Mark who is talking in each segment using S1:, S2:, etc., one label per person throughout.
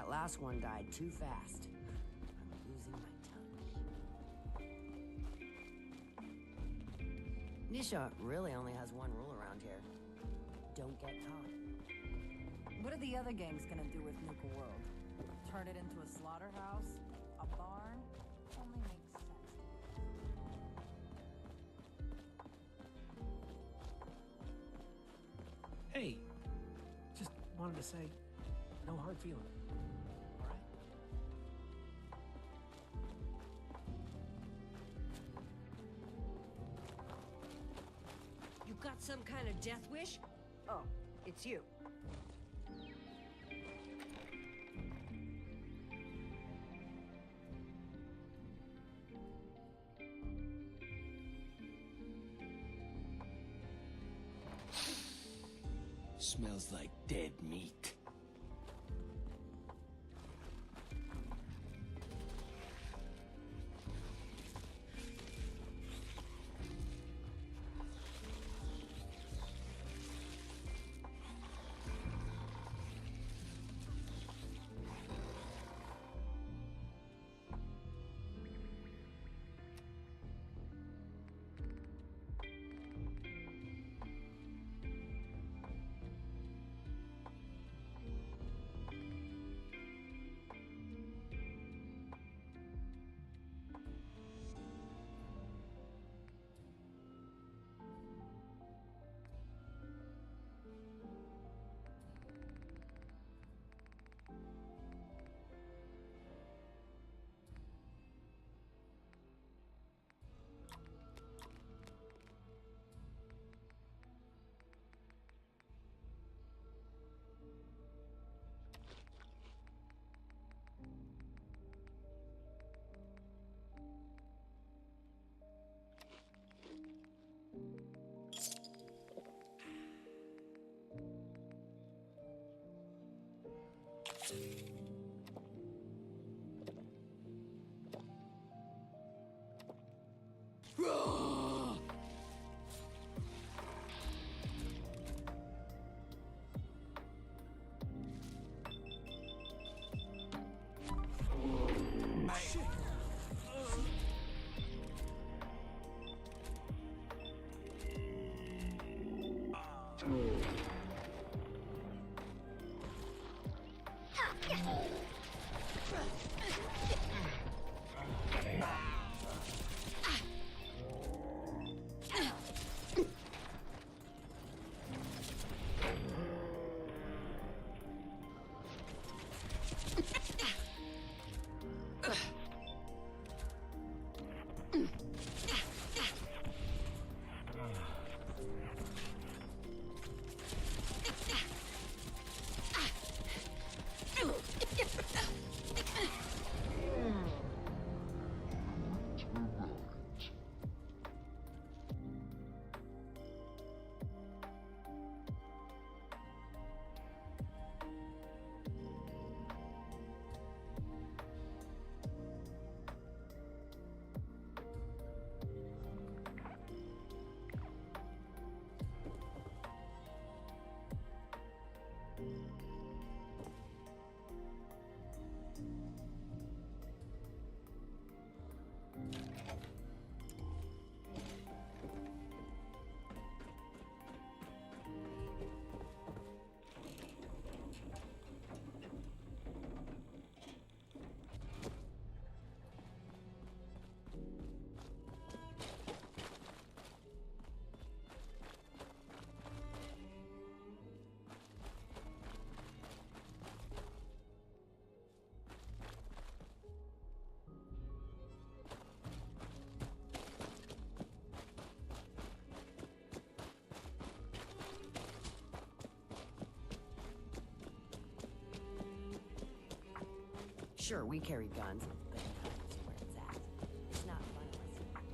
S1: That last one died too fast. I'm losing my touch. Nisha really only has one rule around here. Don't get caught.
S2: What are the other gangs gonna do with Nuka World? Turn it into a slaughterhouse? A barn? Only makes sense.
S3: Hey, just wanted to say, no hard feeling. All right?
S4: You got some kind of death wish? Oh, it's you.
S5: Smells like dead meat.
S1: Sure, we carry guns, but that's where it's at. It's not fun unless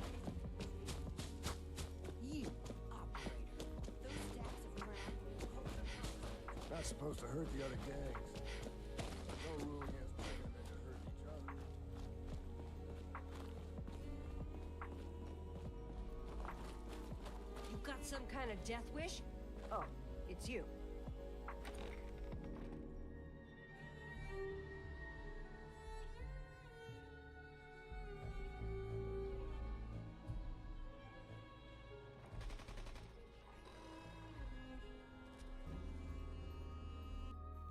S1: you, operator, those stacks of crap.
S6: Not supposed to hurt the other gangs. No rule against bringing them in to hurt each other.
S4: You got some kind of death wish? Oh, it's you.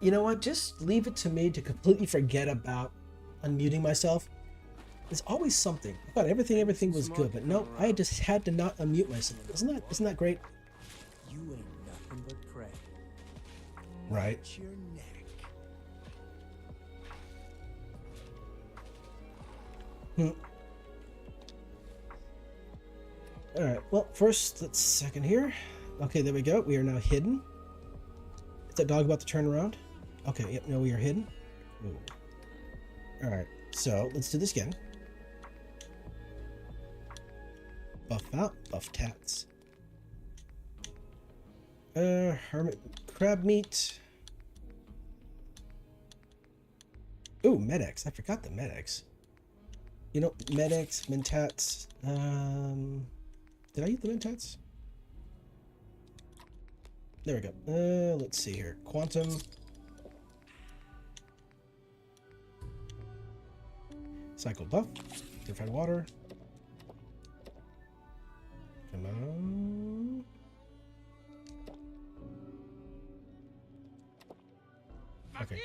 S7: You know what? Just leave it to me to completely forget about unmuting myself. There's always something. I thought everything was good, but no, I just had to not unmute myself. Isn't that great?
S5: You ain't nothing but prey.
S7: Right.
S5: Watch your neck.
S7: All right. Well, first, let's second here. Okay, there we go. We are now hidden. Is that dog about to turn around? Okay. Yep. No, we are hidden. Ooh. All right. So let's do this again. Buff out. Buff tats. Hermit crab meat. Ooh, Med-X. I forgot the Med-X. You know, Med-X, Mentats. Did I eat the Mentats? There we go. Let's see here. Quantum. Cycle buff. Purified water. Come on. Okay.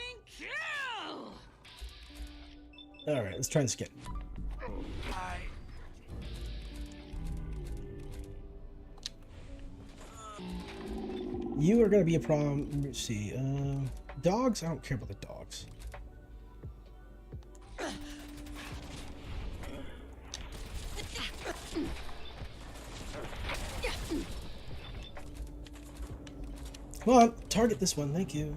S7: Alright, let's try this again. You are going to be a problem. Let me see. Dogs? I don't care about the dogs. Come on, target this one. Thank you.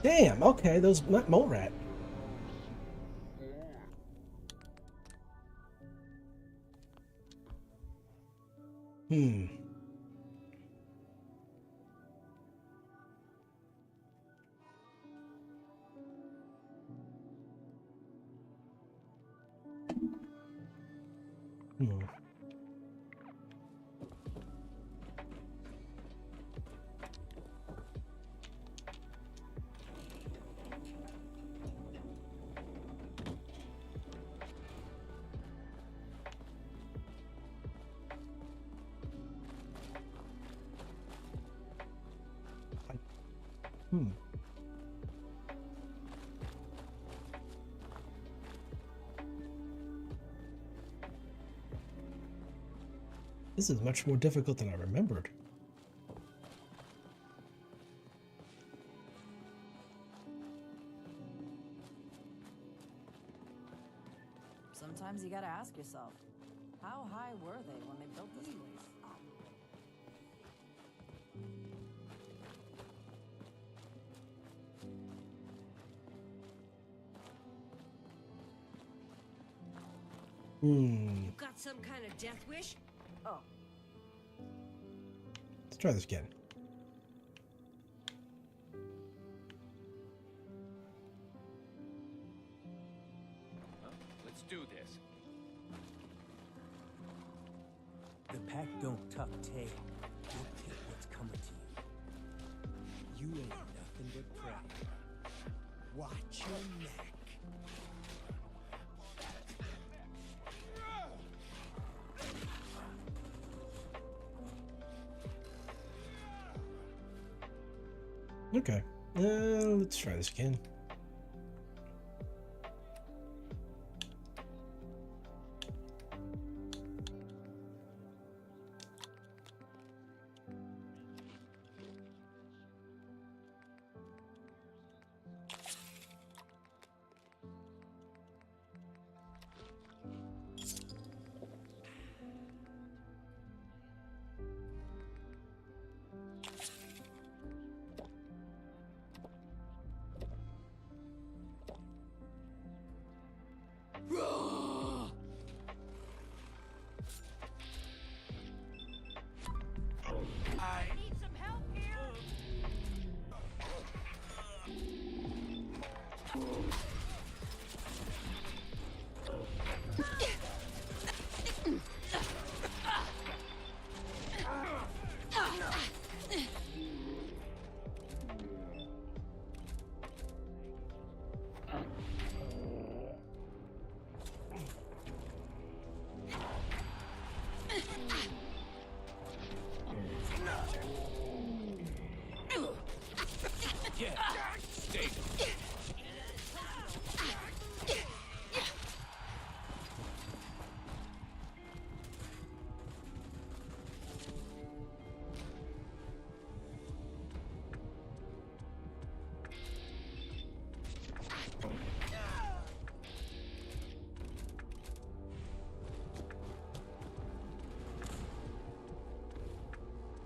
S7: Damn, okay, those mole rat. Hmm. This is much more difficult than I remembered.
S2: Sometimes you gotta ask yourself, how high were they when they built this place?
S4: You got some kind of death wish?
S2: Oh,
S7: Let's try this again.
S6: Let's do this.
S5: The pack don't tuck tail. You'll take what's coming to you. You ain't nothing but prey. Watch your neck.
S7: Okay. Let's try this again.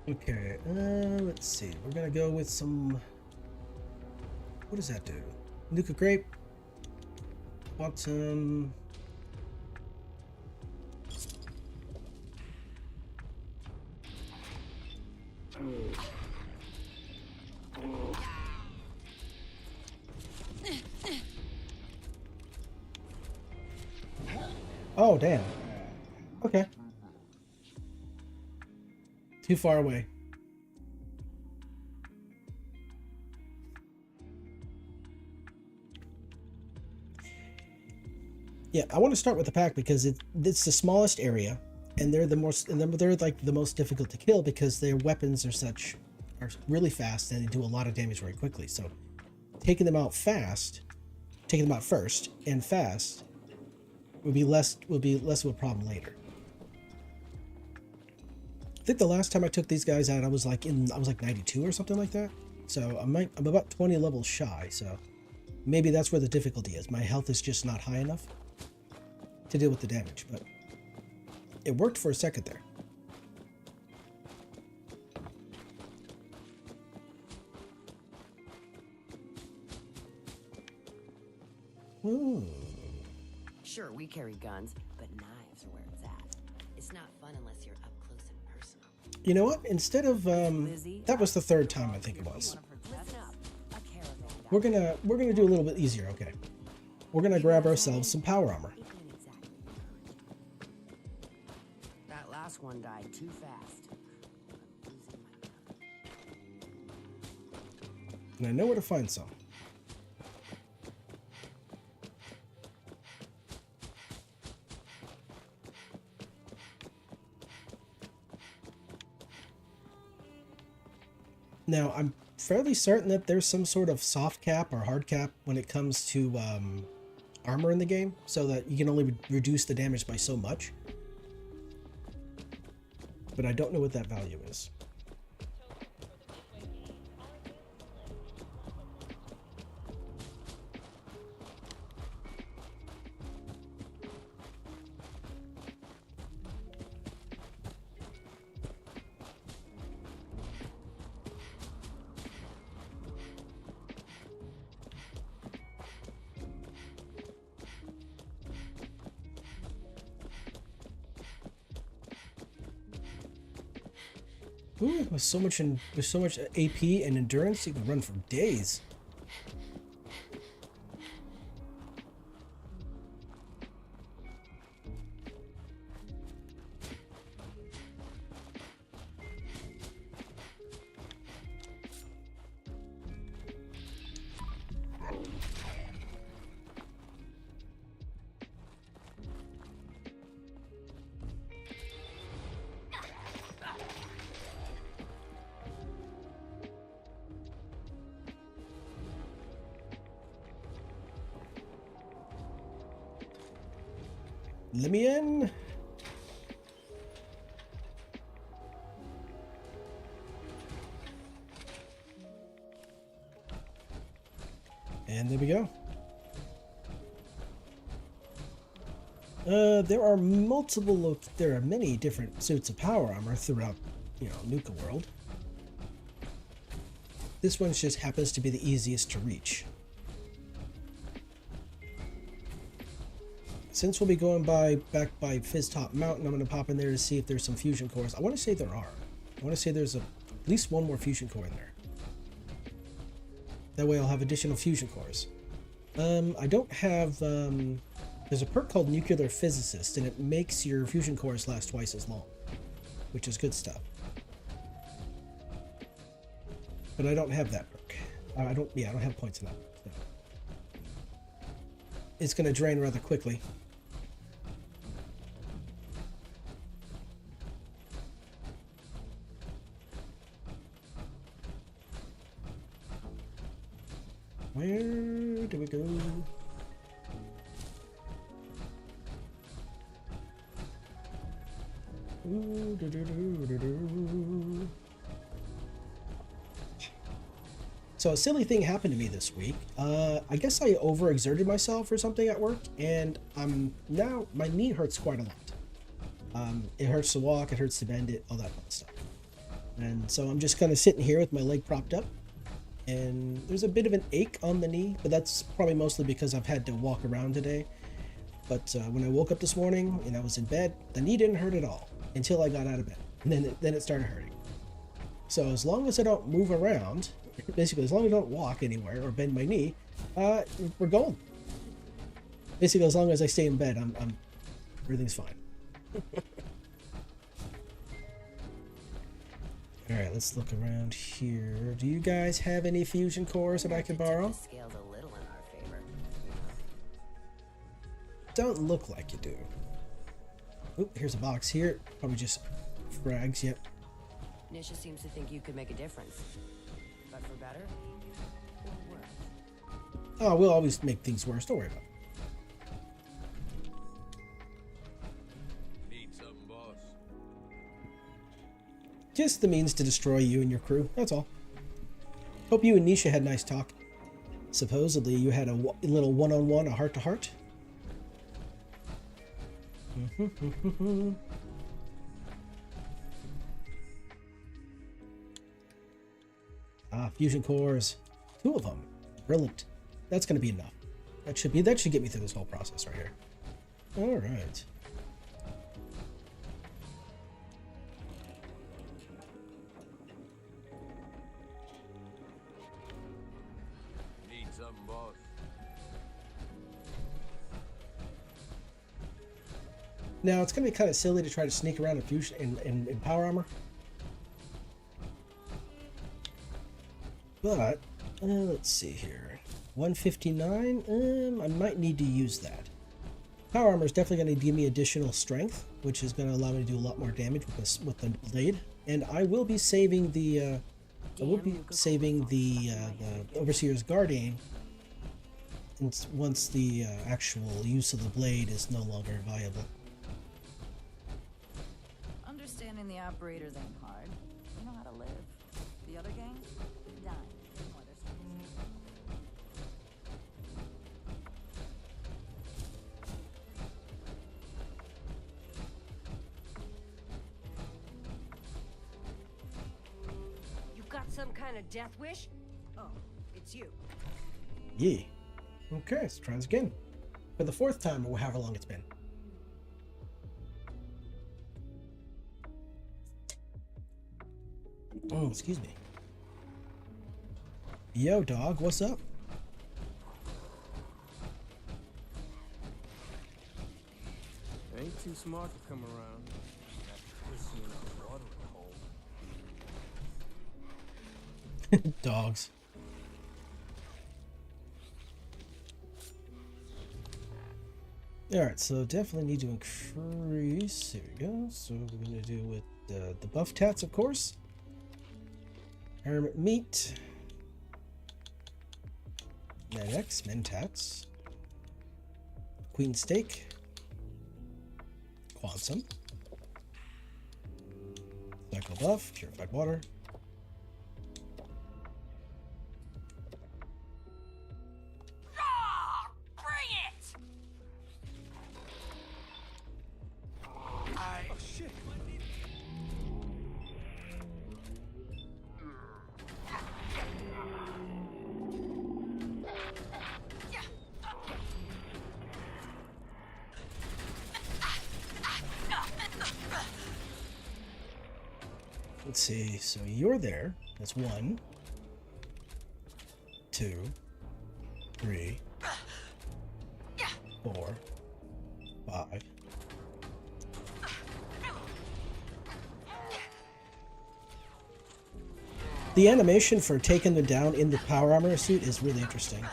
S7: Okay, let's see. We're gonna go with some. What does that do? Nuka grape. Want some. Oh, damn. Okay. Too far away. Yeah, I want to start with the pack because it's the smallest area, and they're they're like the most difficult to kill because their weapons are really fast and they do a lot of damage very quickly. So taking them out first and fast would be less of a problem later. I think the last time I took these guys out, I was like 92 or something like that. So I'm about 20 levels shy. So maybe that's where the difficulty is. My health is just not high enough to deal with the damage, but it worked for a second there. Ooh.
S1: Sure, we carry guns, but knives are where it's at. It's not fun unless you're up close and personal.
S7: You know what? Instead of that was the third time I think it was.
S2: Listen up. A caravan guy.
S7: We're gonna do a little bit easier. Okay, we're gonna grab ourselves some power armor.
S1: It ain't exactly encouraging. That last one died too fast. I'm losing my gun.
S7: And I know where to find some. Now, I'm fairly certain that there's some sort of soft cap or hard cap when it comes to armor in the game, so that you can only reduce the damage by so much. But I don't know what that value is. Ooh, with so much AP and endurance, you can run for days. Let me in. And there we go. There are many different suits of power armor throughout, Nuka World. This one just happens to be the easiest to reach. Since we'll be going back by Fizz Top Mountain, I'm going to pop in there to see if there's some fusion cores. I want to say there are. I want to say there's at least one more fusion core in there. That way I'll have additional fusion cores. I don't have... there's a perk called Nuclear Physicist, and it makes your fusion cores last twice as long, which is good stuff. But I don't have that perk. I don't have points in that perk. So. It's going to drain rather quickly. Where do we go? Ooh, So a silly thing happened to me this week. I guess I overexerted myself or something at work, and now my knee hurts quite a lot. It hurts to walk, it hurts to bend it, all that fun stuff. And so I'm just kind of sitting here with my leg propped up. And there's a bit of an ache on the knee, but that's probably mostly because I've had to walk around today. But when I woke up this morning and I was in bed, the knee didn't hurt at all until I got out of bed. And then it started hurting. So as long as I don't move around, basically as long as I don't walk anywhere or bend my knee, we're golden. Basically, as long as I stay in bed, everything's fine. All right, let's look around here. Do you guys have any fusion cores that I can borrow?
S1: The scales a little in our favor.
S7: Don't look like you do. Oop, here's a box here. Probably just frags. Yep.
S1: Nisha seems to think you could make a difference. But for better or worse?
S7: Oh, we'll always make things worse. Don't worry about it. Just the means to destroy you and your crew, that's all. Hope you and Nisha had a nice talk. Supposedly you had a little one-on-one, a heart-to-heart. Fusion cores. 2 of them. Brilliant. That's going to be enough. That should get me through this whole process right here. All right. Now, it's going to be kind of silly to try to sneak around in fusion in power armor. But, let's see here. 159, I might need to use that. Power armor is definitely going to give me additional strength, which is going to allow me to do a lot more damage with the blade. And I will be saving the Overseer's Guardian once the actual use of the blade is no longer viable.
S2: Understanding the operators ain't hard. You know how to live. The other gang? Dying. No other sense.
S4: You got some kind of death wish? Oh, it's you.
S7: Yee. Okay, let's try this again. For the 4th time, or however long it's been. Oh, excuse me. Yo, dog, what's up?
S6: Ain't too smart to come around. After pissing in our watering hole.
S7: Dogs. Alright, so definitely need to increase. Here we go. So we're going to do with the buff tats, of course. Hermit meat. Medics, mentats. Queen steak. Quantum. Cycle buff, purified water. Let's see, so you're there. That's 1, 2, 3, 4, 5. The animation for taking them down in the power armor suit is really interesting.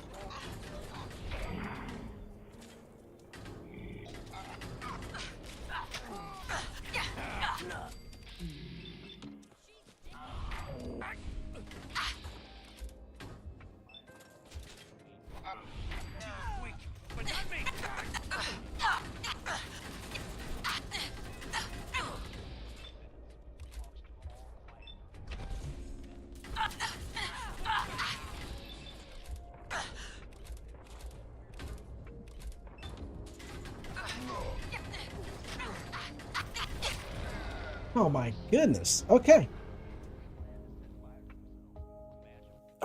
S7: Oh my goodness. Okay.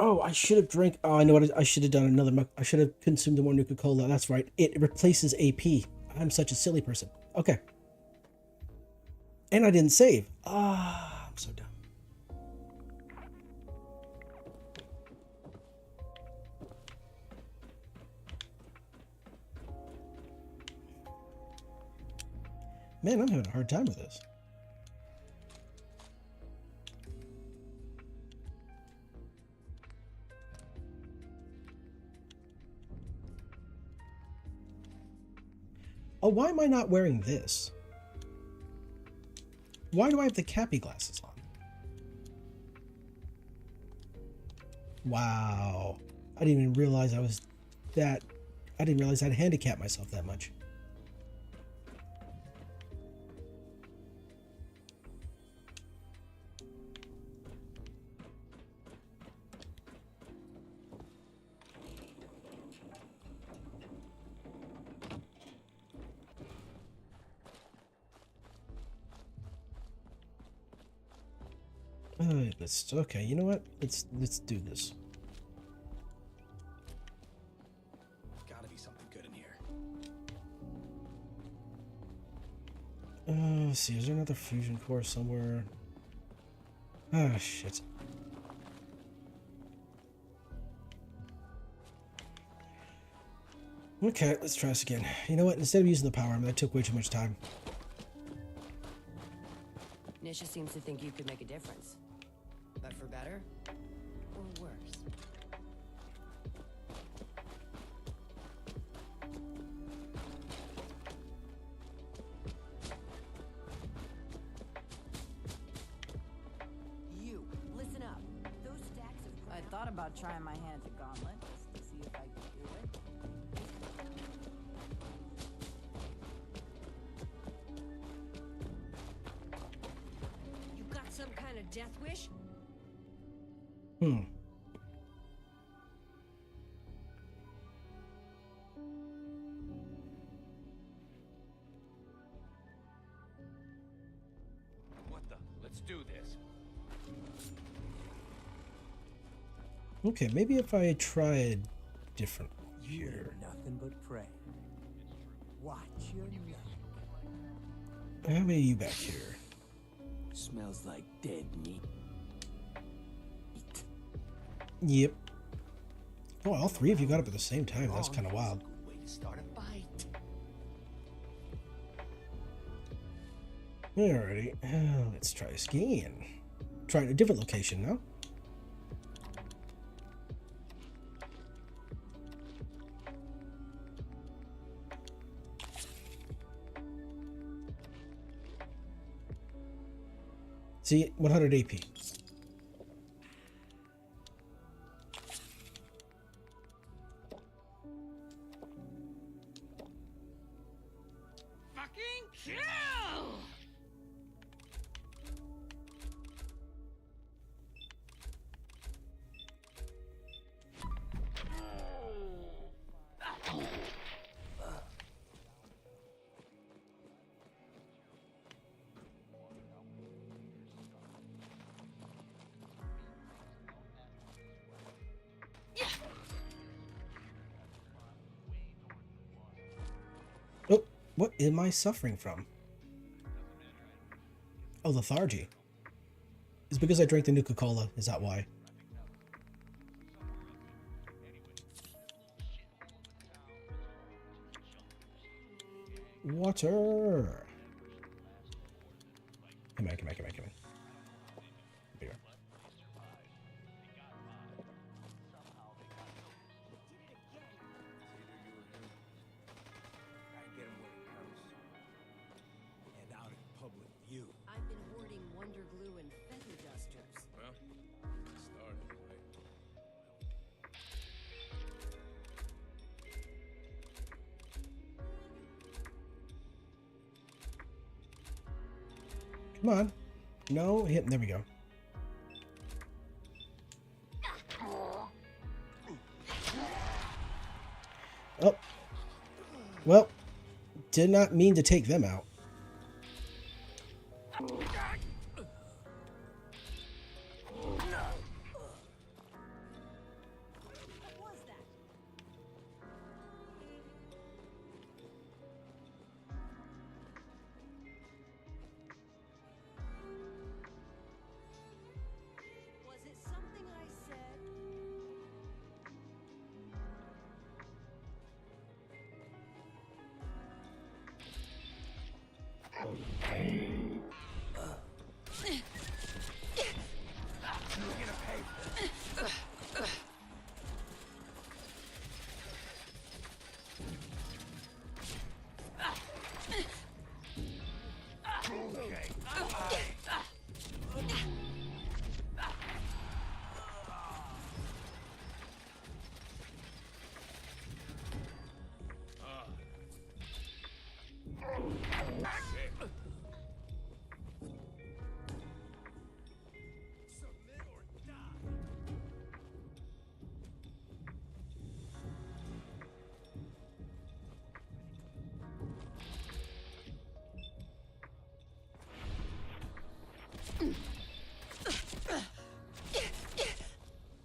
S7: Oh, I should have drank. Oh, I know what I should have done. I should have consumed more Nuka Cola. That's right. It replaces AP. I'm such a silly person. Okay. And I didn't save. Ah, I'm so dumb. Man, I'm having a hard time with this. Oh, why am I not wearing this? Why do I have the Cappy glasses on? Wow. I didn't even realize I was that... I didn't realize I'd handicap myself that much. Let's okay. You know what? Let's do this.
S6: Gotta be something good in here.
S7: Let's see. Is there another fusion core somewhere? Ah, shit. Okay, let's try this again. You know what? Instead of using the power arm, that took way too much time.
S1: Nisha seems to think you could make a difference. But for better or worse?
S4: You, listen up. Those stacks of
S2: I thought about trying my hand at Gauntlet just to see if I could do it.
S4: You got some kind of death wish?
S6: What the? Let's do this.
S7: Okay, maybe if I tried different
S5: You
S7: here.
S5: ain't nothing but prey. Watch your neck.
S7: How many of you back here?
S5: Smells like dead meat.
S7: Yep. Oh, all three of you got up at the same time. That's kind of wild.
S6: Good way to start a fight.
S7: Alrighty, let's try this again. Try a different location now. See, 100 AP.
S4: Fucking kill!
S7: Oh, what am I suffering from? Oh, lethargy. It's because I drank the Nuka Cola. Is that why? Water. Come on, come on, come on, come on. Here.
S6: Gotta get him where he comes. And out in public view.
S4: I've been hoarding Wonder Glue and feather dusters.
S6: Well, started, right?
S7: Come on. No, hit. There we go. Oh. Well, did not mean to take them out.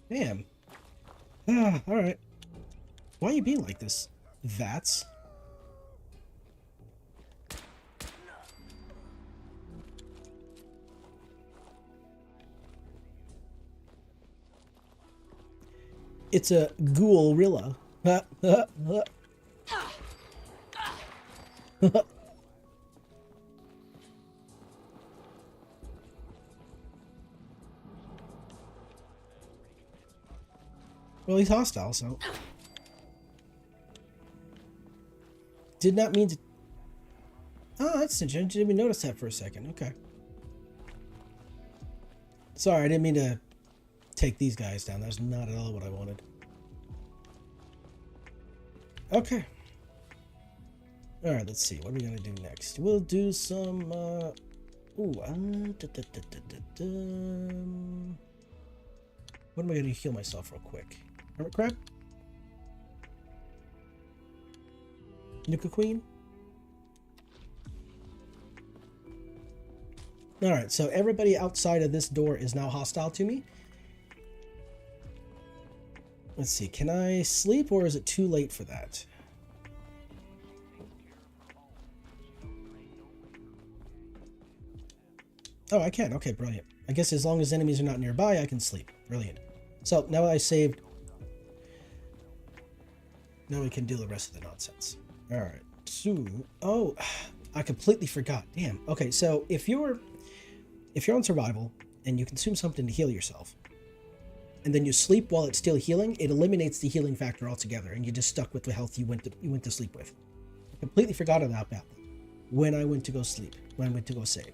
S7: Damn. Ah, alright. Why are you being like this? Vats? It's a ghoul-rilla. Well, he's hostile, so... Did not mean to... Oh, that's interesting. Didn't even notice that for a second. Okay. Sorry, I didn't mean to take these guys down. That's not at all what I wanted. Okay. Alright, let's see. What are we going to do next? We'll do some... What am I going to heal myself real quick? Hermit crab? Nuka queen? Alright, so everybody outside of this door is now hostile to me. Let's see, can I sleep or is it too late for that? Oh, I can. Okay, brilliant. I guess as long as enemies are not nearby, I can sleep. Brilliant. So now I saved. Now we can do the rest of the nonsense. All right. So, oh, I completely forgot. Damn. Okay, so if you're on survival and you consume something to heal yourself, and then you sleep while it's still healing, it eliminates the healing factor altogether, and you're just stuck with the health you went to sleep with. I completely forgot about that when I went to go sleep, when I went to go save.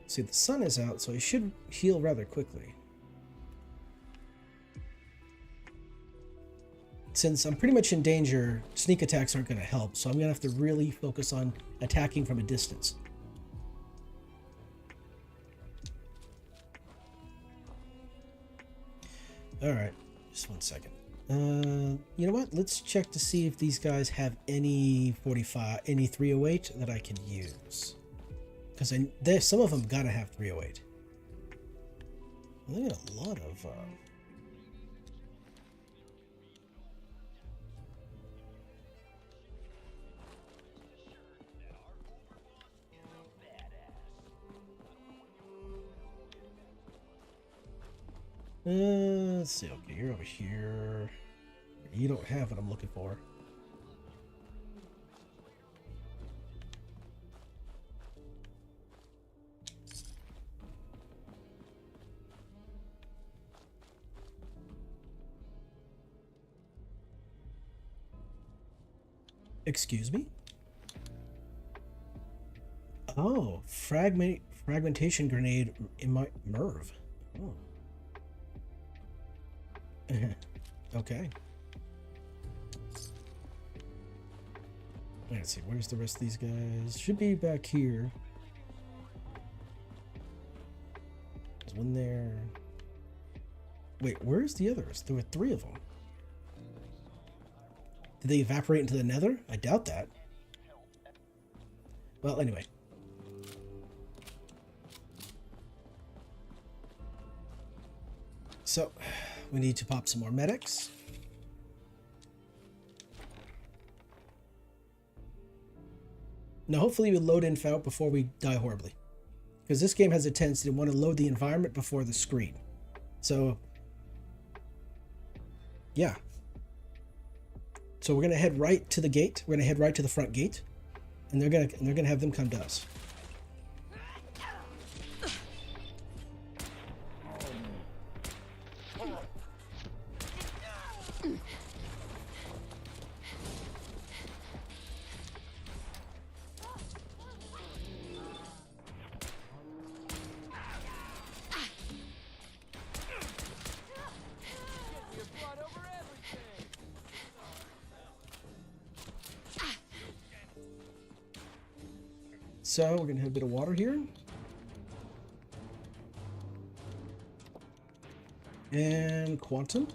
S7: See, the sun is out, so I should heal rather quickly. Since I'm pretty much in danger, sneak attacks aren't going to help, so I'm going to have to really focus on attacking from a distance. Alright, just one second. You know what? Let's check to see if these guys have any 308 that I can use. Because some of them gotta have 308. They got a lot of... let's see. Okay, you're over here. You don't have what I'm looking for. Excuse me? Oh, fragmentation grenade in my Merv. Oh. Okay. Let's see, where's the rest of these guys? Should be back here. There's one there. Wait, where's the others? There were 3 of them. Did they evaporate into the nether? I doubt that. Well, anyway. So, we need to pop some more medics. Now, hopefully we load inf out before we die horribly. Because this game has a tendency to want to load the environment before the screen. So, yeah. So we're gonna head right to the gate. We're gonna head right to the front gate, and they're gonna have them come to us. So we're gonna have a bit of water here. And quantum.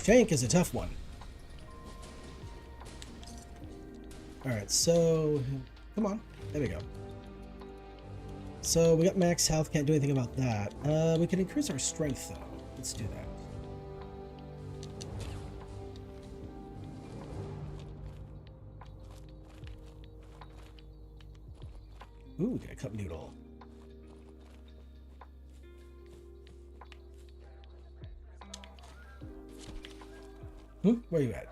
S7: Shank is a tough one. Alright, so come on. There we go. So we got max health, can't do anything about that. We can increase our strength though. Let's do that. Ooh, we got a cup noodle. Where are you at?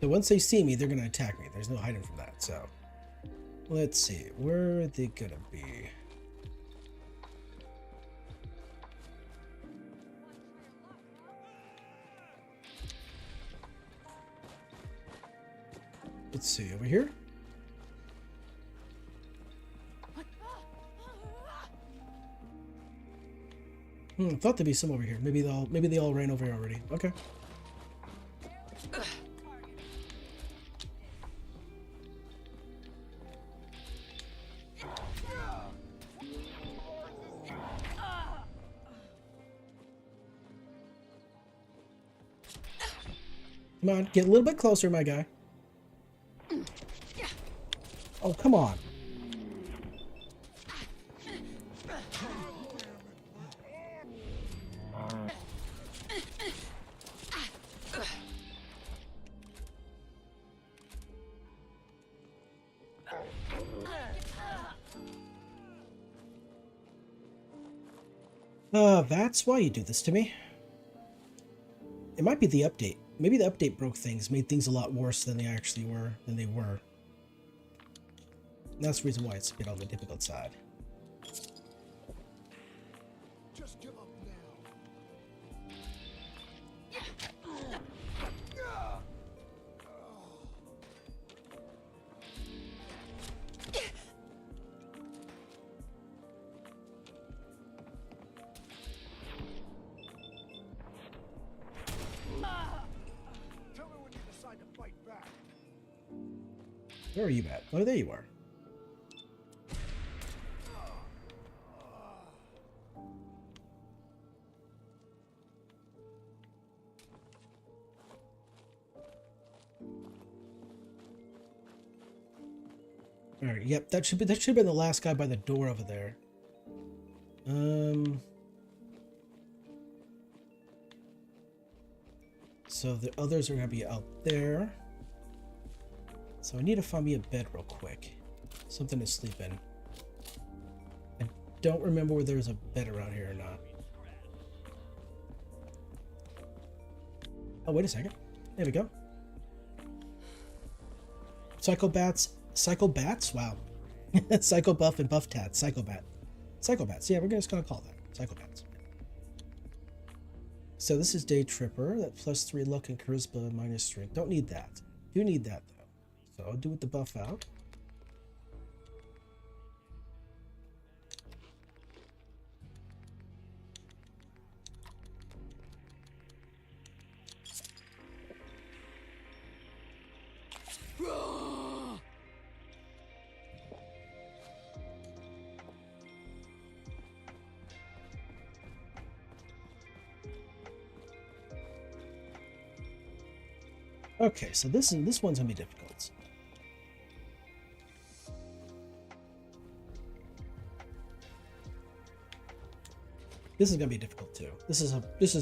S7: So once they see me, they're gonna attack me. There's no hiding from that. So let's see, where are they gonna be? Let's see, over here? Thought there'd be some over here. Maybe they all ran over here already. Okay. Come on, get a little bit closer, my guy. Oh, come on. That's why you do this to me. It might be the update. Maybe the update broke things, made things a lot worse than they actually were, And that's the reason why it's a bit on the difficult side.
S6: Just give up now. Tell me when you decide to fight back.
S7: Where are you at? Oh, there you are. Alright, yep, that should have been the last guy by the door over there. So the others are gonna be out there. So I need to find me a bed real quick. Something to sleep in. I don't remember whether there's a bed around here or not. Oh, wait a second. There we go. Psycho bats? Wow. Psycho buff and buff tat. Psycho bat. Psychopaths. Yeah, we're just gonna call that psychopaths. So this is Day Tripper. That +3 luck and charisma minus strength. Don't need that. Do need that though. So I'll do with the buff out. Okay, so this one's gonna be difficult. This is gonna be difficult too. This is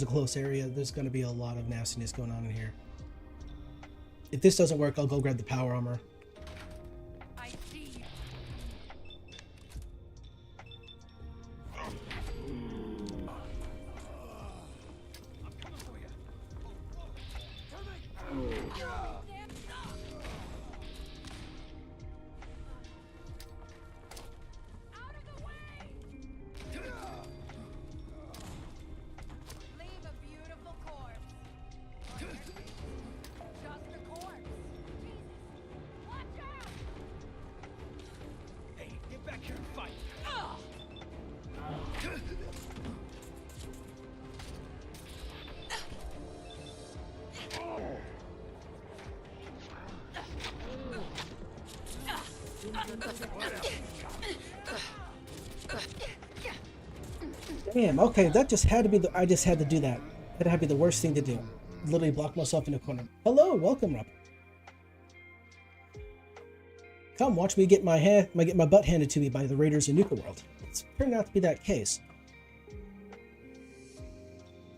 S7: a close area. There's gonna be a lot of nastiness going on in here. If this doesn't work, I'll go grab the power armor.
S4: I see you. Out of the way! Leave a beautiful corpse. Just a corpse. Jesus! Watch out!
S5: Hey, get back here and fight.
S7: Damn, okay, that just had to be I just had to do that. That had to be the worst thing to do. Literally block myself in a corner. Hello, welcome, Rob. Come, watch me get my butt handed to me by the Raiders in Nuka World. It's turned out to be that case.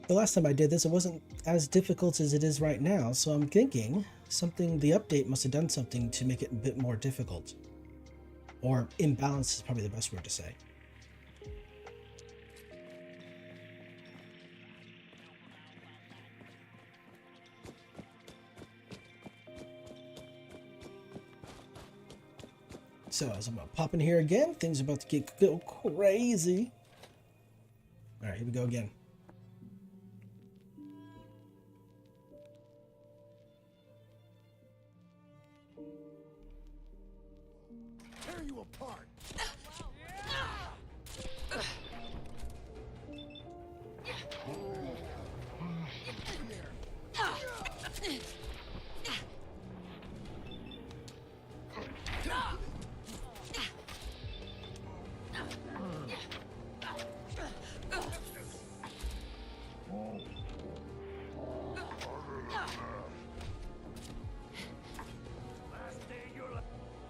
S7: The last time I did this, it wasn't as difficult as it is right now, so I'm thinking the update must have done something to make it a bit more difficult. Or imbalanced is probably the best word to say. So as I'm about to pop in here again, things are about to go crazy. All right, here we go again.
S6: Tear you apart.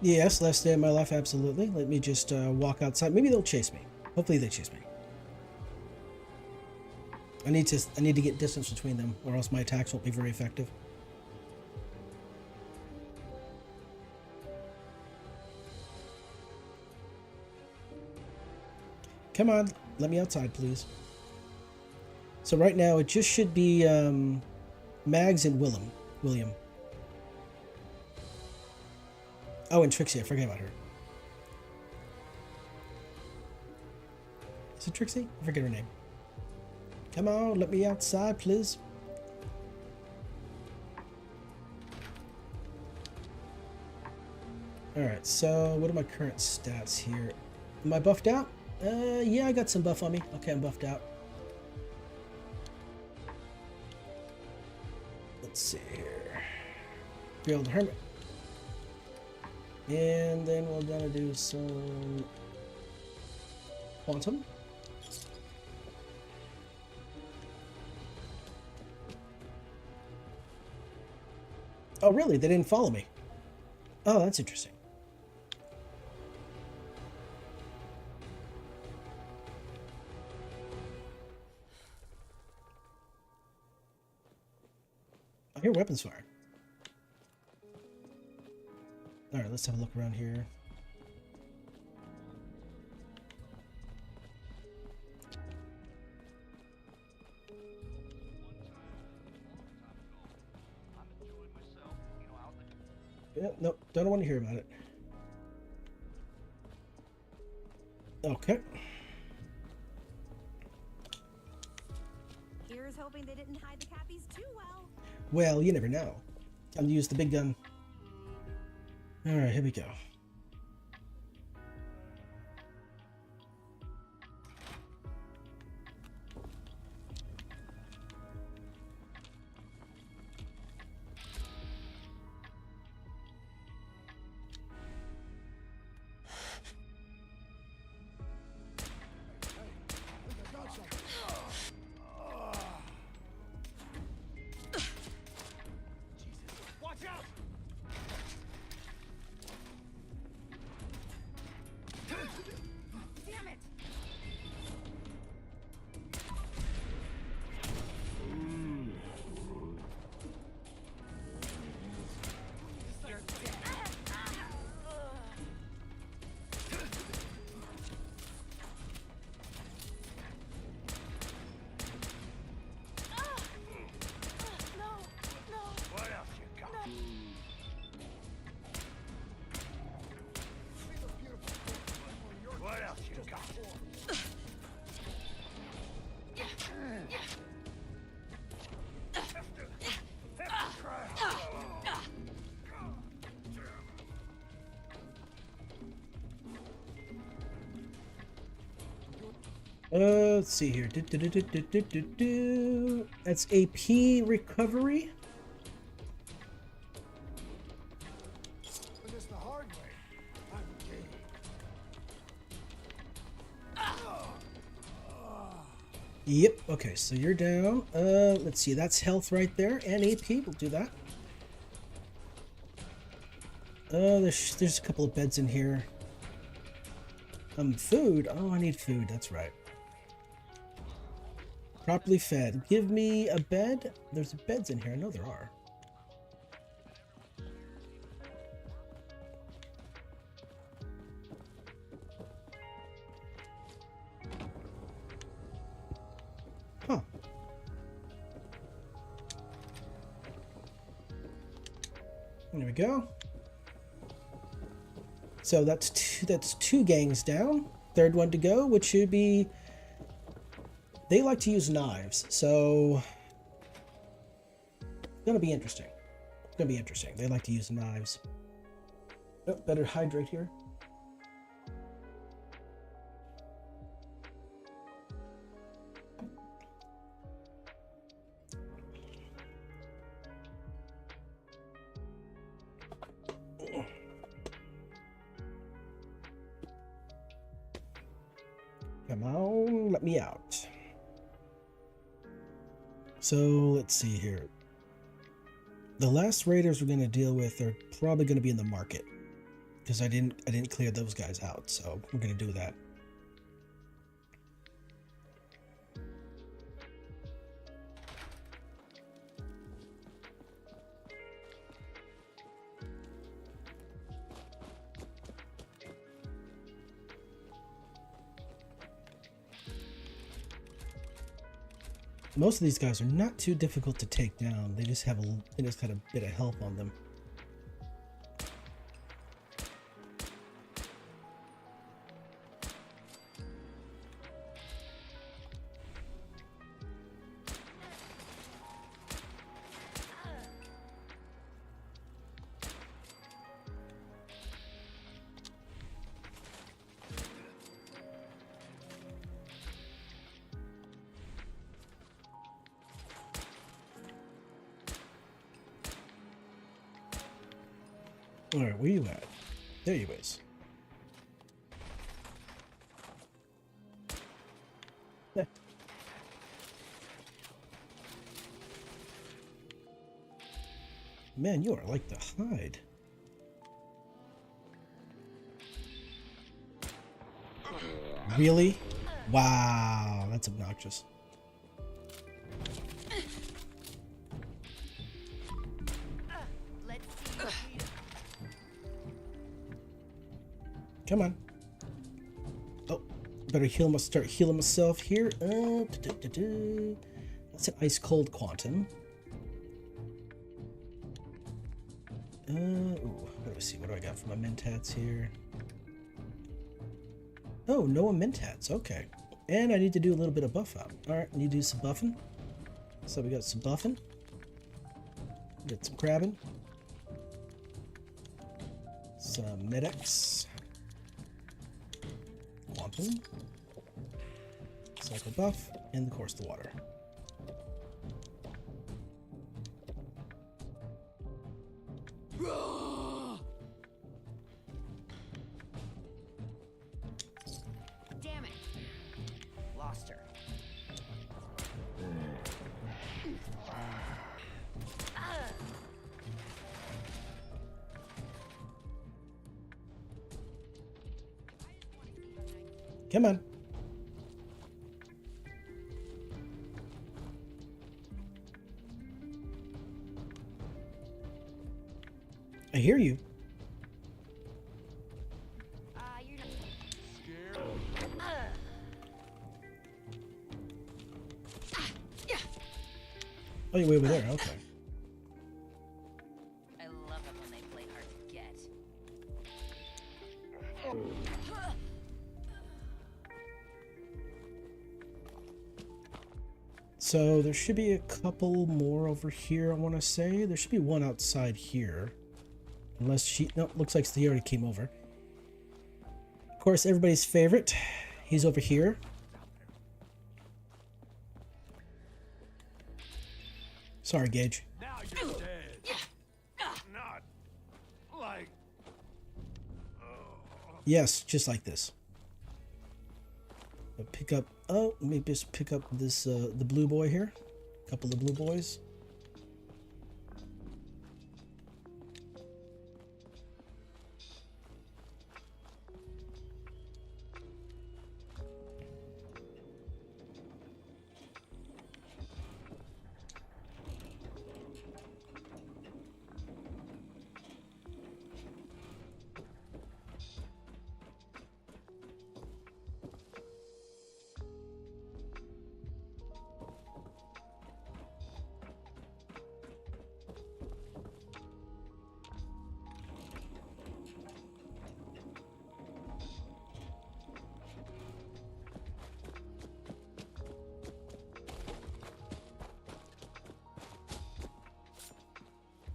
S7: Yes, last day of my life, absolutely. Let me just walk outside. Maybe they'll chase me. Hopefully they chase me. I need to get distance between them, or else my attacks won't be very effective. Come on, let me outside, please. So right now it just should be Mags and William. Oh, and Trixie, I forget about her. Is it Trixie? I forget her name. Come on, let me outside, please. Alright, so what are my current stats here? Am I buffed out? Yeah, I got some buff on me. Okay, I'm buffed out. Let's see here. Build Hermit. And then we're gonna do some Quantum. Oh, really? They didn't follow me. Oh, that's interesting. I hear weapons fire. Alright, let's have a look around here. Yeah, nope, don't want to hear about it. Okay.
S8: hoping they didn't hide the cappies too well.
S7: Well, you never know. Time to use the big gun. Alright, here we go.
S8: Damn it! You're dead.
S7: Let's see here. That's AP recovery.
S6: Doing this the hard way. I'm game.
S7: Yep. Okay, so you're down. Let's see. That's health right there, and AP. We'll do that. There's a couple of beds in here. Food. Oh, I need food. That's right. Properly fed. Give me a bed. There's beds in here. I know there are. Huh. There we go. So that's two gangs down. Third one to go, which should be... They like to use knives, so... It's gonna be interesting. It's gonna be interesting. They like to use knives. Oh, better hydrate here. Come on, let me out. So let's see here. The last raiders we're going to deal with are probably going to be in the market because I didn't clear those guys out, so we're going to do that. Most of these guys are not too difficult to take down. They just got a bit of help on them. Alright, where you at? There you is. Yeah. Man, you are like the hide. Really? Wow, that's obnoxious. Come on. Oh, better start healing myself here. That's an ice cold quantum. Ooh, let me see. What do I got for my mentats here? Oh, no mentats. Okay. And I need to do a little bit of buff up. Alright, need to do some buffing. So we got some buffing. Get some crabbing. Some medics. Wampum. Cycle buff. And of course the water.
S1: Damn it. Lost her.
S7: Come on. I hear you.
S1: You're not.
S7: Oh, you're way over there. Okay.
S1: I love it when they play hard to get.
S7: So there should be a couple more over here, I want to say. There should be one outside here. Unless she... No, looks like he already came over. Of course, everybody's favorite. He's over here. Sorry, Gage.
S6: Now you're dead. Not like.
S7: Yes, just like this. I'll pick up... Oh, let me just pick up this, the blue boy here. A couple of blue boys.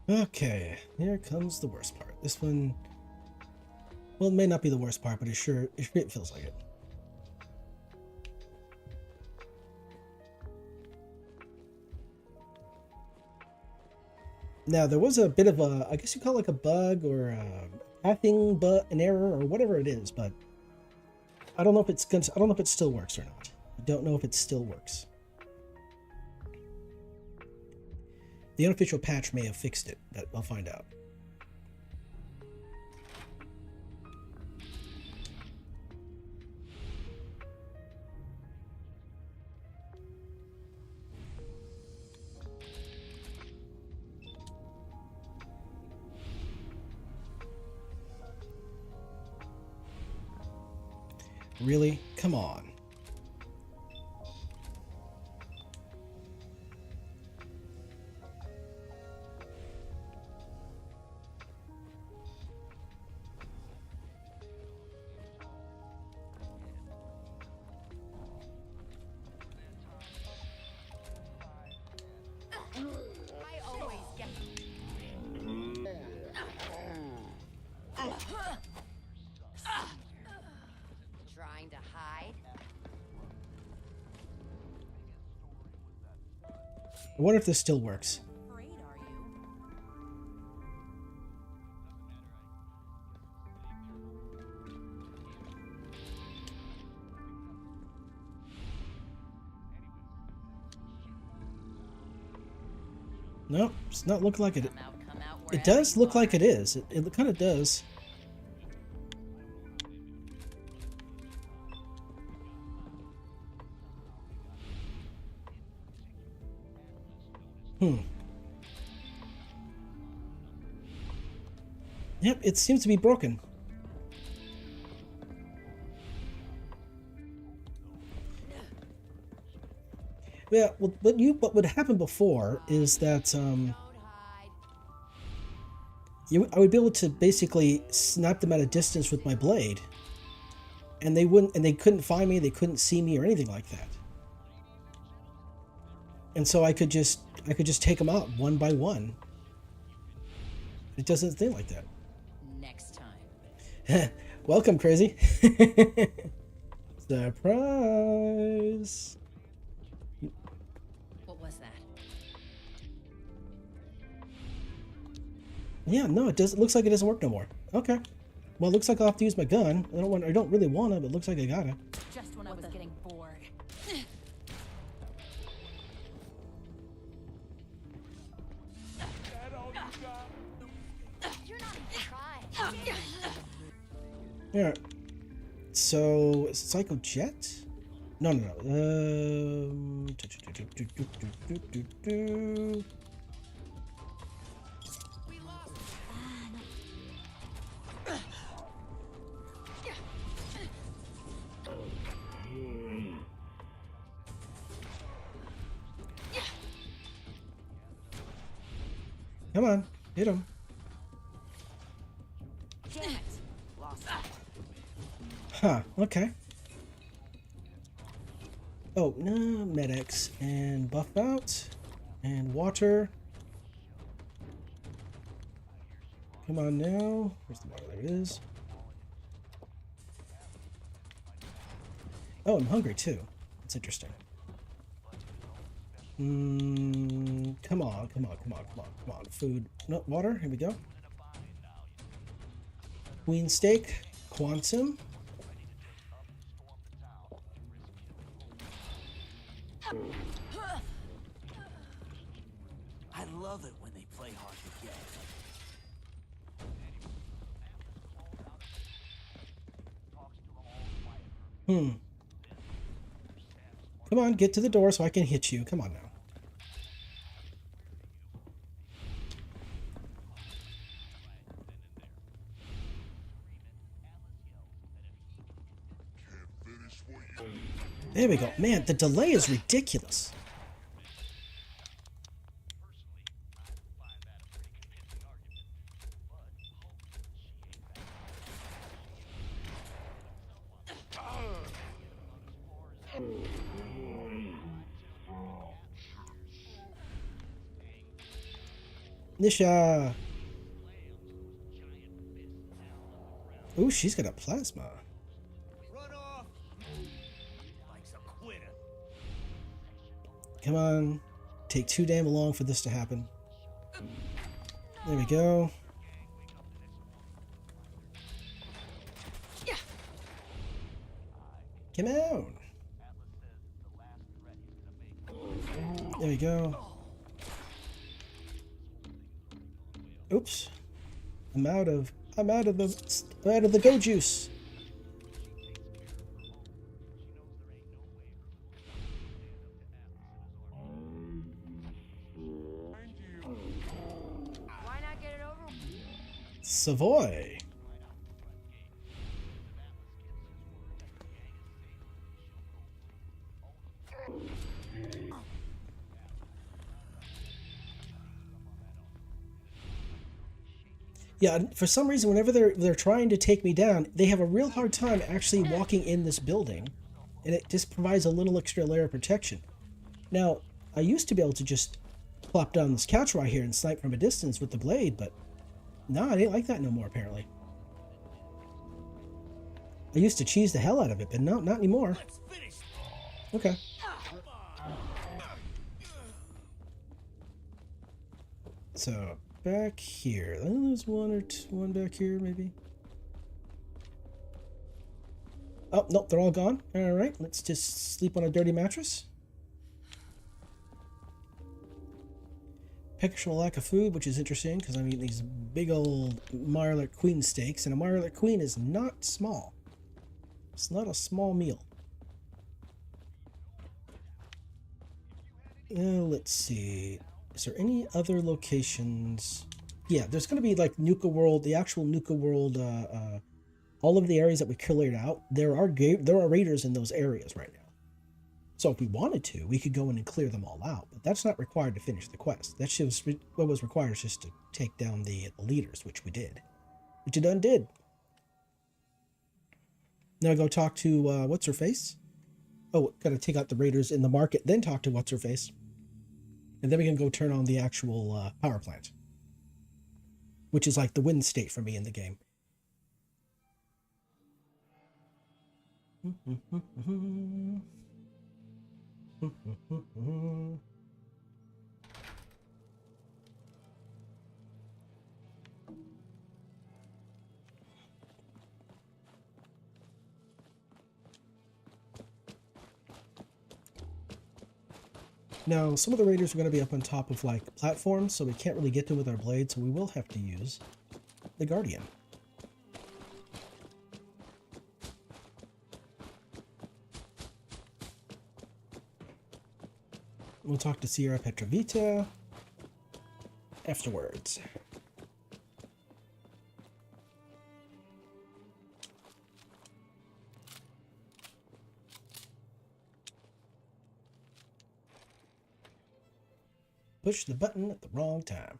S7: Okay, here comes the worst part. This one, well, it may not be the worst part, but it feels like it. Now, there was a bit of a, I guess you call it like a bug or a pathing, but an error or whatever it is, but I don't know if it's gonna, I don't know if it still works or not. I don't know if it still works. The unofficial patch may have fixed it, but I'll find out. Really? Come on.
S1: I always get. Trying to hide?
S7: I wonder if this still works.
S8: Afraid, are you?
S7: Nope, it's not looking like it.
S1: Come out
S7: It does look like it is. It kind of does. Yep, it seems to be broken. Yeah, well, what would happen before is that
S1: Don't hide.
S7: I would be able to basically snap them at a distance with my blade, and they couldn't find me, they couldn't see me or anything like that. And so I could just take them out one by one. It doesn't think like that.
S4: Next time.
S7: Welcome, crazy. Surprise.
S4: What was that?
S7: Yeah, no, it does. It looks like it doesn't work no more. Okay. Well, it looks like I'll have to use my gun. I don't really want to, but it looks like I gotta.
S2: Just when I was getting bored.
S8: You're not even trying.
S7: Yeah. So, Psycho Jet? No. Come on, hit him.
S2: Damn it. Lost it.
S7: Huh, okay. Oh, no, medics and buff out and water. Come on now. Where's the water? There it is. Oh, I'm hungry too. That's interesting. Come on. Food. No, water. Here we go. Queen steak. Quantum.
S5: I love it when they play hard to get.
S7: Come on, get to the door so I can hit you. Come on now. There we go. Man, the delay is ridiculous. Nisha. Ooh, she's got a plasma.
S5: Run off! Like a quitter.
S7: Come on. Take too damn long for this to happen. There we go. Come on. There we go. Oops. I'm out of the go juice.
S8: Why not get it over?
S7: Savoy. Yeah, for some reason, whenever they're trying to take me down, they have a real hard time actually walking in this building, and it just provides a little extra layer of protection. Now, I used to be able to just plop down this couch right here and snipe from a distance with the blade, but no, I didn't like that no more, apparently. I used to cheese the hell out of it, but not anymore. Okay. So, back here. There's one back here, maybe. Oh, nope, they're all gone. Alright, let's just sleep on a dirty mattress. Peckish from a lack of food, which is interesting, because I'm eating these big old Marlet Queen steaks, and a Marlet Queen is not small. It's not a small meal. Let's see. Is there any other locations? Yeah, there's going to be like Nuka World, the actual Nuka World, all of the areas that we cleared out. There are raiders in those areas right now. So if we wanted to, we could go in and clear them all out. But that's not required to finish the quest. That's just what was required is just to take down the leaders, which we did. Which you done did. Now I go talk to, what's-her-face? Oh, gotta take out the raiders in the market, then talk to what's-her-face. And then we can go turn on the actual power plant, which is like the win state for me in the game. Now, some of the raiders are going to be up on top of like platforms, so we can't really get to them with our blade, so we will have to use the Guardian. We'll talk to Sierra Petrovita afterwards. Push the button at the wrong time.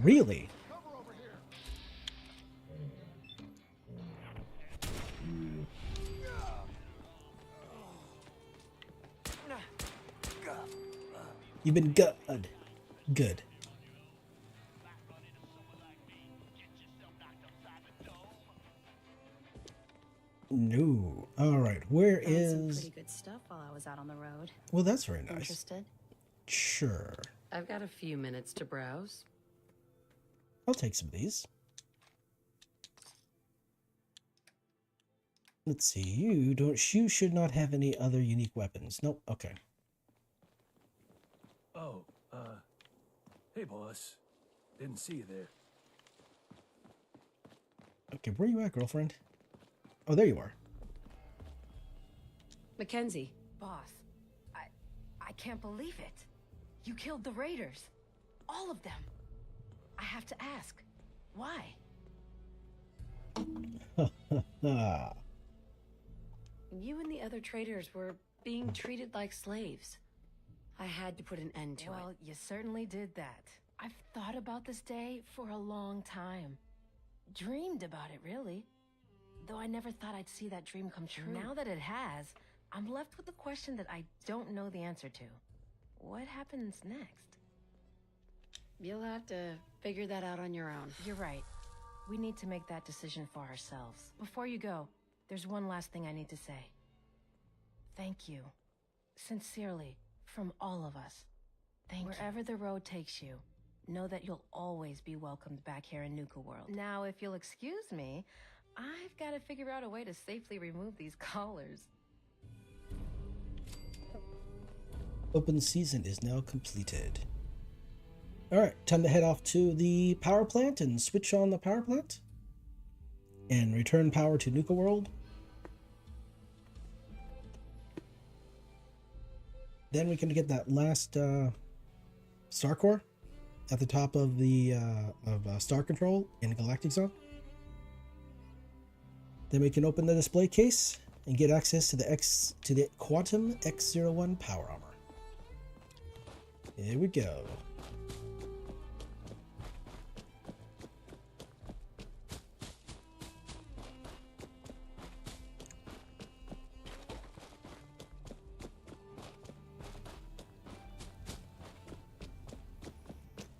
S7: Really? You've been good. Good. No. All right. Where
S9: Found some
S7: is?
S9: pretty good stuff while I was out on the road.
S7: Well, that's very nice.
S9: Interested?
S7: Sure.
S1: I've got a few minutes to browse.
S7: I'll take some of these. Let's see. You should not have any other unique weapons. Nope. Okay.
S6: Oh, hey boss. Didn't see you there.
S7: Okay, where you at, girlfriend? Oh, there you are.
S1: Mackenzie.
S4: Boss, I can't believe it. You killed the raiders. All of them. I have to ask, why?
S7: Ah.
S1: You and the other traders were being treated like slaves. I had to put an end to
S4: Well,
S1: it.
S4: you certainly did that. I've thought about this day for a long time. Dreamed about it, really. Though I never thought I'd see that dream come true. Now that it has, I'm left with a question that I don't know the answer to. What happens next?
S1: You'll have to figure that out on your own.
S4: You're right. We need to make that decision for ourselves. Before you go, there's one last thing I need to say. Thank you. Sincerely, from all of us. Thank you. Wherever the road takes you, know that you'll always be welcomed back here in Nuka World. Now, if you'll excuse me, I've got to figure out a way to safely remove these collars.
S7: Open season is now completed. Alright, time to head off to the power plant and switch on the power plant. And return power to Nuka World. Then we can get that last Star Core at the top of the Star Control in Galactic Zone. Then we can open the display case and get access to the Quantum X01 power armor. Here we go.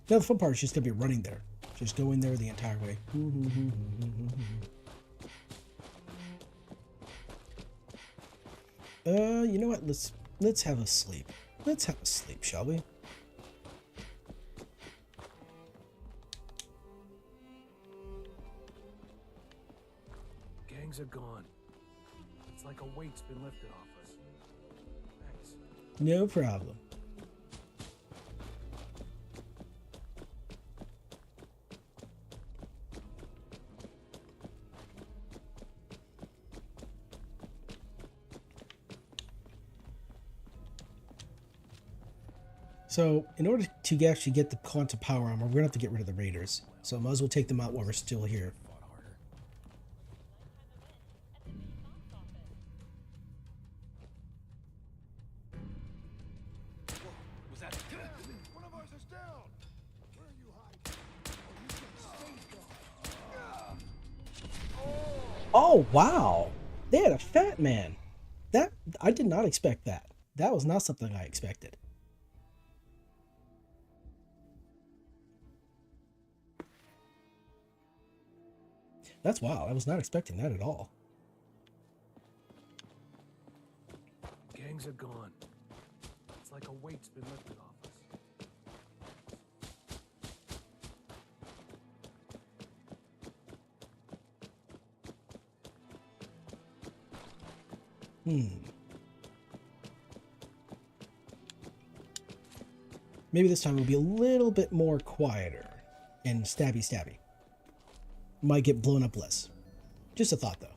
S7: Now the fun part is just gonna be running there. Just go in there the entire way. You know what? Let's have a sleep. Let's have a sleep, shall we?
S6: Gangs are gone. It's like a weight's been lifted off us. Thanks.
S7: No problem. So, in order to actually get the quantum power armor, we're gonna have to get rid of the raiders. So, might as well take them out while we're still here.
S6: Fought harder.
S5: Was that?
S6: One of ours is down. Where are you hiding? Oh, you can stay gone.
S7: Oh wow! They had a fat man. That I did not expect that. That was not something I expected. That's wow. I was not expecting that at all.
S3: Gangs are gone. It's like a weight's been lifted off us.
S7: Maybe this time it'll be a little bit more quieter and stabby. Might get blown up less. Just a thought, though.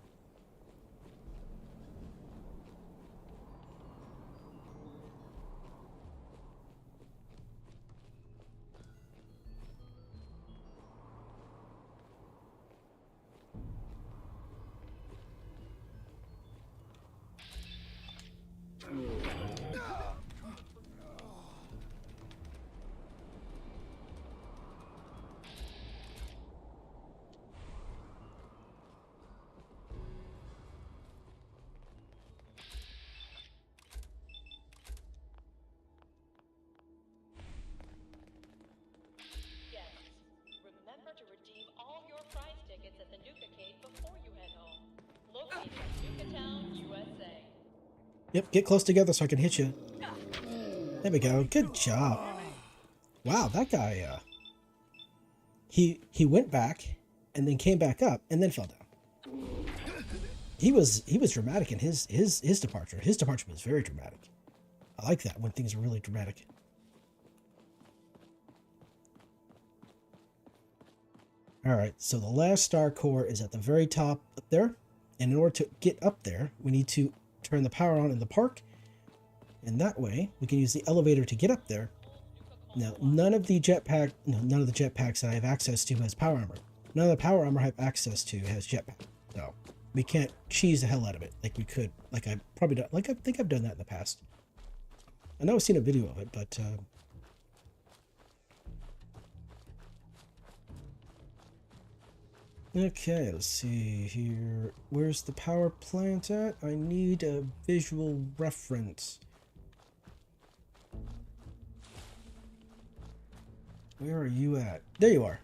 S10: Remember to redeem all your prize tickets at the Nuka Cave before you head home. Located in Nukatown, USA.
S7: Yep, get close together so I can hit you. There we go. Good job. Wow, that guy, he went back and then came back up and then fell down. He was dramatic in his departure. His departure was very dramatic. I like that when things are really dramatic. All right, so the last star core is at the very top up there. And in order to get up there, we need to turn the power on in the park. And that way, we can use the elevator to get up there. Now, none of the jetpacks that I have access to has power armor. None of the power armor I have access to has jetpack. So, we can't cheese the hell out of it like we could. Like I probably don't. Like I think I've done that in the past. I know I've seen a video of it, but okay, let's see here. Where's the power plant at? I need a visual reference. Where are you at? There you are.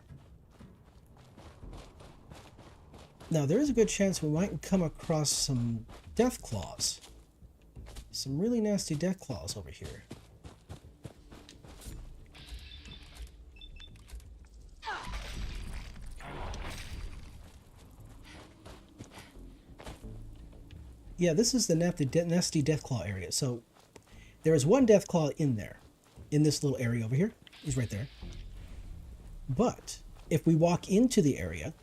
S7: Now, there is a good chance we might come across some death claws. Some really nasty death claws over here. Yeah, this is the nasty Deathclaw area. So there is one Deathclaw in there, in this little area over here. He's right there. But if we walk into the area,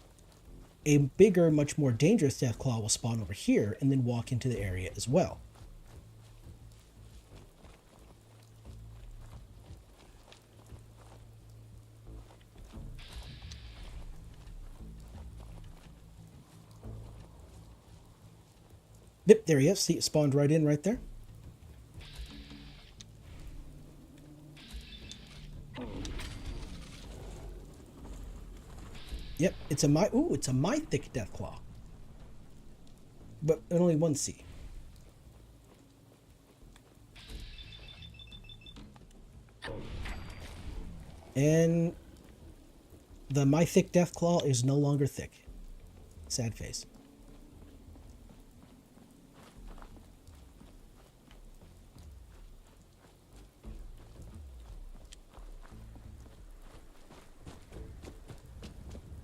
S7: a bigger, much more dangerous Deathclaw will spawn over here and then walk into the area as well. Yep, there he is. See, it spawned right in right there. Yep, it's a mythic Deathclaw. But only one C. And the mythic Deathclaw is no longer thick. Sad face.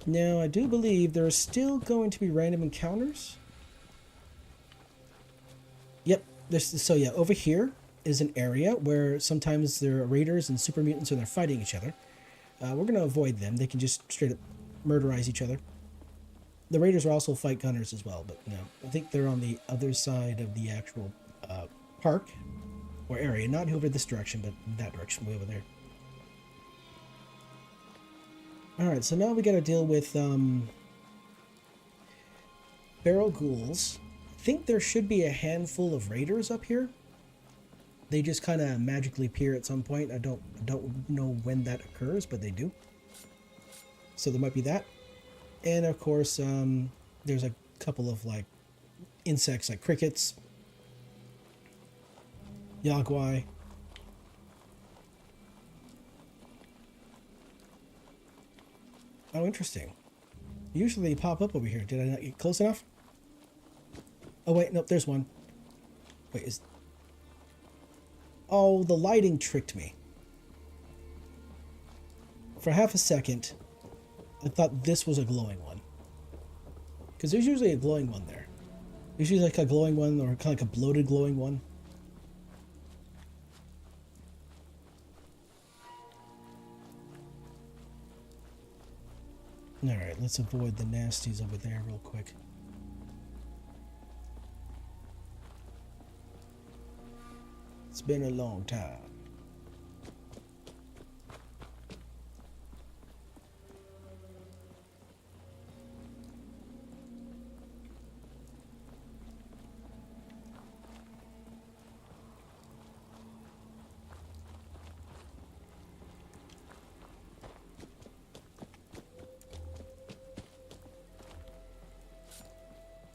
S7: Now, I do believe there are still going to be random encounters. Yep. So yeah, over here is an area where sometimes there are raiders and super mutants and they're fighting each other. We're going to avoid them. They can just straight up murderize each other. The raiders are also fight gunners as well, but you know, I think they're on the other side of the actual park, or area, not over this direction, but that direction, way over there. Alright, so now we gotta deal with barrel ghouls. I think there should be a handful of raiders up here. They just kind of magically appear at some point. I don't know when that occurs, but they do. So there might be that. And of course, there's a couple of like insects like crickets, yagwai. Oh, interesting. Usually they pop up over here. Did I not get close enough? Oh, wait, nope, there's one. Wait, is... Oh, the lighting tricked me. For half a second, I thought this was a glowing one. Because there's usually a glowing one there. Usually like a glowing one, or kind of like a bloated glowing one. Alright, let's avoid the nasties over there real quick. It's been a long time.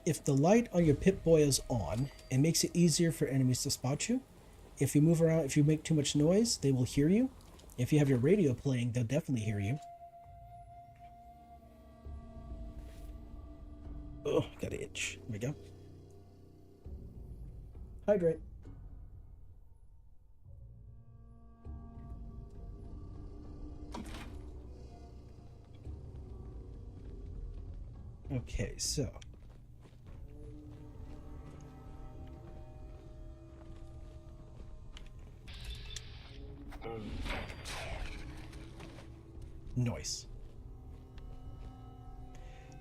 S7: If the light on your Pip-Boy is on, it makes it easier for enemies to spot you. If you move around, if you make too much noise, they will hear you. If you have your radio playing, they'll definitely hear you. Oh, got an itch. There we go. Hydrate. Okay, so... Noise.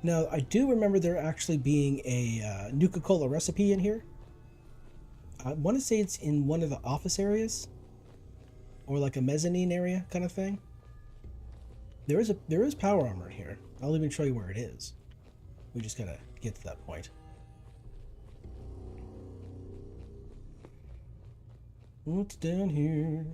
S7: Now, I do remember there actually being a Nuka-Cola recipe in here. I want to say it's in one of the office areas, or like a mezzanine area kind of thing. There is power armor here. I'll even show you where it is. We just gotta get to that point. What's down here?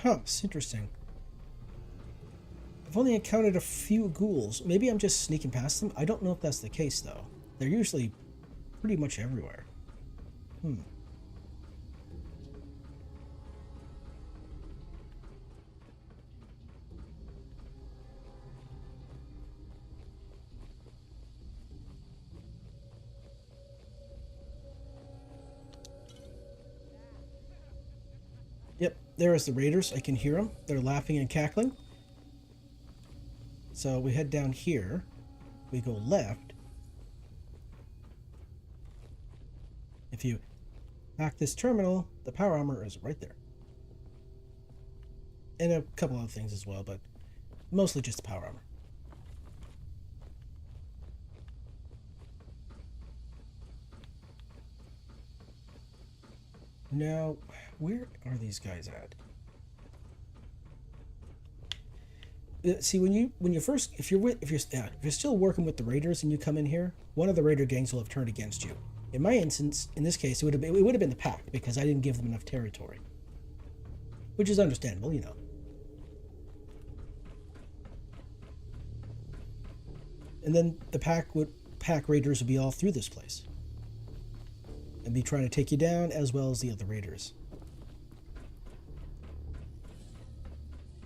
S7: Huh, it's interesting. I've only encountered a few ghouls. Maybe I'm just sneaking past them. I don't know if that's the case, though. They're usually pretty much everywhere. Yep, there's the raiders. I can hear them. They're laughing and cackling. So we head down here. We go left. If you hack this terminal, the power armor is right there. And a couple other things as well, but mostly just the power armor. Now, where are these guys at? See, if you're still working with the raiders and you come in here, one of the raider gangs will have turned against you. In my instance, in this case, it would have been the pack because I didn't give them enough territory, which is understandable, you know. And then the pack raiders would be all through this place and be trying to take you down, as well as the other raiders.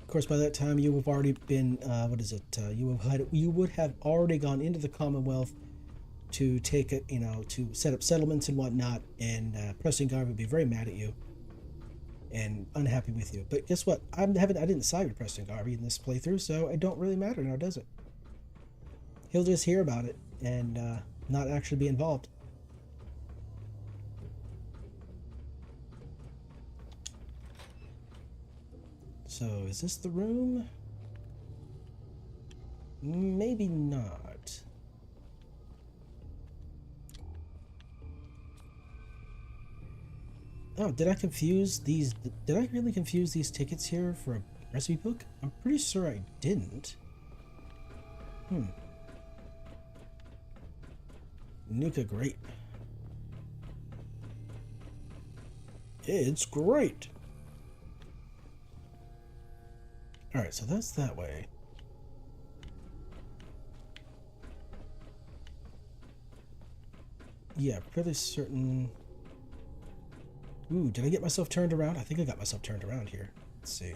S7: Of course, by that time you have already been you would have already gone into the Commonwealth to take it, to set up settlements and whatnot, and President Garvey would be very mad at you and unhappy with you. But guess what? I didn't side with President Garvey in this playthrough, so it don't really matter now, does it? He'll just hear about it and not actually be involved. So, is this the room? Maybe not. Oh, did I confuse these? Did I really confuse these tickets here for a recipe book? I'm pretty sure I didn't. Nuka grape. It's great. Alright, so that's that way. Yeah, pretty certain. Ooh, did I get myself turned around? I think I got myself turned around here. Let's see.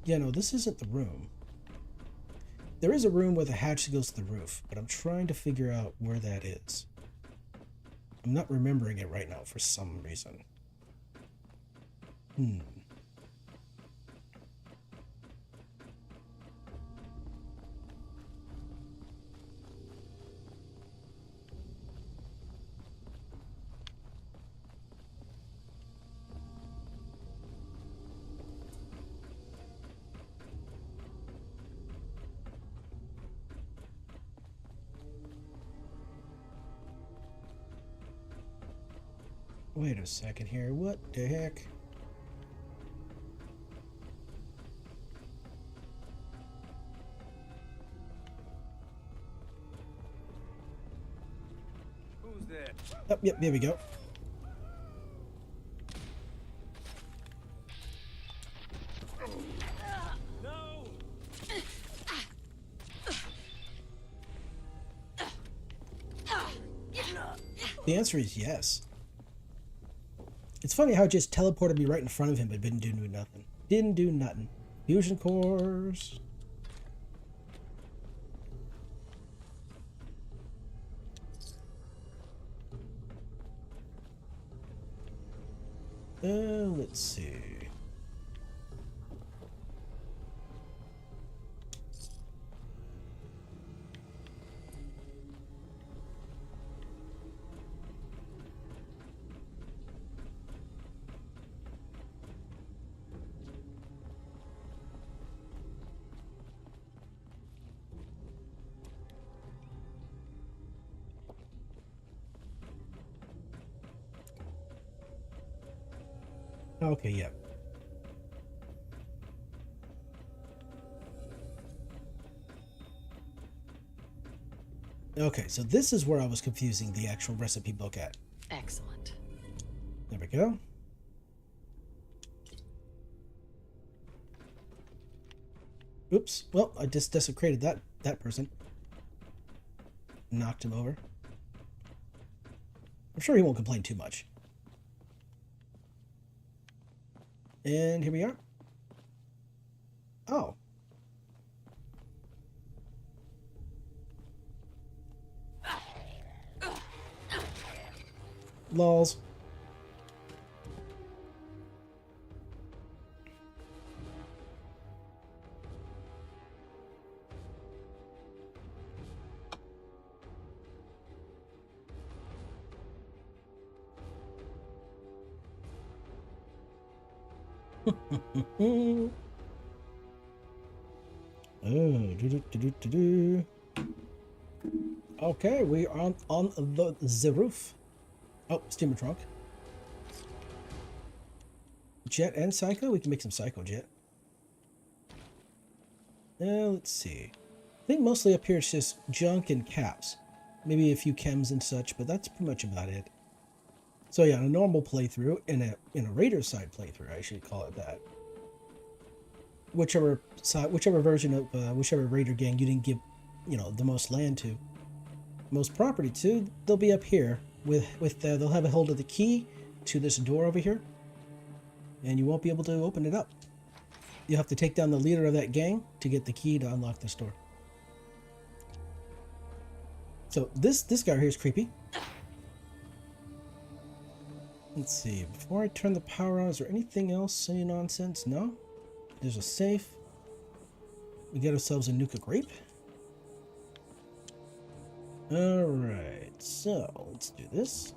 S7: Yeah, no, this isn't the room. There is a room where the hatch goes to the roof, but I'm trying to figure out where that is. I'm not remembering it right now for some reason. Wait a second here. What the heck?
S6: Who's there?
S7: Oh, yep, there we go.
S6: No!
S7: The answer is yes. It's funny how it just teleported me right in front of him, but didn't do nothing. Didn't do nothing. Fusion cores. Let's see. Okay, yeah. Okay, so this is where I was confusing the actual recipe book at.
S1: Excellent.
S7: There we go. Oops. Well, I just desecrated that person. Knocked him over. I'm sure he won't complain too much. And here we are. Oh. Lols. Okay, we are on the roof. Oh, steamer trunk. Jet and Psycho? We can make some Psycho Jet. Let's see. I think mostly up here it's just junk and caps. Maybe a few chems and such, but that's pretty much about it. So yeah, in a normal playthrough, in a Raider side playthrough, I should call it that. Whichever version of whichever Raider gang you didn't give, the most land to, most property to, they'll be up here with they'll have a hold of the key to this door over here, and you won't be able to open it up. You have to take down the leader of that gang to get the key to unlock this door. So this guy here is creepy. Let's see. Before I turn the power on, is there anything else? Any nonsense? No. There's a safe. We get ourselves a nuka grape. Alright, so let's do this.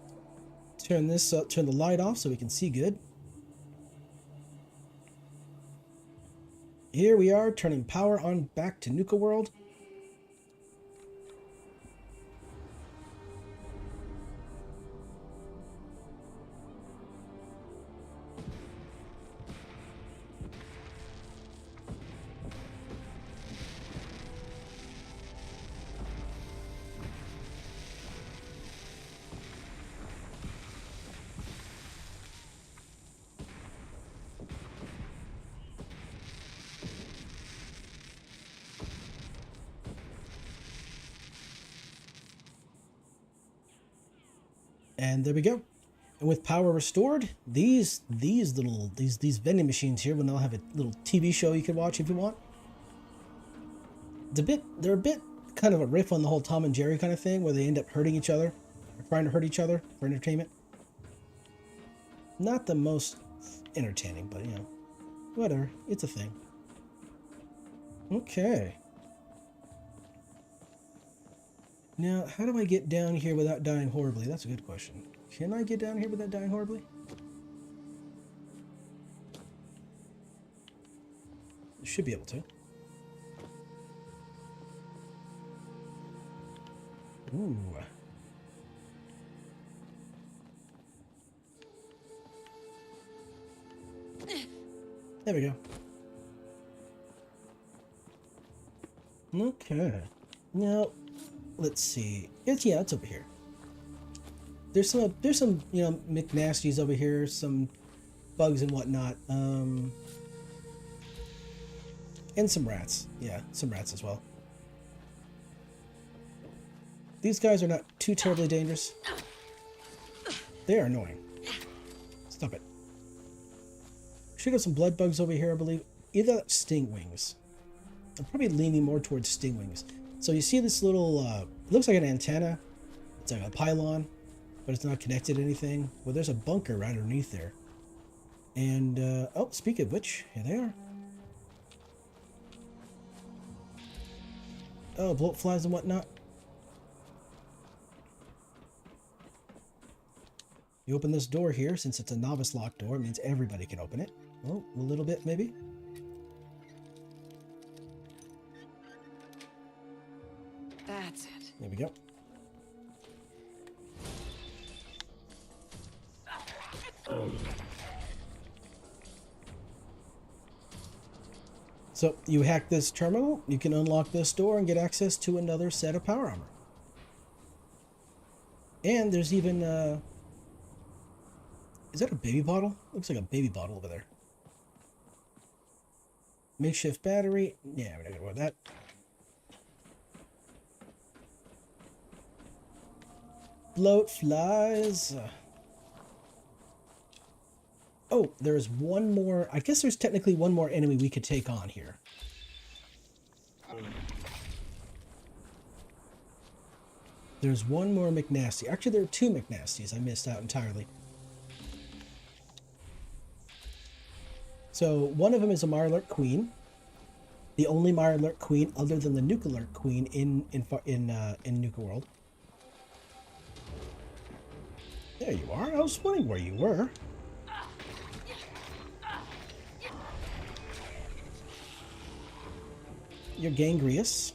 S7: Turn this up, turn the light off so we can see good. Here we are, turning power on back to Nuka World. And there we go. And with power restored, these vending machines here will now have a little TV show you can watch if you want. They're a bit kind of a riff on the whole Tom and Jerry kind of thing, where they end up hurting each other, or trying to hurt each other for entertainment. Not the most entertaining, but you know, whatever. It's a thing. Okay. Now, how do I get down here without dying horribly? That's a good question. Can I get down here without dying horribly? I should be able to. Ooh. There we go. Okay. Now, let's see. It's over here. There's some you know, McNasties over here, some bugs and whatnot, and some rats. Yeah, some rats as well. These guys are not too terribly dangerous. They are annoying. Stop it. Should have some blood bugs over here, I believe. Either sting wings. I'm probably leaning more towards sting wings. So you see this little, it looks like an antenna. It's like a pylon, but it's not connected to anything. Well, there's a bunker right underneath there. And, oh, speaking of which, here they are. Oh, bloat flies and whatnot. You open this door here, since it's a novice lock door, it means everybody can open it. Oh, a little bit, maybe.
S2: That's it.
S7: There we go. So, you hack this terminal, you can unlock this door and get access to another set of power armor. And there's even, is that a baby bottle? Looks like a baby bottle over there. Makeshift battery. Yeah, we're not gonna go with that. Bloat flies. Oh, there's one more. I guess there's technically one more enemy we could take on here. There's one more McNasty. Actually, there are two McNasties. I missed out entirely. So one of them is a Mirelurk Queen, the only Mirelurk Queen other than the Nuka Queen in Nuka World. There you are. I was wondering where you were. You're gangrenous.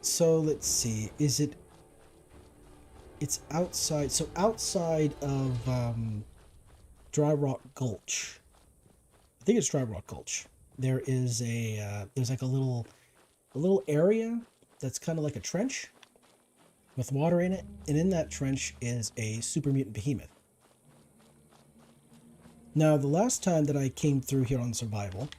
S7: So let's see, it's outside, so outside of Dry Rock Gulch, I think it's Dry Rock Gulch, there is there's like a little area that's kind of like a trench with water in it, and in that trench is a super mutant behemoth. Now, the last time that I came through here on survival,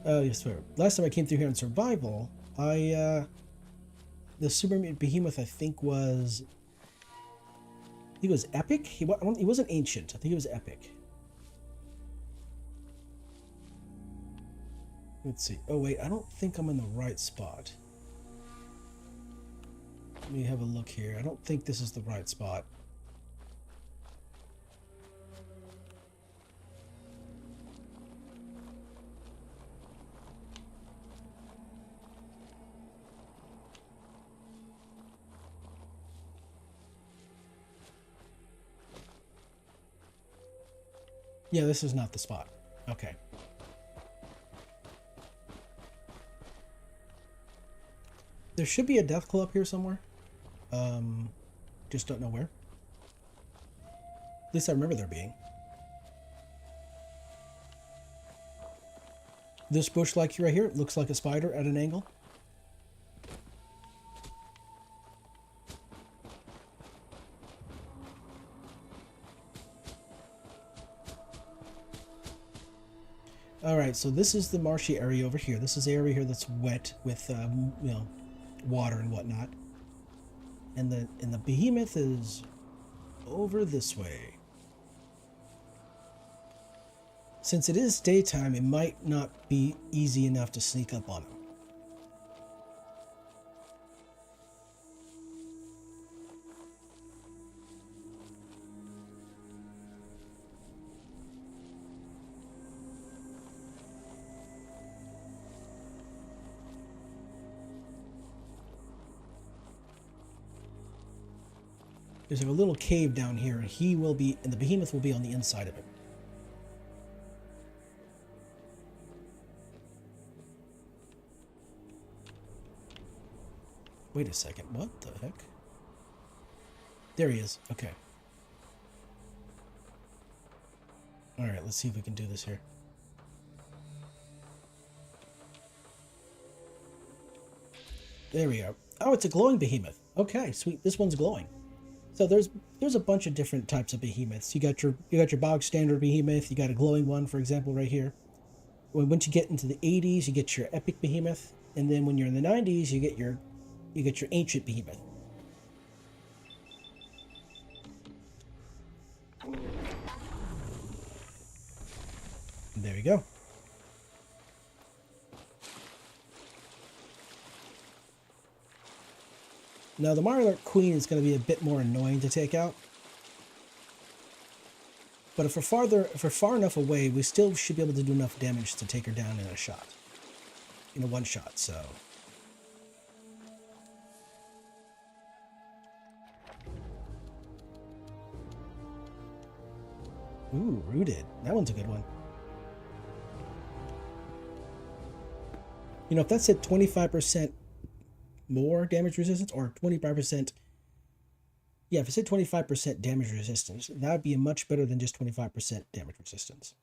S7: yes, sir. Last time I came through here on survival, the super mutant behemoth I think was epic. He wasn't ancient. I think he was epic. Let's see. Oh wait, I don't think I'm in the right spot. Let me have a look here. I don't think this is the right spot. Yeah, this is not the spot. Okay. There should be a death claw up here somewhere. Just don't know where. At least I remember there being. This bush like right here, it looks like a spider at an angle. Alright, so this is the marshy area over here. This is the area here that's wet with, you know, water and whatnot. And the behemoth is over this way. Since it is daytime, it might not be easy enough to sneak up on him. There's a little cave down here, and he will be, and the behemoth will be on the inside of it. Wait a second, what the heck? There he is, okay. Alright, let's see if we can do this here. There we go. Oh, it's a glowing behemoth. Okay, sweet. This one's glowing. So there's a bunch of different types of behemoths. You got your bog standard behemoth. You got a glowing one, for example, right here. Once you get into the 80s, you get your epic behemoth, and then when you're in the 90s, you get your ancient behemoth. And there you go. Now the Mirelurk Queen is going to be a bit more annoying to take out. But if we're far enough away, we still should be able to do enough damage to take her down in a shot. In a one shot, so. Ooh, rooted. That one's a good one. You know, if that said 25% more damage resistance, or 25%, yeah, if it said 25% damage resistance, that would be much better than just 25% damage resistance.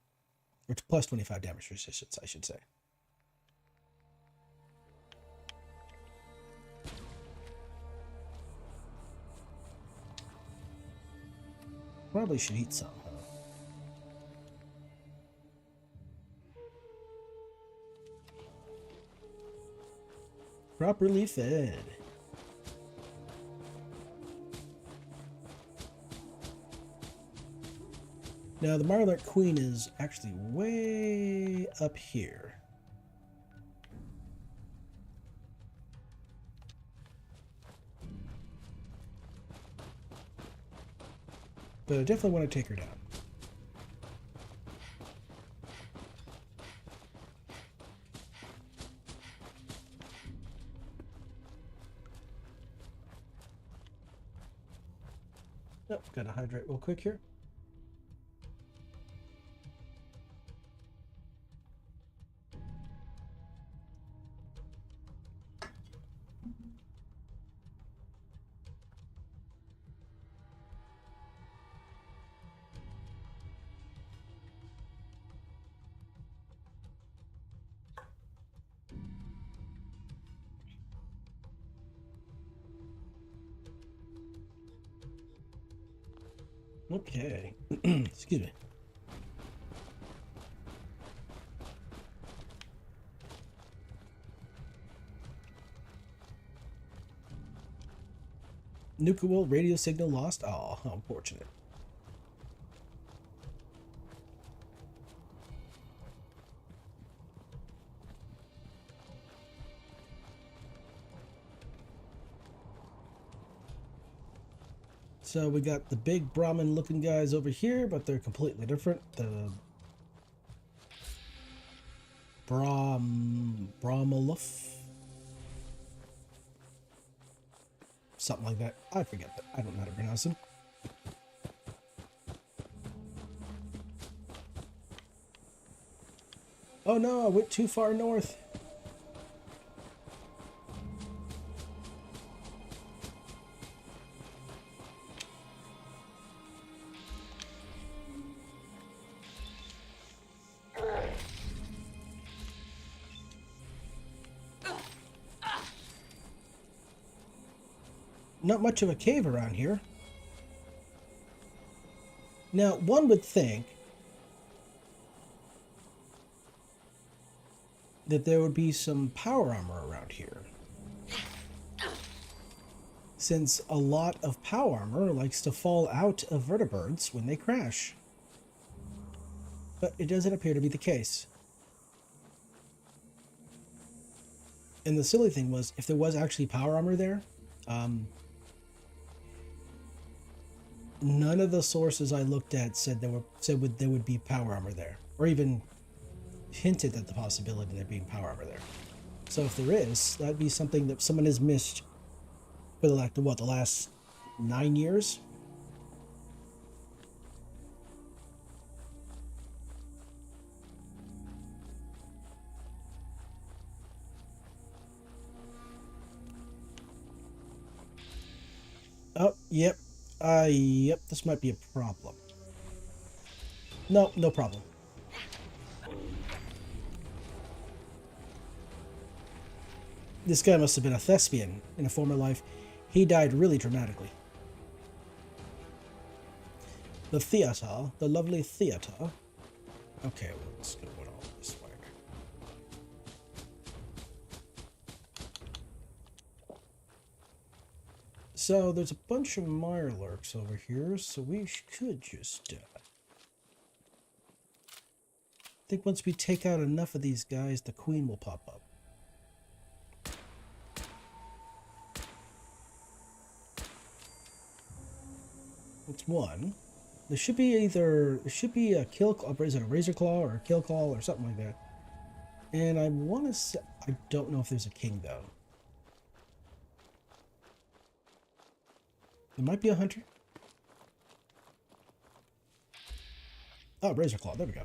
S7: Or plus 25 damage resistance, I should say. Probably should eat some, huh? Properly fed. Now the Mirelurk Queen is actually way up here. But I definitely want to take her down. Nope, gotta hydrate real quick here. Okay. Excuse me. Nuka World radio signal lost? Oh, how unfortunate. So we got the big Brahmin looking guys over here, but they're completely different. The Brahmaluf. Something like that. I forget that. I don't know how to pronounce them. Oh no, I went too far north. Not much of a cave around here. Now, one would think that there would be some power armor around here, since a lot of power armor likes to fall out of vertibirds when they crash. But it doesn't appear to be the case. And the silly thing was, if there was actually power armor there, none of the sources I looked at said there would be power armor there, or even hinted at the possibility of there being power armor there. So if there is, that'd be something that someone has missed for the last 9 years. Oh, yep. Yep, this might be a problem. No, no problem. This guy must have been a thespian in a former life. He died really dramatically. The theater, the lovely theater. Okay, well, let's go all this way. So there's a bunch of mirelurks over here, so we could just I think once we take out enough of these guys, the queen will pop up. It's one. There should be a razor claw or a kill call or something like that. And I want to say, I don't know if there's a king though. There might be a hunter. Oh, razor claw. There we go.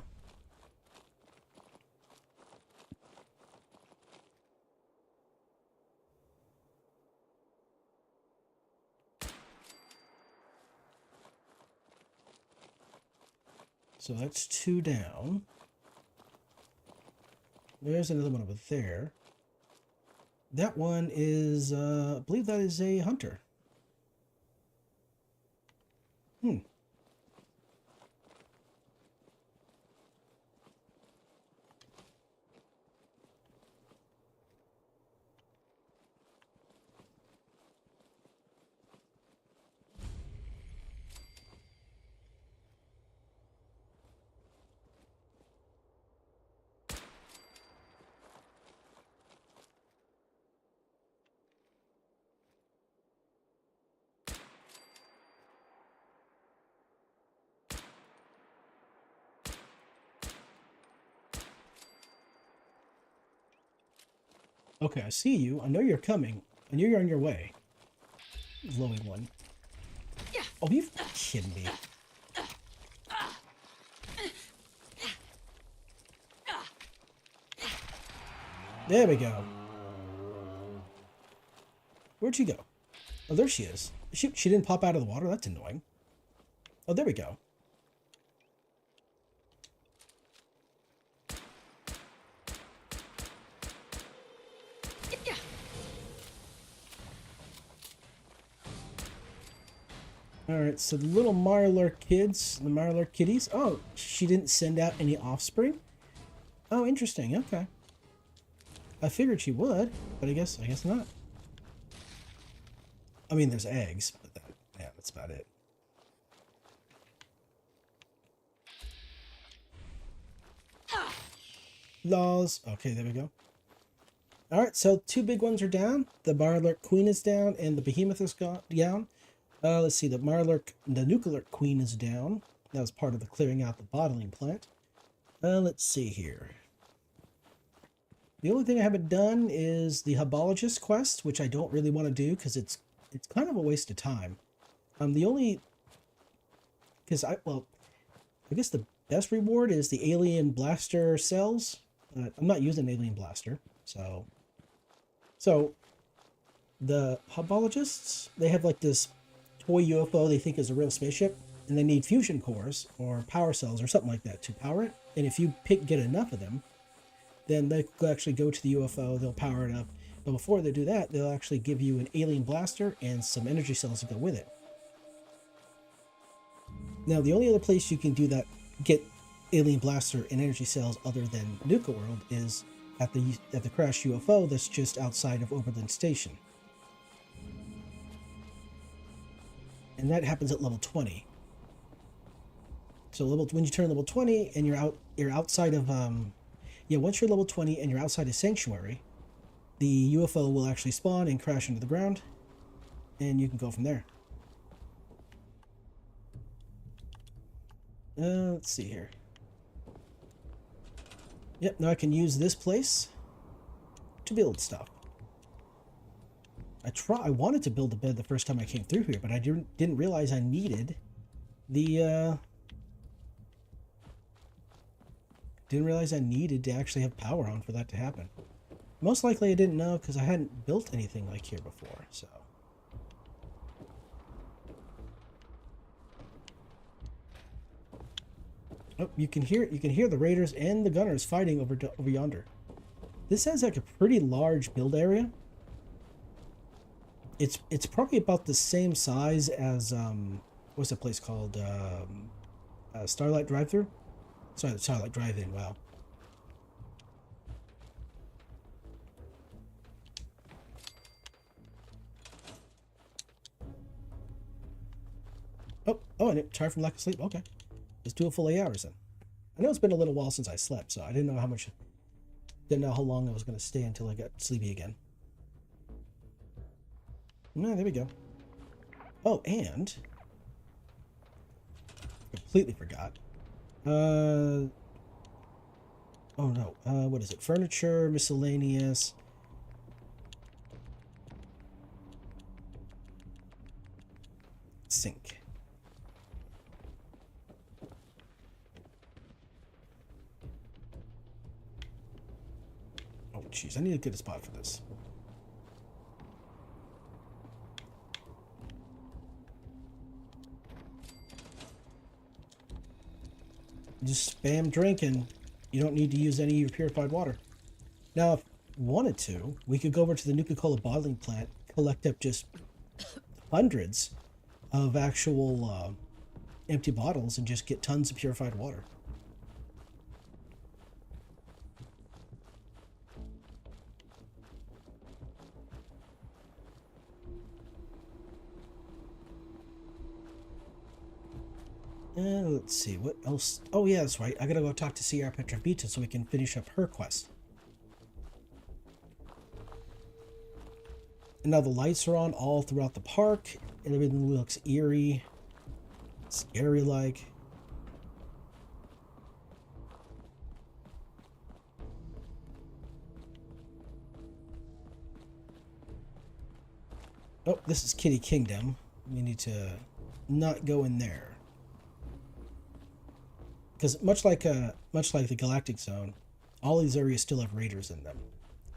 S7: So that's 2 down. There's another one over there. That one is, I believe that is a hunter. Okay, I see you. I know you're coming. I know you're on your way. Glowing one. Oh, you're kidding me. There we go. Where'd she go? Oh, there she is. She didn't pop out of the water? That's annoying. Oh, there we go. Alright, so the little Mirelurk kids, the Mirelurk kitties. Oh, she didn't send out any offspring? Oh, interesting. Okay. I figured she would, but I guess not. I mean, there's eggs, but that's about it. Laws. Okay, there we go. Alright, so 2 big ones are down. The Mirelurk Queen is down, and the Behemoth is down. Let's see. The nuclear queen is down. That was part of the clearing out the bottling plant. Let's see here. The only thing I haven't done is the Hebologist quest, which I don't really want to do because it's kind of a waste of time. Because I guess the best reward is the alien blaster cells. I'm not using alien blaster, so the Hebologists, they have like this toy UFO they think is a real spaceship, and they need fusion cores or power cells or something like that to power it. And if you get enough of them, then they will actually go to the UFO, they'll power it up. But before they do that, they'll actually give you an alien blaster and some energy cells to go with it. Now, the only other place you can do that, get alien blaster and energy cells other than Nuka World, is at the crashed UFO that's just outside of Oberlin Station. And that happens at level 20. So when you turn level 20 and you're outside of once you're level 20 and you're outside of Sanctuary, the UFO will actually spawn and crash into the ground, and you can go from there. Let's see here. Yep, now I can use this place to build stuff. I wanted to build a bed the first time I came through here, but I didn't realize I needed the didn't realize I needed to actually have power on for that to happen. Most likely I didn't know because I hadn't built anything like here before, so. Oh, you can hear the raiders and the gunners fighting over yonder. This has like a pretty large build area. It's probably about the same size as what's that place called? Starlight Drive-Thru? Sorry, Starlight Drive-In. Wow. Oh, and tired from lack of sleep. Okay, let's do a full 8 hours then. I know it's been a little while since I slept, so I didn't know how long I was going to stay until I got sleepy again. No, there we go. Oh, and completely forgot. Oh no. What is it? Furniture, miscellaneous. Sink. Oh, jeez. I need to get a spot for this. Just spam drinking. You don't need to use any of your purified water. Now, if we wanted to, we could go over to the Nuka-Cola bottling plant, collect up just hundreds of actual empty bottles, and just get tons of purified water. Let's see, what else? Oh yeah, that's right. I gotta go talk to Sierra Petrovita so we can finish up her quest. And now the lights are on all throughout the park, and everything looks eerie, scary-like. Oh, this is Kitty Kingdom. We need to not go in there. Because much like the Galactic Zone, all these areas still have raiders in them.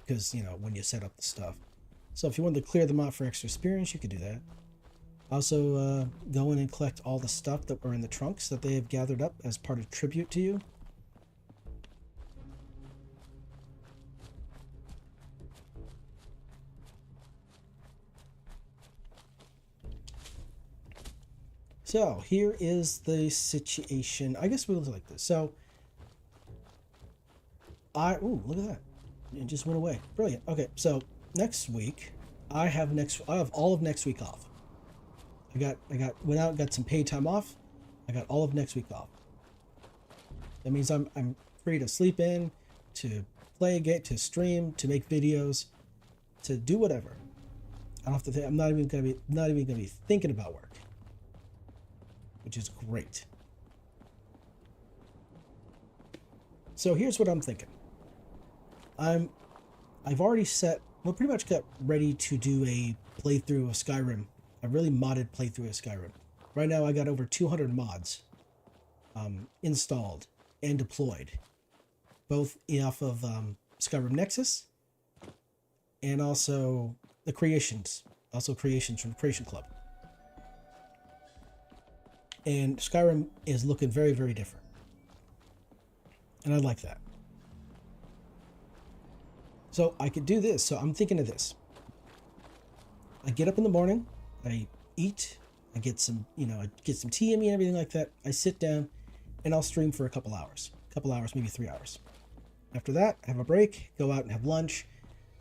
S7: Because, you know, when you set up the stuff. So if you wanted to clear them out for extra experience, you could do that. Also, go in and collect all the stuff that were in the trunks that they have gathered up as part of tribute to you. So here is the situation. I guess we'll do like this. So ooh, look at that. It just went away. Brilliant. Okay, so next week I have all of next week off. Went out, got some paid time off. I got all of next week off. That means I'm free to sleep in, to play a game, to stream, to make videos, to do whatever. I don't have to think. I'm not even gonna be thinking about work, which is great. So here's what I'm thinking. I've already pretty much got ready to do a playthrough of Skyrim, a really modded playthrough of Skyrim. Right now I got over 200 mods installed and deployed, both off of Skyrim Nexus and also the creations from the Creation Club. And Skyrim is looking very, very different. And I like that. So I could do this. So I'm thinking of this. I get up in the morning, I eat, I get some, I get some tea in me and everything like that. I sit down and I'll stream for a couple hours, maybe 3 hours. After that, I have a break, go out and have lunch,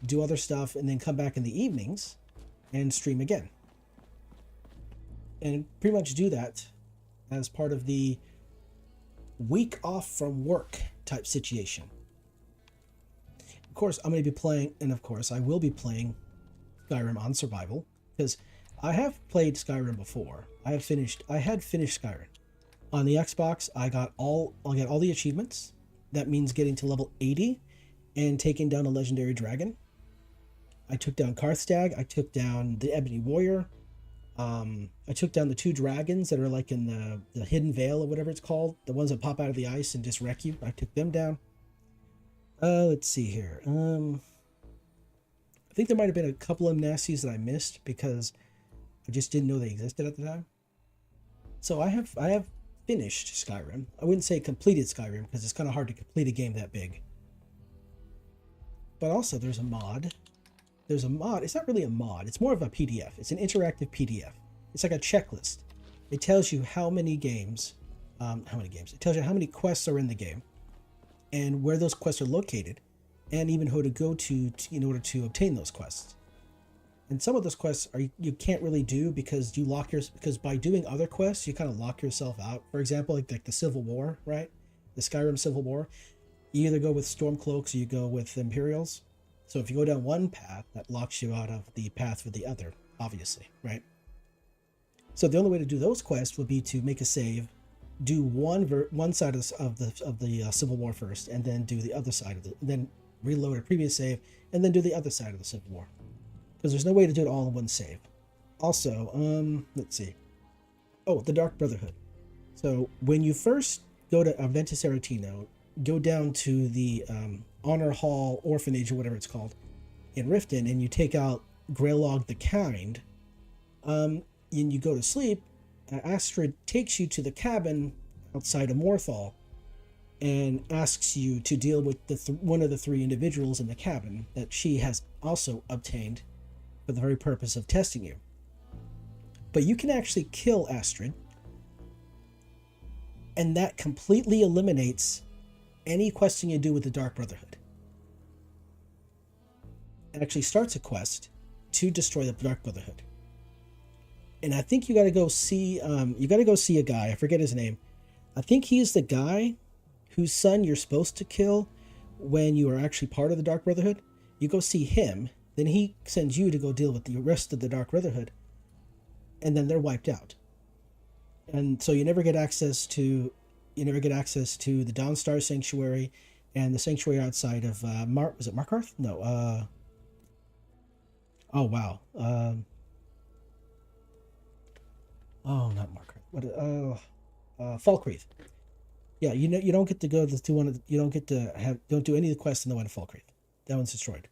S7: do other stuff, and then come back in the evenings and stream again. And pretty much do that as part of the week off from work type situation. Of course, I'm going to be playing, and of course, I will be playing Skyrim on survival, because I have played Skyrim before. I had finished Skyrim. On the Xbox, I'll get all the achievements. That means getting to level 80 and taking down a legendary dragon. I took down Karthstag. I took down the Ebony Warrior. I took down the 2 dragons that are like in the Hidden Vale or whatever it's called. The ones that pop out of the ice and just wreck you. I took them down. Let's see here. I think there might have been a couple of nasties that I missed because I just didn't know they existed at the time. So I have finished Skyrim. I wouldn't say completed Skyrim because it's kind of hard to complete a game that big. But also there's a mod. It's not really a mod. It's more of a PDF. It's an interactive PDF. It's like a checklist. It tells you how many games. It tells you how many quests are in the game, and where those quests are located, and even who to go to in order to obtain those quests. And some of those quests you can't really do because because by doing other quests you kind of lock yourself out. For example, like the Civil War, right? The Skyrim Civil War. You either go with Stormcloaks or you go with Imperials. So if you go down one path, that locks you out of the path for the other, obviously, right? So the only way to do those quests would be to make a save, do one side of the Civil War first, and then do the other side then reload a previous save, and then do the other side of the Civil War. Because there's no way to do it all in one save. Also, let's see. Oh, the Dark Brotherhood. So when you first go to Aventus Aretino, go down to the Honor Hall Orphanage or whatever it's called in Riften, and you take out Greylog the Kind, and you go to sleep, Astrid takes you to the cabin outside of Morthal and asks you to deal with one of the 3 individuals in the cabin that she has also obtained for the very purpose of testing you. But you can actually kill Astrid, and that completely eliminates any questing you do with the Dark Brotherhood. It actually starts a quest to destroy the Dark Brotherhood. And I think you gotta go see a guy, I forget his name. I think he's the guy whose son you're supposed to kill when you are actually part of the Dark Brotherhood. You go see him, then he sends you to go deal with the rest of the Dark Brotherhood, and then they're wiped out. And so you never get access to the Dawnstar Sanctuary and the sanctuary outside of was it Markarth? No. Oh wow. Not Markarth. What? Falkreath. Yeah, you don't get to go to one. You don't get to don't do any of the quests in the one in Falkreath. That one's destroyed.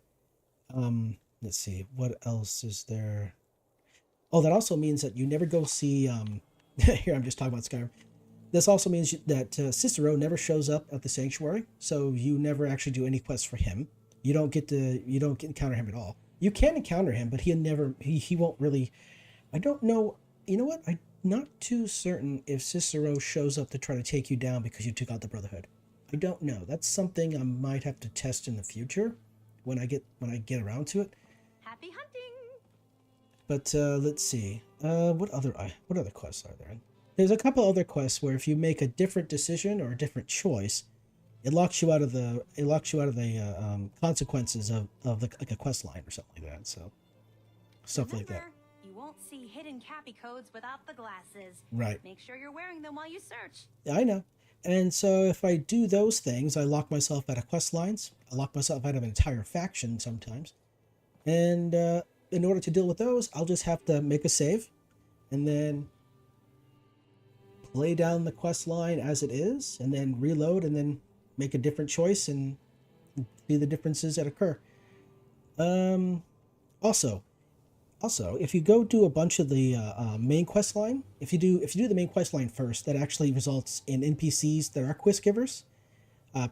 S7: Let's see. What else is there? Oh, that also means that you never go see. Here I'm just talking about Skyrim. This also means that Cicero never shows up at the sanctuary, so you never actually do any quests for him. You don't get to encounter him at all. You can encounter him, but he won't really. I don't know. You know what? I'm not too certain if Cicero shows up to try to take you down because you took out the Brotherhood. I don't know. That's something I might have to test in the future when I get around to it.
S9: Happy hunting!
S7: But let's see. What other quests are there? There's a couple other quests where if you make a different decision or a different choice, it locks you out of the consequences of like a quest line or something like that. So stuff like that.
S9: Remember, you won't see hidden Cappy codes without the glasses.
S7: Right.
S9: Make sure you're wearing them while you search.
S7: Yeah, I know. And so if I do those things, I lock myself out of quest lines. I lock myself out of an entire faction sometimes. And in order to deal with those, I'll just have to make a save and then play down the quest line as it is, and then reload, and then make a different choice and see the differences that occur. Also, if you go do a bunch of the main quest line, if you do the main quest line first, that actually results in NPCs that are quest givers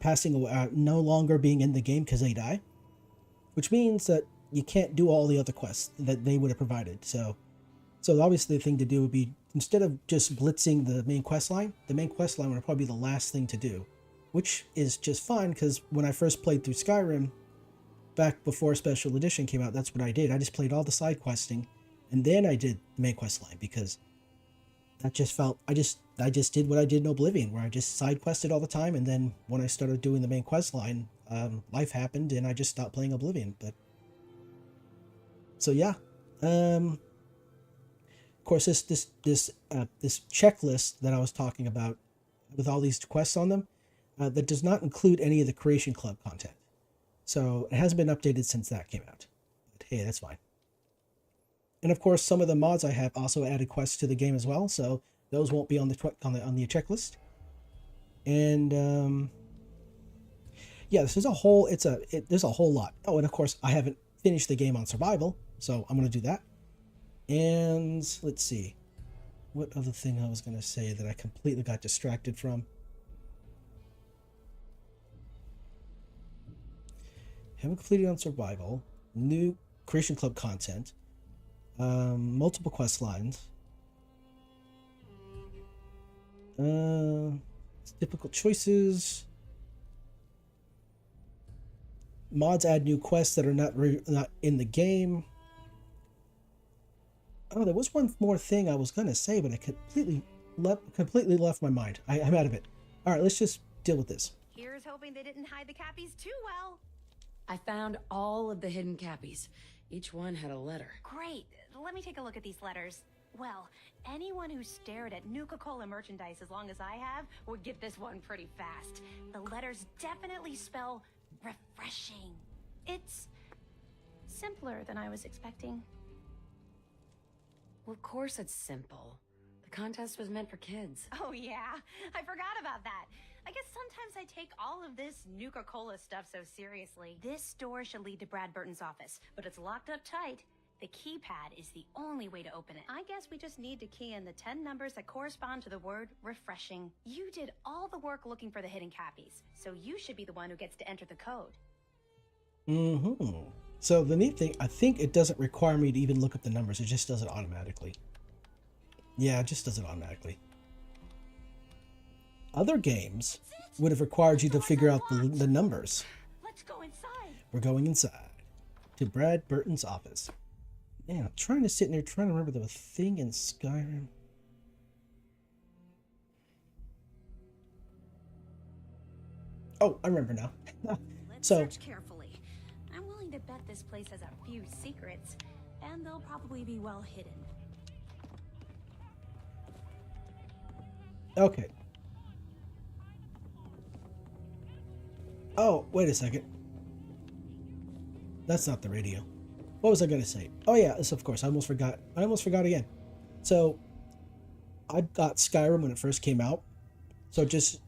S7: passing no longer being in the game because they die, which means that you can't do all the other quests that they would have provided. So obviously the thing to do would be, instead of just blitzing the main quest line would probably be the last thing to do, which is just fine, because when I first played through Skyrim back before Special Edition came out, that's what I did. I just played all the side questing, and then I did the main quest line, because that just felt, I just did what I did in Oblivion, where I just side quested all the time, and then when I started doing the main quest line, life happened and I just stopped playing Oblivion. But so yeah, of course, this checklist that I was talking about with all these quests on them, that does not include any of the Creation Club content. So it hasn't been updated since that came out. But hey, that's fine. And of course, some of the mods I have also added quests to the game as well, so those won't be on the checklist. And yeah, this is a whole. There's a whole lot. Oh, and of course, I haven't finished the game on survival, so I'm going to do that. And let's see, what other thing I was going to say that I completely got distracted from. Haven't completed on survival, new Creation Club content, multiple quest lines, difficult choices, mods add new quests that are not in the game. Oh, there was one more thing I was gonna say, but I completely left my mind. I'm out of it. All right, let's just deal with this.
S9: Here's hoping they didn't hide the Cappies too well.
S1: I found all of the hidden Cappies. Each one had a letter.
S9: Great. Let me take a look at these letters. Well, anyone who stared at Nuka-Cola merchandise as long as I have would get this one pretty fast. The letters definitely spell refreshing. It's simpler than I was expecting.
S1: Well, of course it's simple. The contest was meant for kids.
S9: Oh yeah, I forgot about that. I guess sometimes I take all of this Nuka-Cola stuff so seriously. This door should lead to Brad Burton's office, but it's locked up tight. The keypad is the only way to open it. I guess we just need to key in the 10 numbers that correspond to the word refreshing. You did all the work looking for the hidden Cappies, so you should be the one who gets to enter the code.
S7: Mm-hmm. So the neat thing, I think it doesn't require me to even look up the numbers. It just does it automatically. Yeah, it just does it automatically. Other games would have required you to figure out the numbers.
S9: Let's go inside.
S7: We're going inside to Brad Burton's office. Man, I'm trying to sit in there trying to remember the thing in Skyrim. Oh, I remember now.
S9: Let's
S7: So,
S9: search carefully. I'm willing to bet this place has a few secrets, and they'll probably be well hidden.
S7: okay. Oh, wait a second. That's not the radio. What was I going to say? Oh yeah, this, of course, I almost forgot again. So, I got Skyrim when it first came out. So just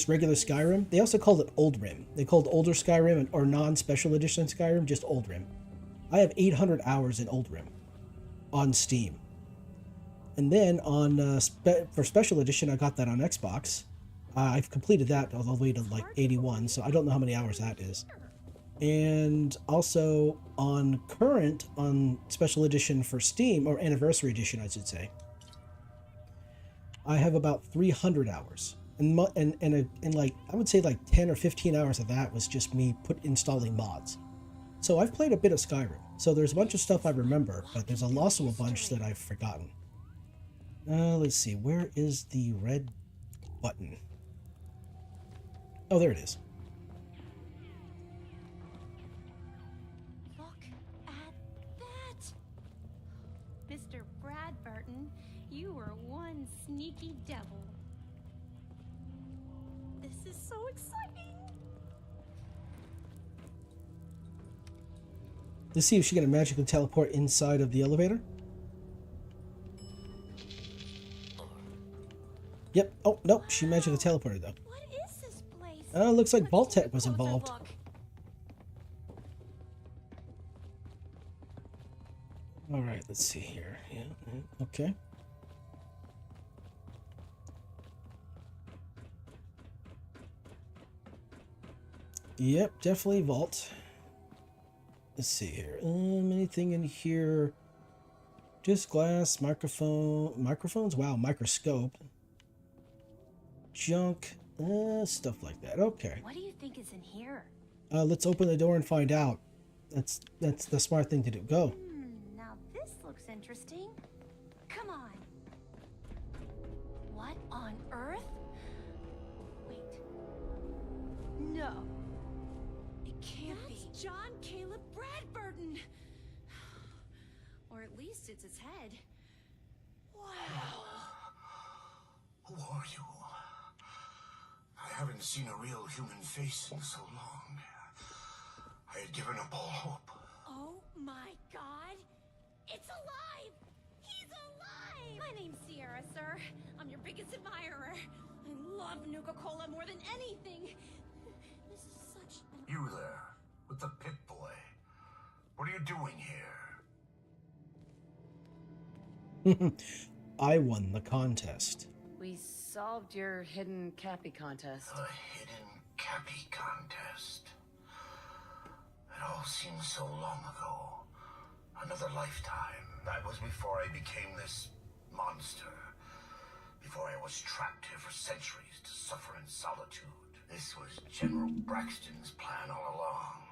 S7: regular Skyrim. They also called it Old Rim. They called older Skyrim or non-special edition Skyrim just Old Rim. I have 800 hours in Old Rim on Steam. And then on for special edition, I got that on Xbox. I've completed that all the way to like 81, so I don't know how many hours that is. And also on current, on special edition for Steam, or anniversary edition, I should say, I have about 300 hours. And like, I would say like 10 or 15 hours of that was just me installing mods. So I've played a bit of Skyrim. So there's a bunch of stuff I remember, but there's also a bunch that I've forgotten. Let's see, where is the red button? Oh, there it is.
S9: Look at that! Burton. You were one sneaky devil. This is so exciting.
S7: Let's see if she can magically teleport inside of the elevator. Yep. Oh, nope. She magically teleported, though.
S9: What is this place?
S7: Looks like
S9: Let's
S7: Vault-Tec
S9: take a
S7: was
S9: closer
S7: involved.
S9: look.
S7: All right, let's see here. Yeah, okay. Yep, definitely Vault. Let's see here. Anything in here? Just glass, microphones. Wow, microscope. Junk, stuff like that. Okay.
S9: What do you think is in here?
S7: Let's open the door and find out. That's the smart thing to do. Go.
S9: Now this looks interesting. Come on. What on earth? Wait. No. It can't be. John Caleb Bradburton. Or at least it's his head. Wow.
S6: Who are you? I haven't seen a real human face in so long. I had given up all hope.
S9: Oh my god! It's alive! He's alive! My name's Sierra, sir. I'm your biggest admirer. I love Nuka-Cola more than anything. This is such an...
S6: You there, with the pit boy. What are you doing here?
S7: I won the contest.
S1: We solved your hidden Cappy contest.
S6: The hidden Cappy contest. It all seems so long ago. Another lifetime. That was before I became this monster. Before I was trapped here for centuries to suffer in solitude. This was General Braxton's plan all along.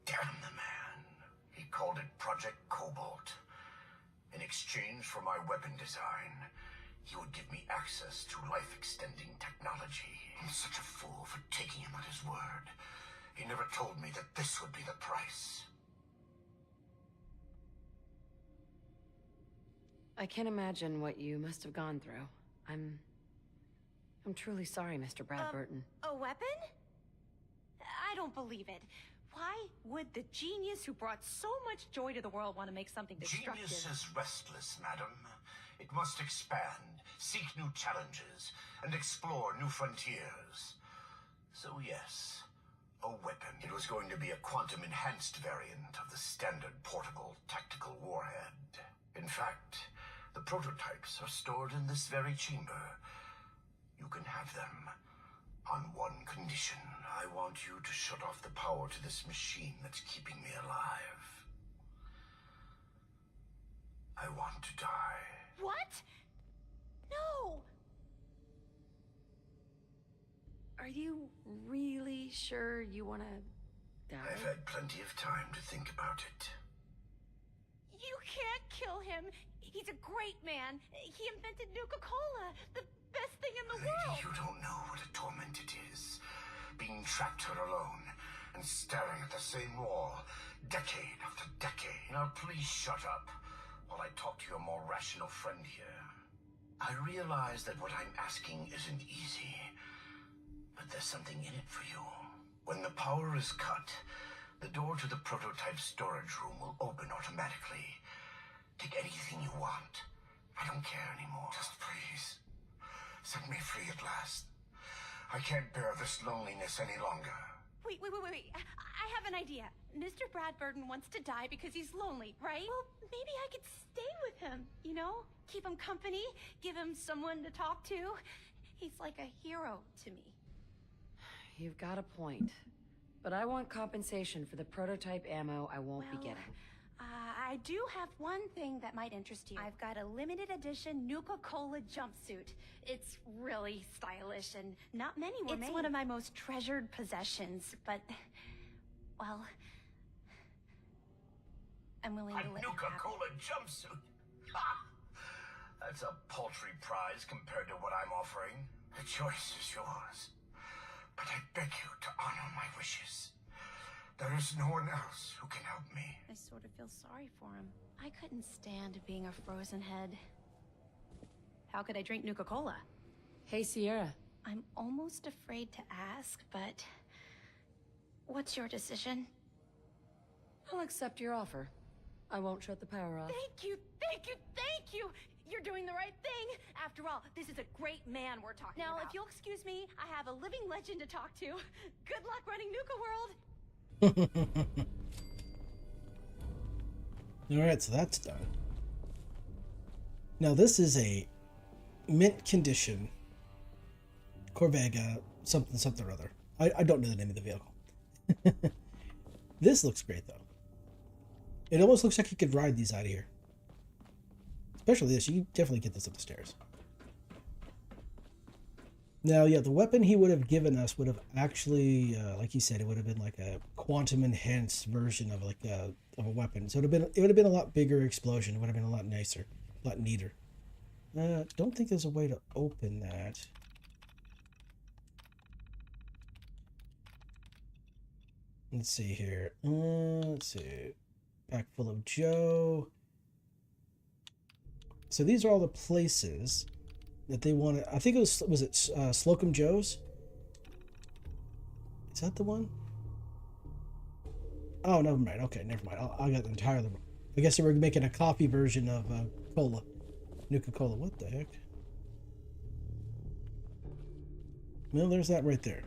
S6: Damn the man. He called it Project Cobalt. In exchange for my weapon design, he would give me access to life-extending technology. I'm such a fool for taking him at his word. He never told me that this would be the price.
S1: I can't imagine what you must have gone through. I'm truly sorry, Mr. Bradburton.
S9: A weapon? I don't believe it. Why would the genius who brought so much joy to the world want to make something destructive?
S6: Genius is restless, madam. It must expand, seek new challenges, and explore new frontiers. So yes, a weapon. It was going to be a quantum-enhanced variant of the standard portable tactical warhead. In fact, the prototypes are stored in this very chamber. You can have them on one condition. I want you to shut off the power to this machine that's keeping me alive. I want to die.
S9: What? No!
S1: Are you really sure you want to die?
S6: I've had plenty of time to think about it.
S9: You can't kill him. He's a great man. He invented Nuka-Cola, the best thing in the world.
S6: You don't know what a torment it is. Being trapped here alone and staring at the same wall, decade after decade. Now please shut up while I talk to your more rational friend here. I realize that what I'm asking isn't easy, but there's something in it for you. When the power is cut, the door to the prototype storage room will open automatically. Take anything you want. I don't care anymore. Just please, set me free at last. I can't bear this loneliness any longer.
S9: Wait. I have an idea. Mr. Bradburton wants to die because he's lonely, right? Well, maybe I could stay with him, you know? Keep him company, give him someone to talk to. He's like a hero to me.
S1: You've got a point. But I want compensation for the prototype ammo I won't be getting.
S9: I do have one thing that might interest you. I've got a limited edition Nuka-Cola jumpsuit. It's really stylish and not many were made. It's one of my most treasured possessions, but, well, I'm willing to let you have it.
S6: A Nuka-Cola jumpsuit? Ha! That's a paltry prize compared to what I'm offering. The choice is yours. But I beg you to honor my wishes. There is no one else who can help me.
S9: I sort of feel sorry for him. I couldn't stand being a frozen head. how could I drink Nuka-Cola?
S11: Hey, Sierra.
S9: I'm almost afraid to ask, but... what's your decision?
S11: I'll accept your offer. I won't shut the power off.
S9: Thank you, thank you, thank you! You're doing the right thing! After all, this is a great man we're talking about. Now, if you'll excuse me, I have a living legend to talk to. Good luck running Nuka World!
S7: Alright, so that's done. Now this is a mint condition Corvega something or other. I don't know the name of the vehicle. This looks great though. It almost looks like you could ride these out of here. Especially this, you can definitely get this up the stairs. Now, yeah, the weapon he would have given us would have actually, like he said, it would have been like a quantum enhanced version of like of a weapon. So it would have been a lot bigger explosion. It would have been a lot nicer, a lot neater. Don't think there's a way to open that. Let's see here. Let's see. Pack full of Joe. So these are all the places that they wanted. I think it was it Slocum Joe's? Is that the one? Oh, never mind. Okay, never mind. I got the entire one. I guess they were making a copy version of Cola. Nuka-Cola. What the heck? Well, there's that right there.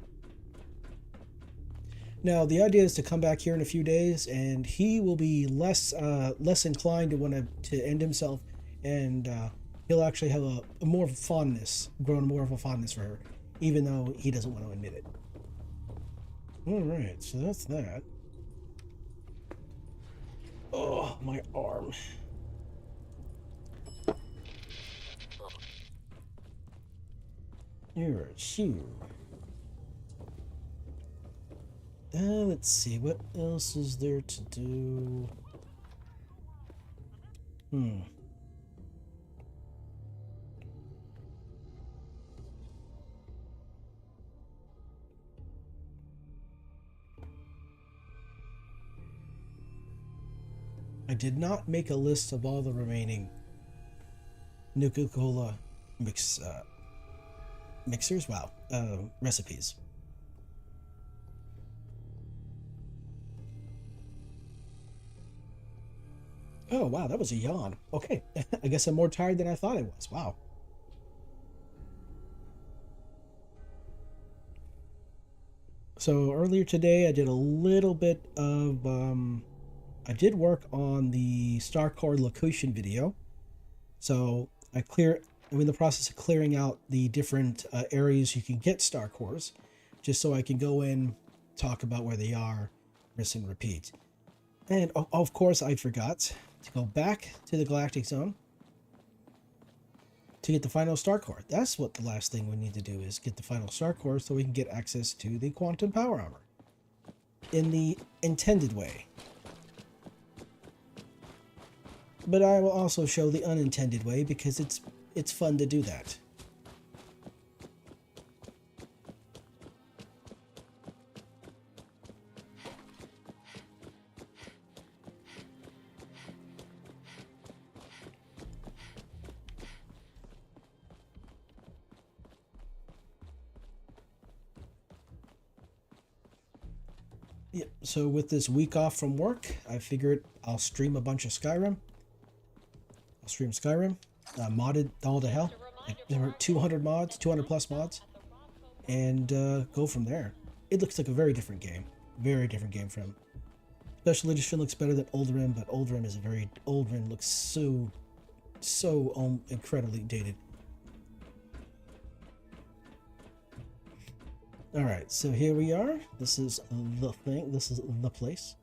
S7: Now, the idea is to come back here in a few days, and he will be less inclined to want to end himself, and he'll actually have a more fondness, grown more of a fondness for her, even though he doesn't want to admit it. All right, so that's that. Oh, my arm. You're a shoe. Let's see, what else is there to do? I did not make a list of all the remaining Nuka-Cola mixers. Wow, recipes. Oh, wow, that was a yawn. Okay, I guess I'm more tired than I thought I was. Wow. So earlier today, I did a little bit of, I did work on the Star Core location video. So I'm in the process of clearing out the different areas you can get Star Cores, just so I can go in, talk about where they are, rinse and repeat. And of course, I forgot to go back to the Galactic Zone to get the final Star Core. That's what the last thing we need to do is get the final Star Core so we can get access to the Quantum Power Armor in the intended way. But I will also show the unintended way because it's fun to do that. Yeah, so with this week off from work, I figured I'll stream a bunch of Skyrim. I'll stream Skyrim, modded all to hell. Like, there were 200 mods, 200 plus mods, and go from there. It looks like a very different game from. Special Edition looks better than Old Rim, but Old Rim looks so incredibly dated. Alright, so here we are. This is the thing. This is the place.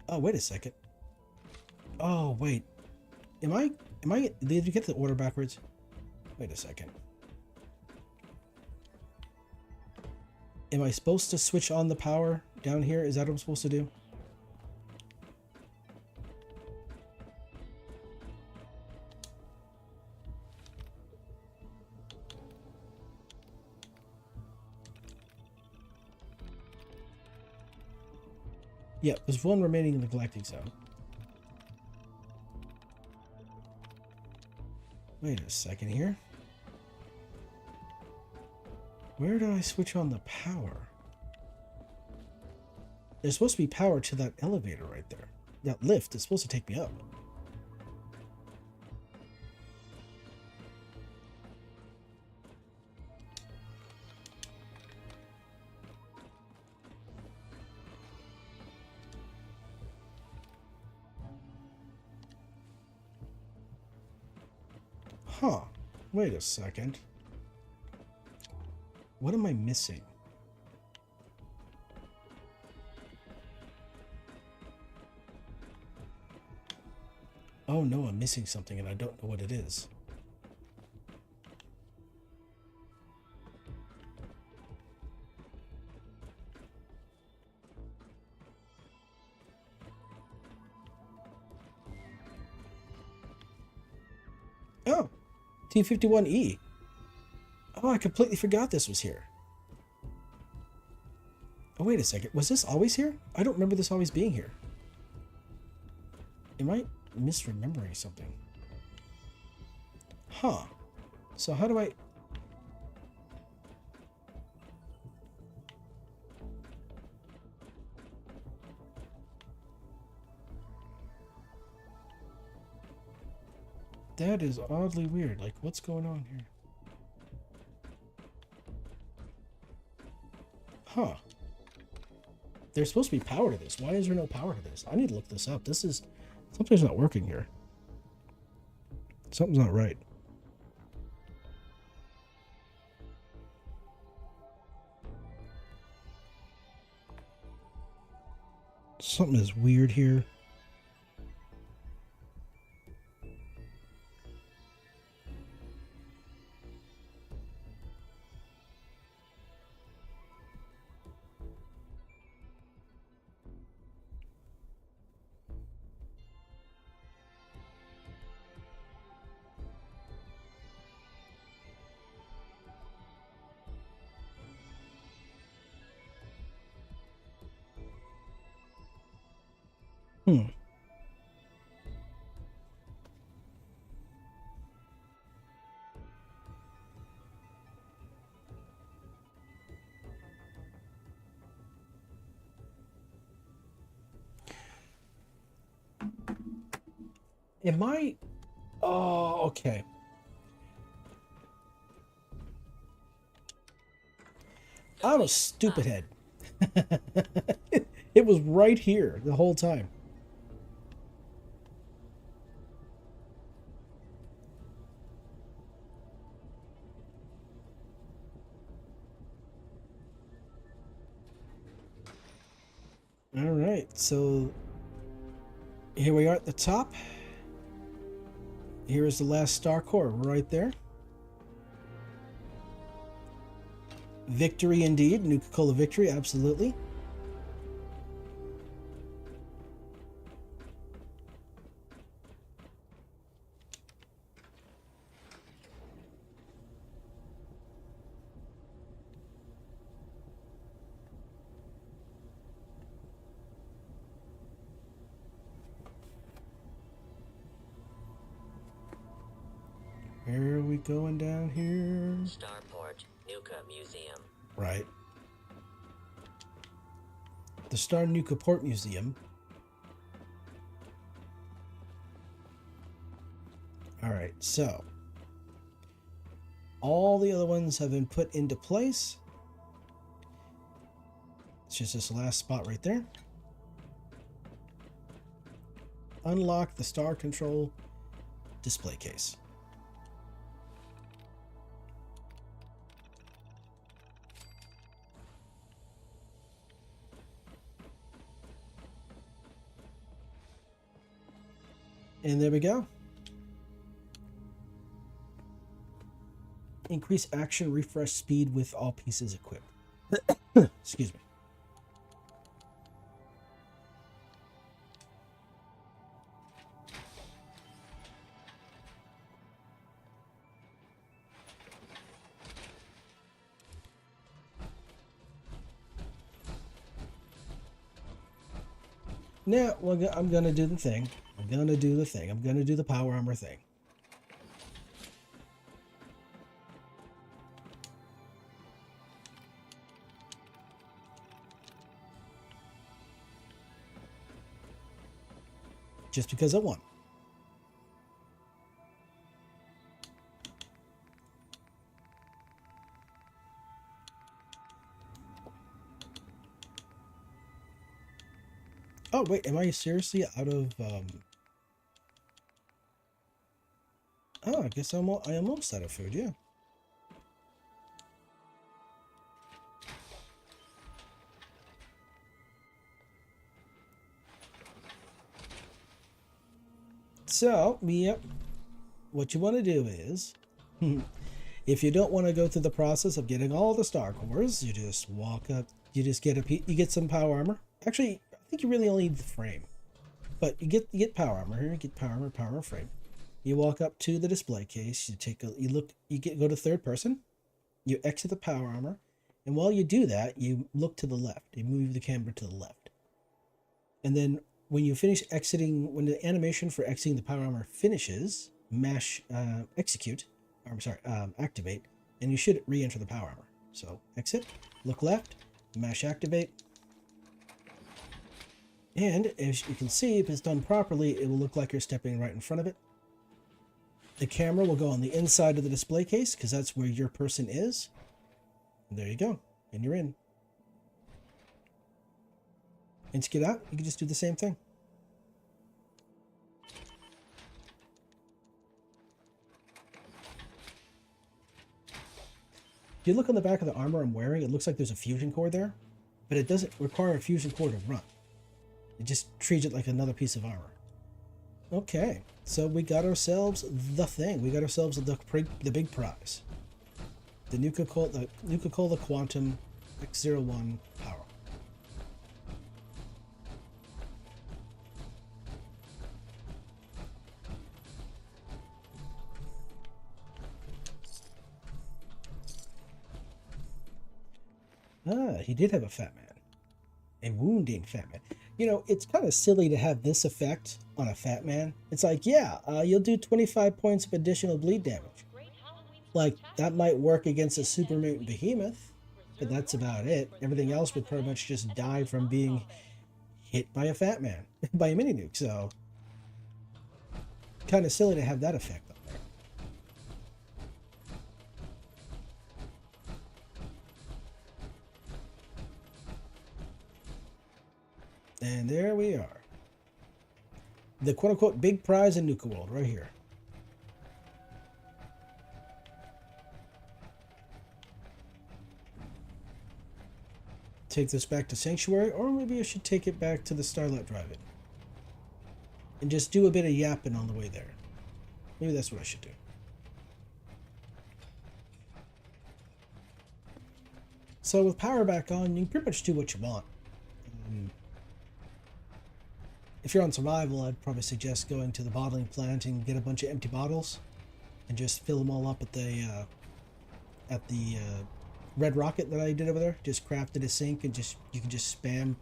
S7: Oh, wait a second. Oh, wait. Did you get the order backwards? Wait a second. Am I supposed to switch on the power down here? Is that what I'm supposed to do? Yeah, there's one remaining in the Galactic Zone. Wait a second here. Where do I switch on the power? There's supposed to be power to that elevator right there. That lift is supposed to take me up. Huh. Wait a second. What am I missing? Oh no, I'm missing something and I don't know what it is. Oh, T51E. Oh, I completely forgot this was here. Oh, wait a second. Was this always here? I don't remember this always being here. Am I misremembering something? Huh. So how do I... That is oddly weird. Like, what's going on here? Huh. There's supposed to be power to this. Why is there no power to this? I need to look this up. This is... Something's not working here. Something's not right. Something is weird here. Am I... Oh, okay. I'm a stupid head. It was right here the whole time. All right, so here we are at the top. Here is the last star core right there. Victory indeed. Nuka-Cola victory, absolutely. Where are we going down here?
S12: Starport, Nuka Museum.
S7: Right. The Star Nuka Port Museum. Alright, so. All the other ones have been put into place. It's just this last spot right there. Unlock the Star Control display case. And there we go. Increase action refresh speed with all pieces equipped. Excuse me. Now, well, I'm going to do the thing. I'm going to do the power armor thing. just because I won. Oh wait, am I seriously out of Oh, I guess I am almost out of food, yeah. So, yep. What you want to do is, if you don't want to go through the process of getting all the star cores, you just walk up. You just get you get some power armor. Actually, I think you really only need the frame, but you get power armor here. You get power armor frame. You walk up to the display case. You take a go to third person. You exit the power armor, and while you do that, you look to the left. You move the camera to the left, and then when you finish exiting, when the animation for exiting the power armor finishes, mash activate, and you should re-enter the power armor. So exit, look left, mash activate, and as you can see, if it's done properly, it will look like you're stepping right in front of it. The camera will go on the inside of the display case because that's where your person is. And there you go, and you're in. And to get out, you can just do the same thing. If you look on the back of the armor I'm wearing, it looks like there's a fusion core there, but it doesn't require a fusion core to run. It just treats it like another piece of armor. Okay, so we got ourselves the thing. We got ourselves the big prize. The Nuka-Cola Quantum X01 Power. Ah, he did have a fat man. A wounding fat man. You know, it's kind of silly to have this effect on a fat man. It's like, yeah, you'll do 25 points of additional bleed damage. Like, that might work against a super mutant behemoth, but that's about it. Everything else would pretty much just die from being hit by a fat man, by a mini nuke, so kind of silly to have that effect on there. And there we are. The quote-unquote big prize in Nuka World, right here. Take this back to Sanctuary, or maybe I should take it back to the Starlight Drive-In. And just do a bit of yapping on the way there. Maybe that's what I should do. So with power back on, you can pretty much do what you want. If you're on survival, I'd probably suggest going to the bottling plant and get a bunch of empty bottles and just fill them all up at the red rocket that I did over there. Just crafted a sink and you can just spam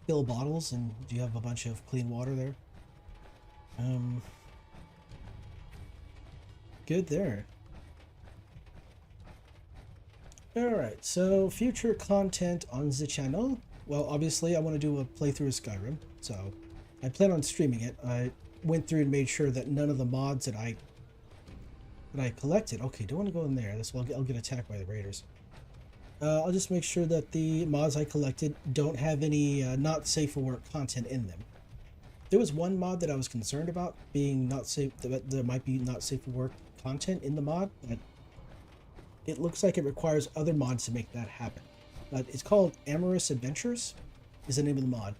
S7: fill bottles and you have a bunch of clean water there. Good there. Alright, so future content on the channel. Well, obviously I want to do a playthrough of Skyrim, so I plan on streaming it. I went through and made sure that none of the mods that I collected. Okay, don't want to go in there. I'll get attacked by the raiders. I'll just make sure that the mods I collected don't have any not safe for work content in them. There was one mod that I was concerned about being not safe. That there might be not safe for work content in the mod, but it looks like it requires other mods to make that happen. It's called Amorous Adventures, is the name of the mod,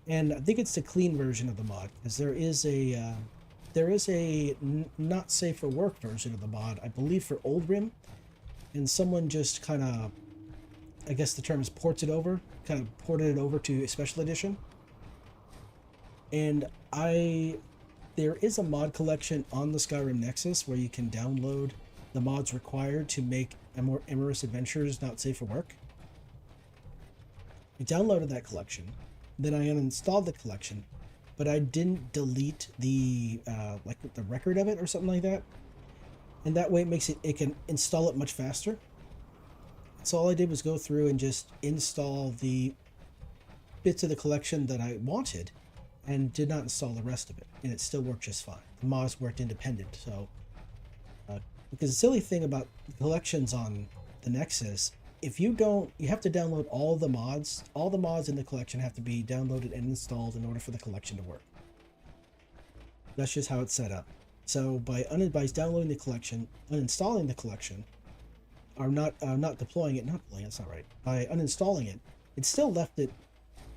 S7: and I think it's the clean version of the mod because there is a not safe for work version of the mod, I believe, for Old Rim, and someone just kind of, I guess the term is ported it over to a special edition. And there is a mod collection on the Skyrim Nexus where you can download the mods required to make Amorous Adventures not safe for work. I downloaded that collection, then I uninstalled the collection, but I didn't delete the the record of it or something like that. And that way it can install it much faster. So all I did was go through and just install the bits of the collection that I wanted, and did not install the rest of it, and it still worked just fine. The mods worked independent, so because the silly thing about collections on the Nexus, if you don't, you have to download all the mods. All the mods in the collection have to be downloaded and installed in order for the collection to work. That's just how it's set up. So by downloading the collection, uninstalling the collection, or not deploying it, that's not right. By uninstalling it, it still left it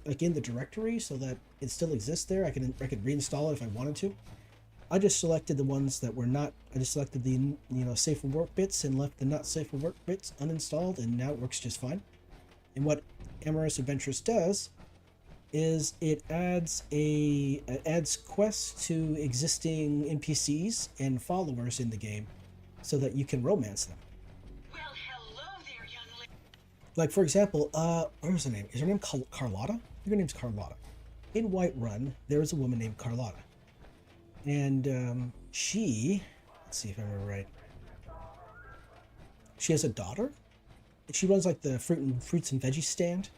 S7: like in the directory so that it still exists there. I could reinstall it if I wanted to. I just selected the ones that were not. I just selected the safe for work bits and left the not safe for work bits uninstalled, and now it works just fine. And what Amorous Adventures does is it adds quests to existing NPCs and followers in the game, so that you can romance them.
S13: Well, hello there, young lady.
S7: Like for example, what was her name? Is her name Carlotta? I think her name's Carlotta. In Whiterun, there is a woman named Carlotta. And she, let's see if I remember right. She has a daughter. She runs like the fruits and veggies stand,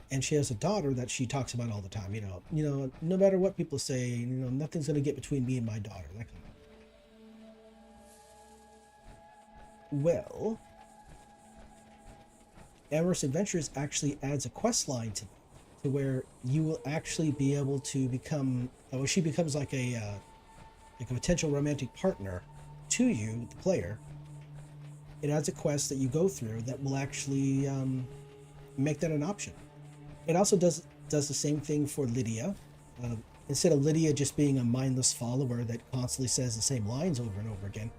S7: and she has a daughter that she talks about all the time. No matter what people say, nothing's gonna get between me and my daughter. That kind of. Well, Amorous Adventures actually adds a quest line to where you will actually be able to become. She becomes like a potential romantic partner to you, the player. It adds a quest that you go through that will actually make that an option. It also does the same thing for Lydia. Instead of Lydia just being a mindless follower that constantly says the same lines over and over again,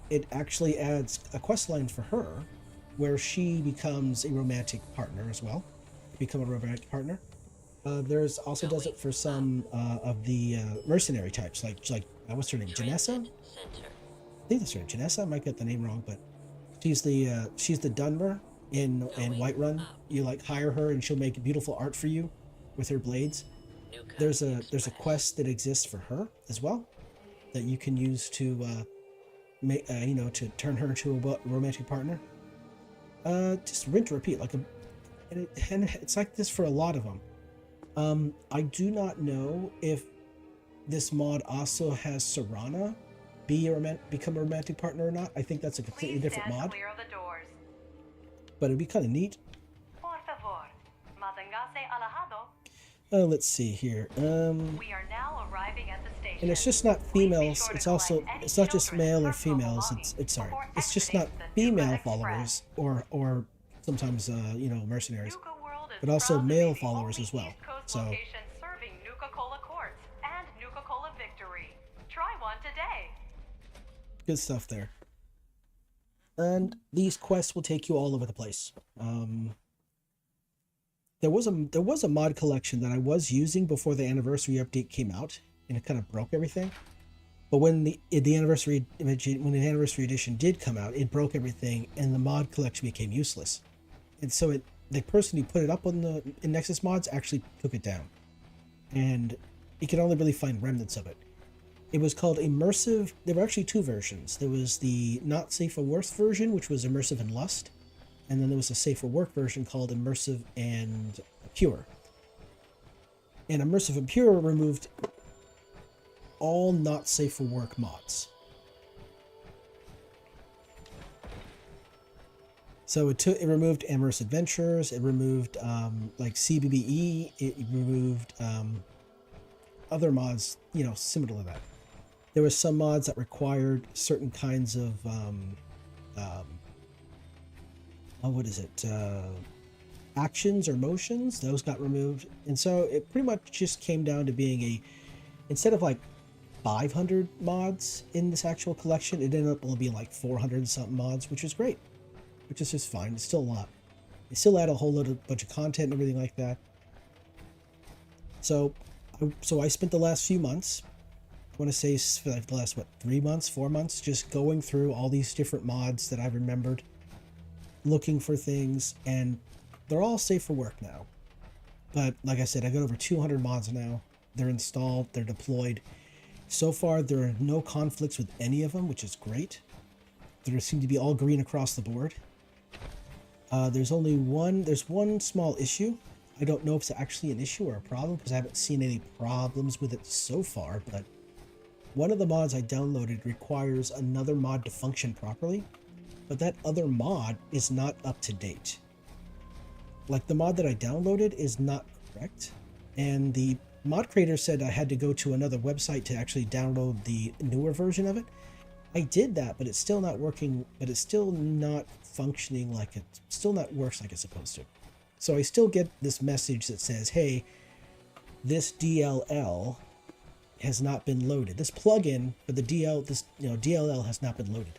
S7: it actually adds a quest line for her where she becomes a romantic partner as well. There's also does it for some of the mercenary types, like what's her name, Janessa? I think that's her name, Janessa. I might get the name wrong, but she's the Dunmer in Whiterun. You hire her and she'll make beautiful art for you with her blades. There's a quest that exists for her as well that you can use to to turn her into a romantic partner. Just rinse and repeat, and it's like this for a lot of them. I do not know if this mod also has Serana become a romantic partner or not. I think that's a completely different mod.
S9: Clear of the doors.
S7: But it'd be kind of neat.
S9: Por favor, mantengase alejado.
S7: Let's see here.
S9: We are now arriving at the station.
S7: And it's just not females. It's not just male or females. It's just not female followers or sometimes mercenaries, but also male followers as well. So
S9: Serving Nuka-Cola Quartz and Nuka-Cola Victory. Try one today.
S7: Good stuff there. And these quests will take you all over the place. There was a mod collection that I was using before the anniversary update came out, and it kind of broke everything. But when the anniversary edition did come out, it broke everything, and the mod collection became useless. And so the person who put it up in Nexus Mods actually took it down, and you could only really find remnants of it. It was called Immersive. There were actually two versions. There was the Not Safe for Work version, which was Immersive and Lust, and then there was a Safe for Work version called Immersive and Pure. And Immersive and Pure removed all Not Safe for Work mods. So it removed Amorous Adventures, it removed CBBE, it removed other mods, similar to that. There were some mods that required certain kinds of actions or motions. Those got removed, and so it pretty much just came down to being instead of 500 mods in this actual collection, it ended up only being 400 and something mods, which was great. Which is just fine. It's still a lot. They still add a whole bunch of content and everything like that. So I spent the last few months, I want to say for the last 4 months, just going through all these different mods that I remembered, looking for things, and they're all safe for work now. But like I said, I got over 200 mods now. They're installed, they're deployed. So far, there are no conflicts with any of them, which is great. They seem to be all green across the board. There's one small issue. I don't know if it's actually an issue or a problem because I haven't seen any problems with it so far, but one of the mods I downloaded requires another mod to function properly, but that other mod is not up to date. Like the mod that I downloaded is not correct, and the mod creator said I had to go to another website to actually download the newer version of it. I did that, but it's still not working, but it's still not functioning like it still not works like it's supposed to. So I still get this message that says, hey, this DLL has not been loaded. This plugin for the DLL has not been loaded.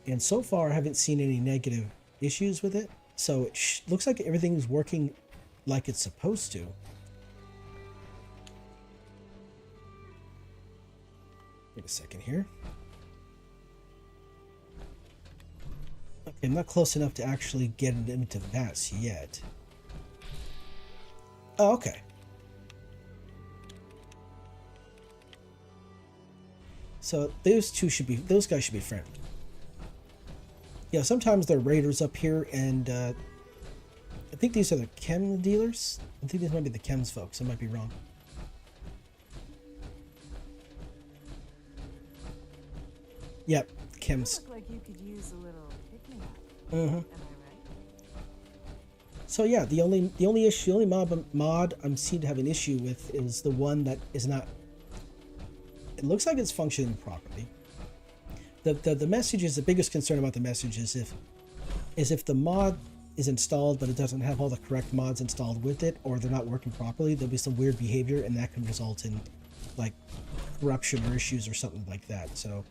S7: And so far I haven't seen any negative issues with it. So it looks like everything is working like it's supposed to. Wait a second here. Okay, I'm not close enough to actually get into VATS yet. Oh, okay. So those guys should be friendly. Yeah, sometimes they're raiders up here, and I think these are the chem dealers. I think these might be the chems folks. I might be wrong. Yep, chems.
S2: Look like you could use a little pick-me-up.
S7: Mm-hmm.
S2: Am I right?
S7: So yeah, the only mod I'm seen to have an issue with is the one that is not. It looks like it's functioning properly. The message is the biggest concern about the message is if the mod is installed but it doesn't have all the correct mods installed with it, or they're not working properly, there'll be some weird behavior and that can result in like corruption or issues or something like that. So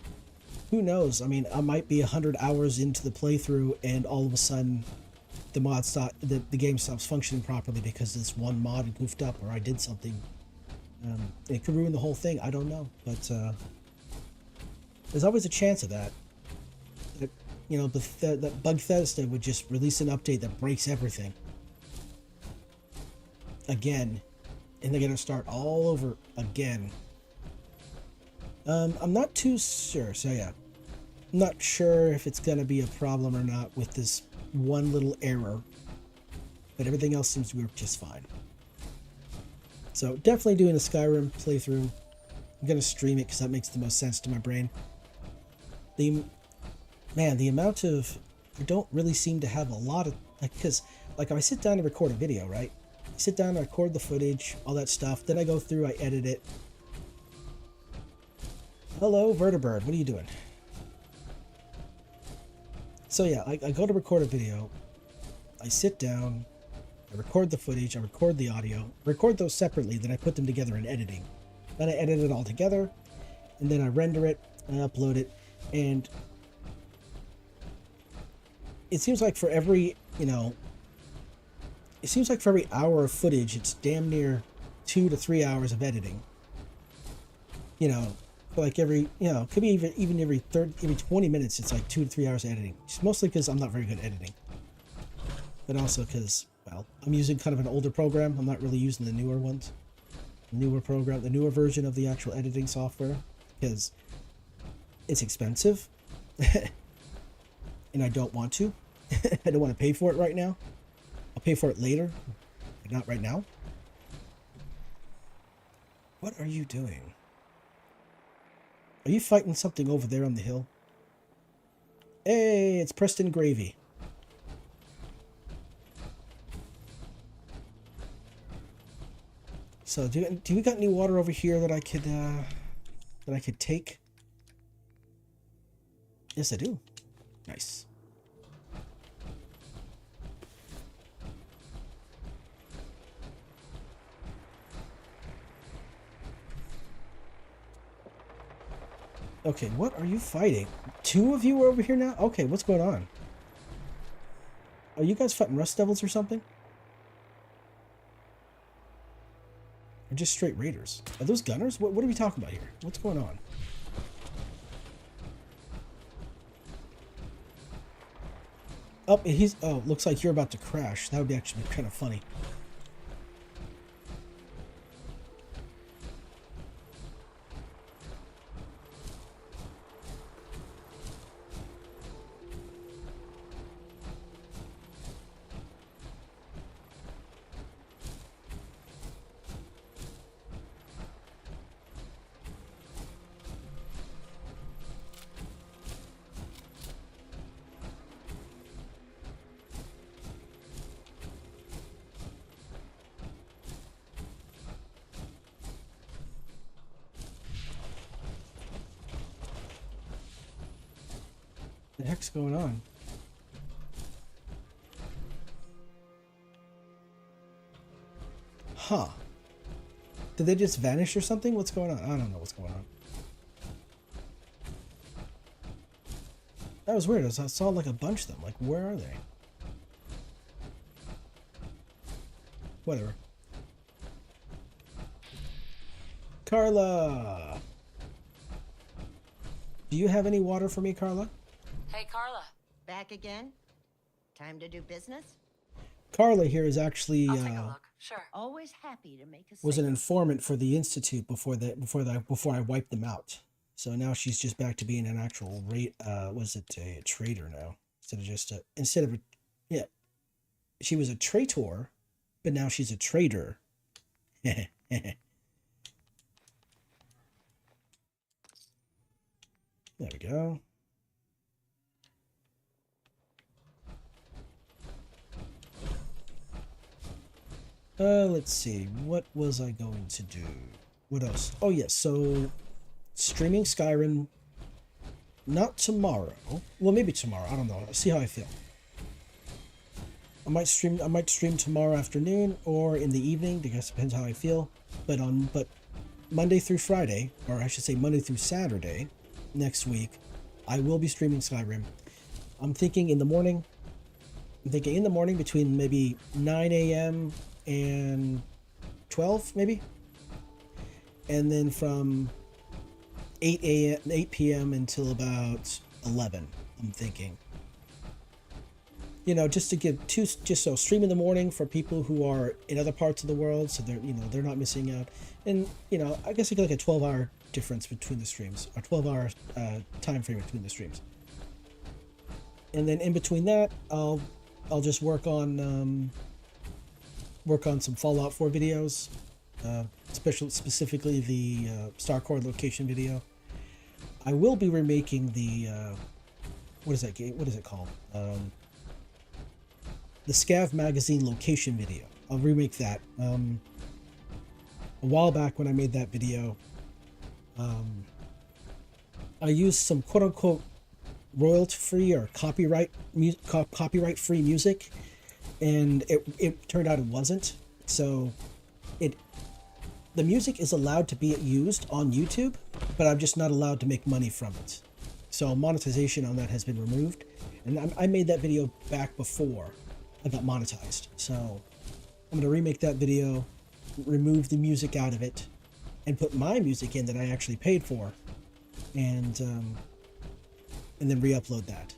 S7: who knows? I mean, I might be 100 hours into the playthrough and all of a sudden the game stops functioning properly because this one mod goofed up or I did something. It could ruin the whole thing. I don't know, but there's always a chance of that. You know, that Bethesda would just release an update that breaks everything again, and they're gonna start all over again. I'm not too sure. So yeah, I'm not sure if it's gonna be a problem or not with this one little error, but everything else seems to work just fine. So definitely doing a Skyrim playthrough. I'm gonna stream it because that makes the most sense to my brain. The amount of, I don't really seem to have a lot of, because like if I sit down to record a video, right? I sit down, I record the footage, all that stuff. Then I go through, I edit it. Hello, Vertibird, what are you doing? So yeah, I go to record a video. I sit down, I record the footage, I record the audio, record those separately, then I put them together in editing. Then I edit it all together, and then I render it, I upload it, and it seems like for every, for every hour of footage, it's damn near 2 to 3 hours of editing. Like every, could be even every 20 minutes, it's like 2 to 3 hours of editing. It's mostly because I'm not very good at editing. But also because, well, I'm using kind of an older program. I'm not really using the newer ones. The newer version of the actual editing software. Because it's expensive. And I don't want to. I don't want to pay for it right now. I'll pay for it later, but not right now. What are you doing? Are you fighting something over there on the hill? Hey, it's Preston Gravy. So, do we got any water over here that I could take? Yes, I do. Nice. Okay, what are you fighting? 2 of you are over here now? Okay, what's going on? Are you guys fighting Rust Devils or something? Or just straight raiders? Are those gunners? What are we talking about here? What's going on? Oh, looks like you're about to crash. That would actually be kind of funny. The heck's going on? Huh. Did they just vanish or something? What's going on? I don't know what's going on. That was weird. I saw like a bunch of them. Like, where are they? Whatever. Carla! Do you have any water for me, Carla?
S11: Hey, Carla.
S1: Back again? Time to do business?
S7: Carla here is actually
S11: I'll take a look. Sure.
S1: Always happy to make a
S7: was an
S1: sale.
S7: informant for the Institute before I wiped them out. So now she's just back to being an actual was it a trader now instead of yeah, she was a traitor, but now she's a trader. There we go. Let's see. What was I going to do? What else? Oh, yes. So, streaming Skyrim. Not tomorrow. Well, maybe tomorrow. I don't know. I'll see how I feel. I might stream tomorrow afternoon or in the evening. I guess depends how I feel. But Monday through Friday, or I should say Monday through Saturday, next week, I will be streaming Skyrim. I'm thinking in the morning. Between maybe 9 a.m. and 12, maybe. And then from 8 p.m. until about 11, I'm thinking. You know, just to give so stream in the morning for people who are in other parts of the world, so they're not missing out. And, I guess I get like a 12-hour difference between the streams, or 12-hour time frame between the streams. And then in between that, I'll just work on some Fallout 4 videos, specifically the Starcore location video. I will be remaking the what is that game? What is it called? The Scav magazine location video. I'll remake that. A while back when I made that video, I used some quote-unquote royalty-free or copyright-free music, and it turned out it wasn't. So the music is allowed to be used on YouTube, but I'm just not allowed to make money from it. So monetization on that has been removed, and I made that video back before I got monetized. So I'm gonna remake that video, remove the music out of it, and put my music in that I actually paid for, and then re-upload that.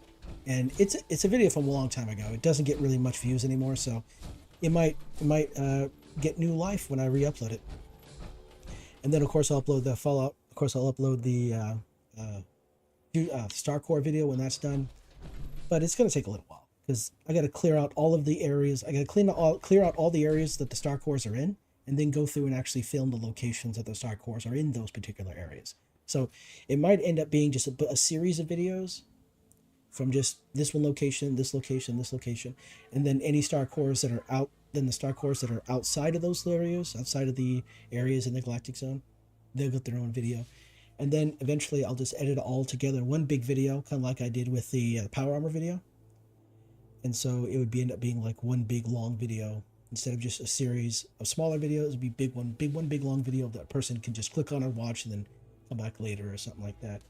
S7: And it's a video from a long time ago. It doesn't get really much views anymore, so it might get new life when I re-upload it. And then of course I'll upload the Fallout. Of course I'll upload the Starcore video when that's done. But it's gonna take a little while because I got to clear out all of the areas. I got to clear out all the areas that the Starcores are in, and then go through and actually film the locations that the Starcores are in those particular areas. So it might end up being just a series of videos from just this one location, this location, this location, and then any Starcores that are out. Then the Starcores that are outside of those areas, outside of the areas in the Galactic Zone, they'll get their own video. And then eventually I'll just edit it all together in one big video, kind of like I did with the Power Armor video. And so it would end up being like one big long video instead of just a series of smaller videos. It'd be big long video that a person can just click on and watch and then come back later or something like that.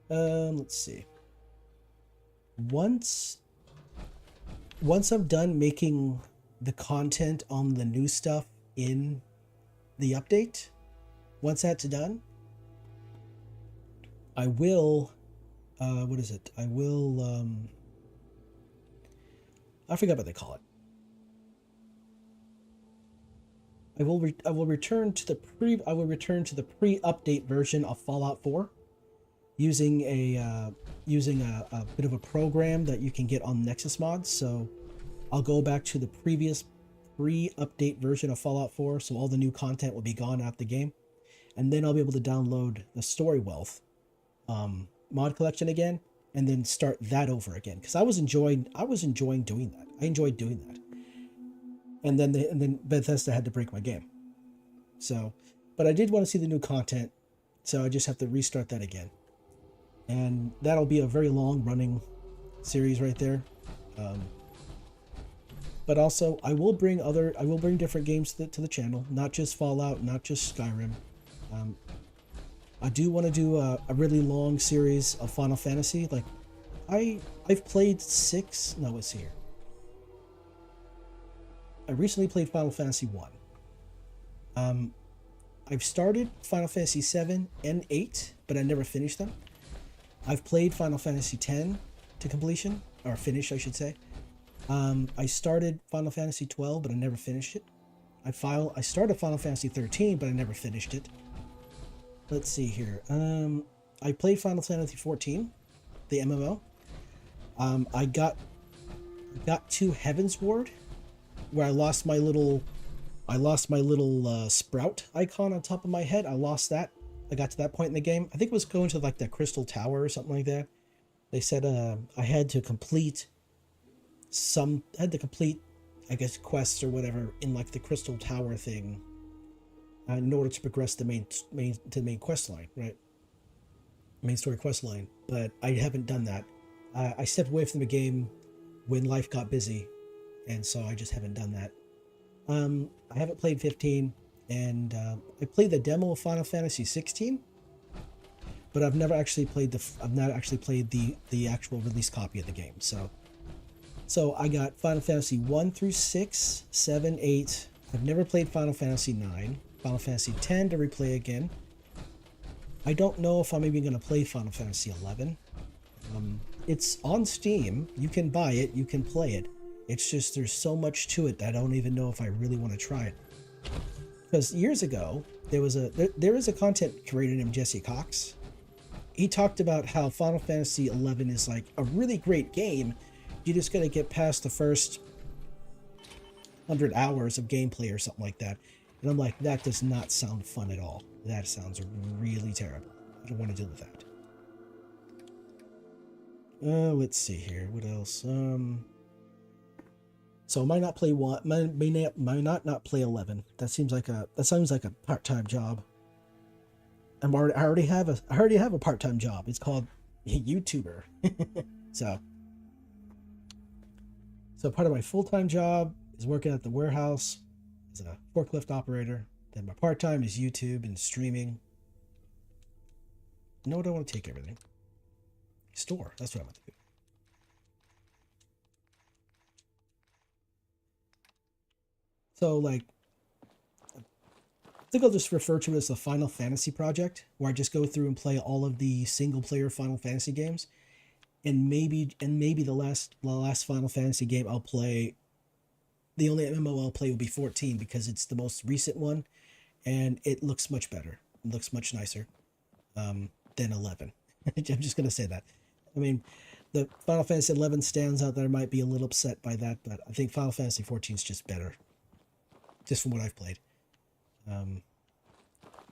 S7: Let's see. Once I'm done making the content on the new stuff in the update, once that's done, I will I forgot what they call it. I will return to the pre-update version of Fallout 4 using a bit of a program that you can get on Nexus Mods. So I'll go back to the previous pre-update version of Fallout 4, so all the new content will be gone out the game, and then I'll be able to download the Story Wealth mod collection again, and then start that over again, because I was enjoying doing that. I enjoyed doing that, and then Bethesda had to break my game. So, but I did want to see the new content, so I just have to restart that again, and that'll be a very long running series right there. But also, I will bring different games to the channel, not just Fallout, not just Skyrim. I do want to do a really long series of Final Fantasy. Like, I've played 6. No, it's here. I recently played Final Fantasy 1. I've started Final Fantasy 7 and 8, but I never finished them. I've played Final Fantasy 10 to completion, or finish, I should say. I started Final Fantasy 12, but I never finished it. I started Final Fantasy 13, but I never finished it. Let's see here. I played Final Fantasy 14, the MMO. I got to Heaven's Ward, where I lost my little sprout icon on top of my head. I lost that. I got to that point in the game. I think it was going to like the Crystal Tower or something like that. They said I had to complete I guess quests or whatever in like the Crystal Tower thing in order to progress the main quest line, right? Main story quest line. But I haven't done that. I stepped away from the game when life got busy, and so I just haven't done that. I haven't played 15, and I played the demo of Final Fantasy 16, but I've not actually played the actual release copy of the game. So I got Final Fantasy 1 through 6, 7, 8. I've never played Final Fantasy 9, Final Fantasy 10 to replay again. I don't know if I'm even going to play Final Fantasy 11. It's on Steam. You can buy it. You can play it. It's just there's so much to it that I don't even know if I really want to try it. Because years ago, there is a content creator named Jesse Cox. He talked about how Final Fantasy 11 is like a really great game. You just got to get past the first 100 hours of gameplay or something like that. And I'm like, that does not sound fun at all. That sounds really terrible. I don't want to deal with that. Let's see here. What else? So I might not play one. Might not play 11. That sounds like a part-time job. I already have a part-time job. It's called YouTuber. So part of my full-time job is working at the warehouse as a forklift operator. Then my part-time is YouTube and streaming. No, I don't want to take everything. Store. That's what I want to do. So, like, I think I'll just refer to it as the Final Fantasy Project, where I just go through and play all of the single-player Final Fantasy games, and maybe the last Final Fantasy game I'll play, the only MMO I'll play will be 14 because it's the most recent one, and it looks much better. It looks much nicer than 11. I'm just gonna say that. I mean, the Final Fantasy 11 stands out there. I might be a little upset by that, but I think Final Fantasy 14 is just better. Just from what I've played.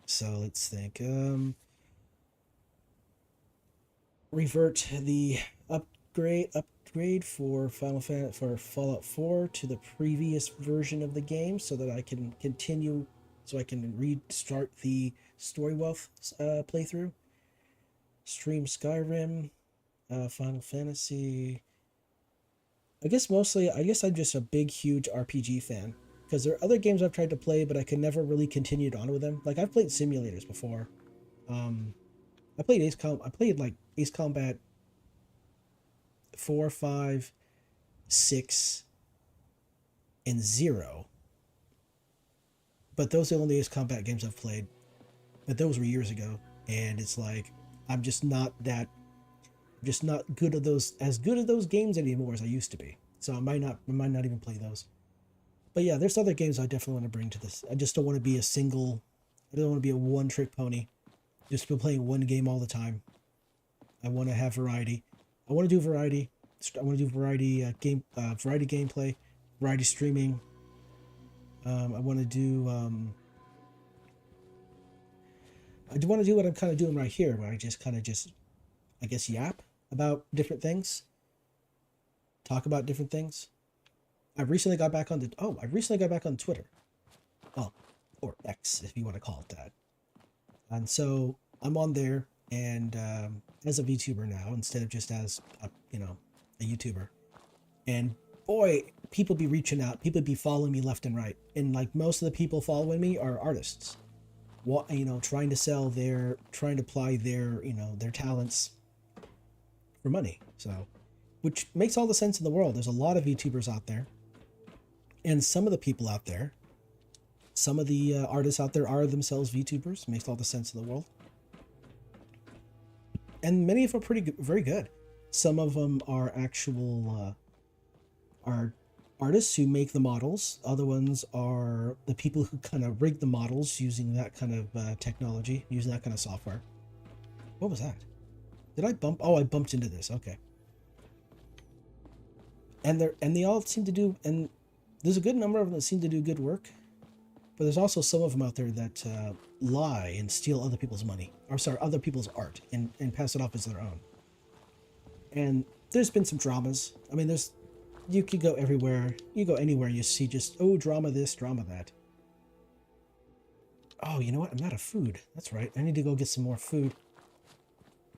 S7: So let's think. Revert the upgrade for Fallout 4 to the previous version of the game so that I can continue, so I can restart the Story Wealth playthrough. Stream Skyrim, Final Fantasy. I guess I'm just a big, huge RPG fan. Because there are other games I've tried to play, but I could never really continue on with them. Like, I've played simulators before. I played Ace Combat 4, 5, 6, and 0. But those are the only Ace Combat games I've played. But those were years ago. And it's like, I'm just not good at those games anymore as I used to be. So I might not even play those. But yeah, there's other games I definitely want to bring to this. I just don't want to be I don't want to be a one-trick pony. Just been playing one game all the time. I want to have variety. I want to do variety. I want to do variety gameplay, variety streaming. I want to do what I'm kind of doing right here, where I I guess yap about different things. Talk about different things. I recently got back on Twitter. Well, or X, if you want to call it that. And so I'm on there, and as a VTuber now, instead of just as a YouTuber, and boy, people be reaching out, people be following me left and right, and like most of the people following me are artists, trying to apply their their talents for money. So, which makes all the sense in the world. There's a lot of YouTubers out there, and some of the people out there, some of the artists out there are themselves VTubers. Makes all the sense in the world. And many of them are very good. Some of them are actual are artists who make the models. Other ones are the people who kind of rig the models using that kind of technology, using that kind of software. What was that? Did I bump? Oh, I bumped into this. Okay. And they all seem to do, and there's a good number of them that seem to do good work. But there's also some of them out there that lie and steal other people's money, or sorry, other people's art, and pass it off as their own. And there's been some dramas. I mean, you could go everywhere. You go anywhere, you see just, oh, drama this, drama that. Oh, you know what? I'm out of food. That's right. I need to go get some more food.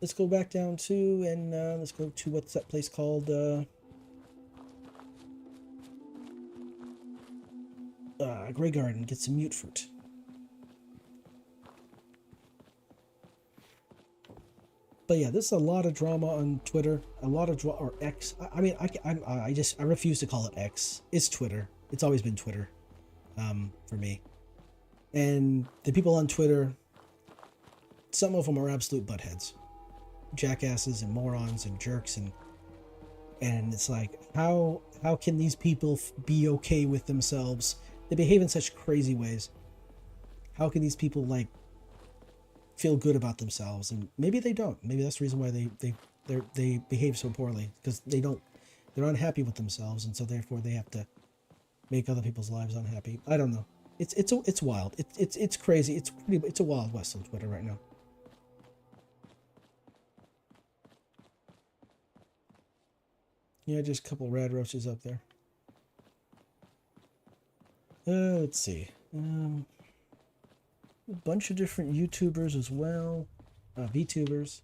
S7: Let's go back down to, and let's go to, what's that place called? Grey Garden, get some mute fruit. But yeah, there's a lot of drama on Twitter, a lot of or X. I mean, I refuse to call it X. It's Twitter. It's always been Twitter, for me. And the people on Twitter, some of them are absolute buttheads, jackasses and morons and jerks, and it's like, how can these people be okay with themselves? They behave in such crazy ways. How can these people like feel good about themselves? And maybe they don't. Maybe that's the reason why they behave so poorly, because they're unhappy with themselves, and so therefore they have to make other people's lives unhappy. I don't know. It's wild. It's crazy. It's a wild west on Twitter right now. Yeah, just a couple rad roaches up there. Let's see. A bunch of different YouTubers as well. VTubers.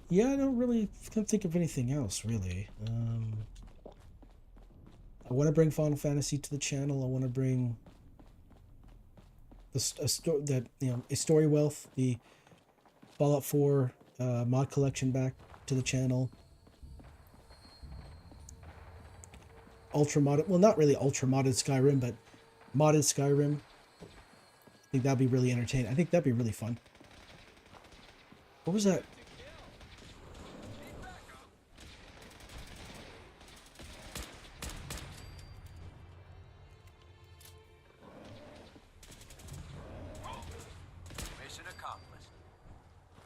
S7: Yeah, I can't think of anything else, really. I want to bring Final Fantasy to the channel. I want to bring a Story Wealth, the Fallout 4 mod collection back to the channel. Ultra modded, well, not really ultra modded Skyrim, but modded Skyrim. I think that'd be really entertaining. I think that'd be really fun. What was that?
S6: Mission accomplished.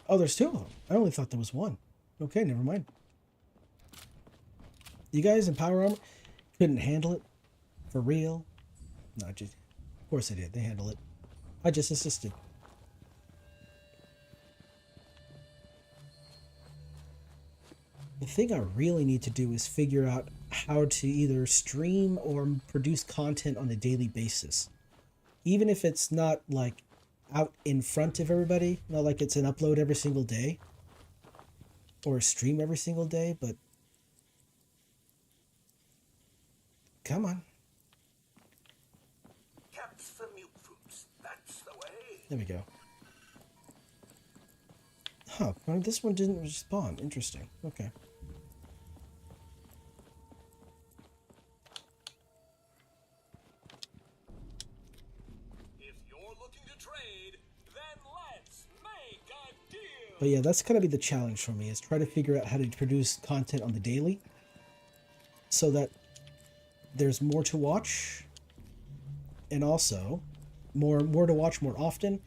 S7: Oh, there's two of them. I only thought there was one. Okay, never mind. You guys in Power Armor couldn't handle it? For real? No, just, of course they did. They handled it. I just assisted. The thing I really need to do is figure out how to either stream or produce content on a daily basis. Even if it's not like out in front of everybody, not like it's an upload every single day or a stream every single day, but come on.
S6: Caps for mute fruits. That's the way.
S7: There we go. Huh, well, this one didn't respawn. Interesting. Okay.
S6: If you're looking to trade, then let's make a deal.
S7: But yeah, that's gonna be the challenge for me, is try to figure out how to produce content on the daily so that there's more to watch, and also more to watch more often.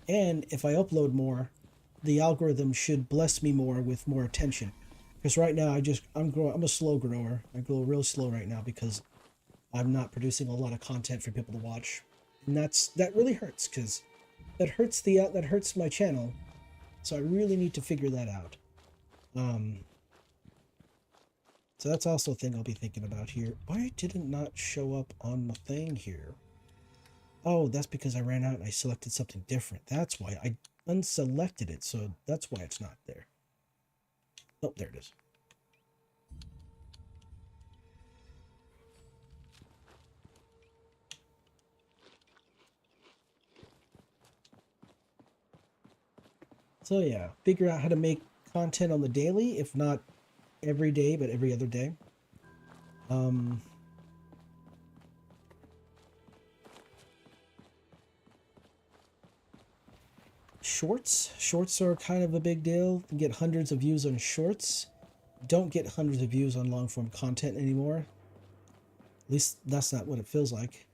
S7: And if I upload more, the algorithm should bless me more with more attention. Because right now I'm a slow grower. I grow real slow right now because I'm not producing a lot of content for people to watch. And that really hurts, because that hurts my channel. So I really need to figure that out. So that's also a thing I'll be thinking about here. Why did it not show up on the thing here? Oh, that's because I ran out and I selected something different. That's why I unselected it, so that's why it's not there. Oh, there it is. So yeah, figure out how to make content on the daily, if not every day, but every other day. Shorts are kind of a big deal. You get hundreds of views on shorts. Don't get hundreds of views on long form content anymore. At least that's not what it feels like.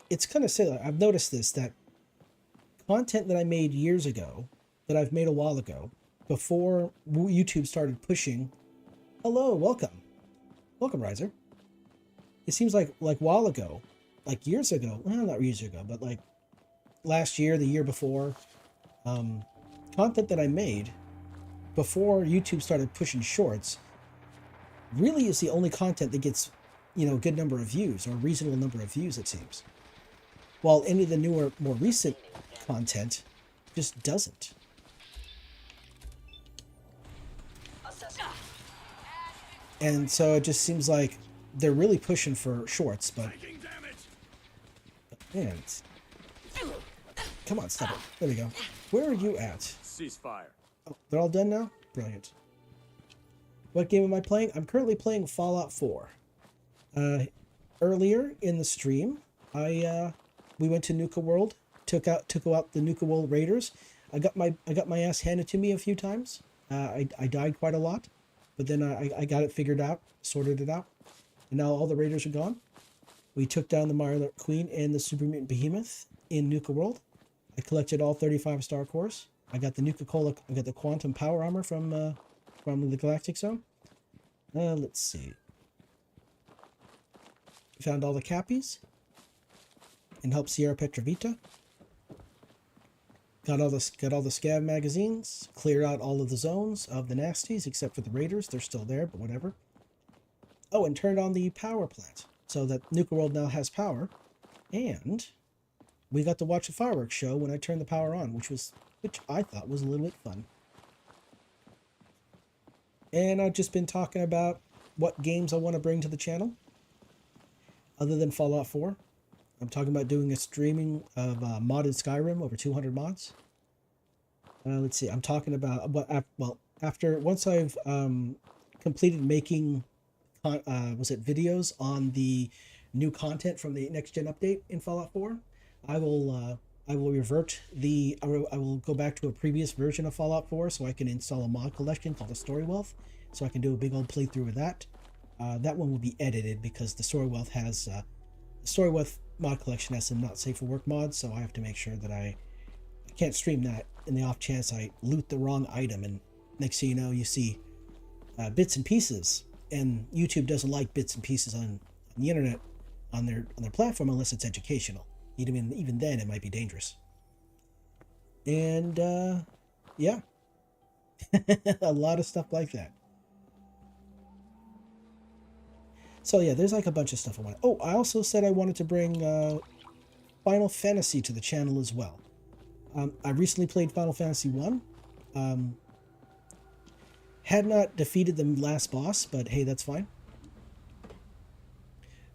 S7: It's kind of silly. I've noticed this, that content that I made years ago, that I've made a while ago, before YouTube started pushing. Hello, welcome, Riser. It seems like a while ago, like years ago. Well, not years ago, but like last year, the year before. Content that I made before YouTube started pushing shorts really is the only content that gets, you know, a good number of views, or a reasonable number of views, it seems. While any of the newer, more recent content just doesn't. And so it just seems like they're really pushing for shorts, but man, come on, stop it. There we go. Where are you at?
S14: Ceasefire.
S7: Oh, they're all done now? Brilliant. What game am I playing? I'm currently playing Fallout 4. Earlier in the stream, we went to Nuka World, took out the Nuka World Raiders. I got my ass handed to me a few times. I died quite a lot, but then I got it figured out, sorted it out, and now all the Raiders are gone. We took down the Marla Queen and the Super Mutant Behemoth in Nuka World. I collected all 35 star cores. I got the Nuka-Cola. I got the Quantum Power Armor from the Galactic Zone. Let's see. Found all the Cappies and helped Sierra Petrovita. Got all the scav magazines. Cleared out all of the zones of the nasties except for the Raiders. They're still there, but whatever. Oh, and turned on the power plant so that Nuka World now has power. And we got to watch a fireworks show when I turned the power on, which I thought was a little bit fun. And I've just been talking about what games I want to bring to the channel, other than Fallout 4. I'm talking about doing a streaming of modded Skyrim, over 200 mods. Let's see, I'm talking about, once I've completed making, videos on the new content from the next gen update in Fallout 4, I will revert I will go back to a previous version of Fallout 4 so I can install a mod collection called a Story Wealth, so I can do a big old playthrough with that. That one will be edited because the Story Wealth has the Story Wealth mod collection has some not safe for work mods, so I have to make sure that I can't stream that in the off chance I loot the wrong item, and next thing you know, you see bits and pieces, and YouTube doesn't like bits and pieces on the internet on their platform unless it's educational. Even then, it might be dangerous. And yeah, a lot of stuff like that. So yeah, there's like a bunch of stuff I want. Oh, I also said I wanted to bring Final Fantasy to the channel as well. I recently played Final Fantasy 1. Had not defeated the last boss, but hey, that's fine.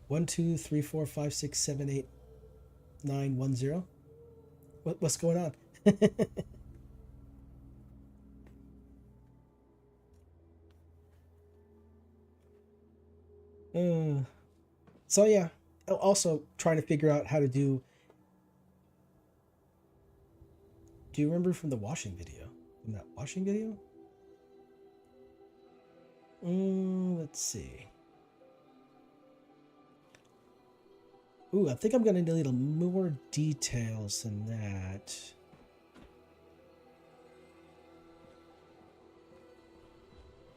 S7: 1, 2, 3, 4, 5, 6, 7, 8, 9, 1, 0. What's going on? So yeah, also trying to figure out how to do you remember from the washing video? From that washing video? Let's see. Ooh, I think I'm gonna need a little more details than that.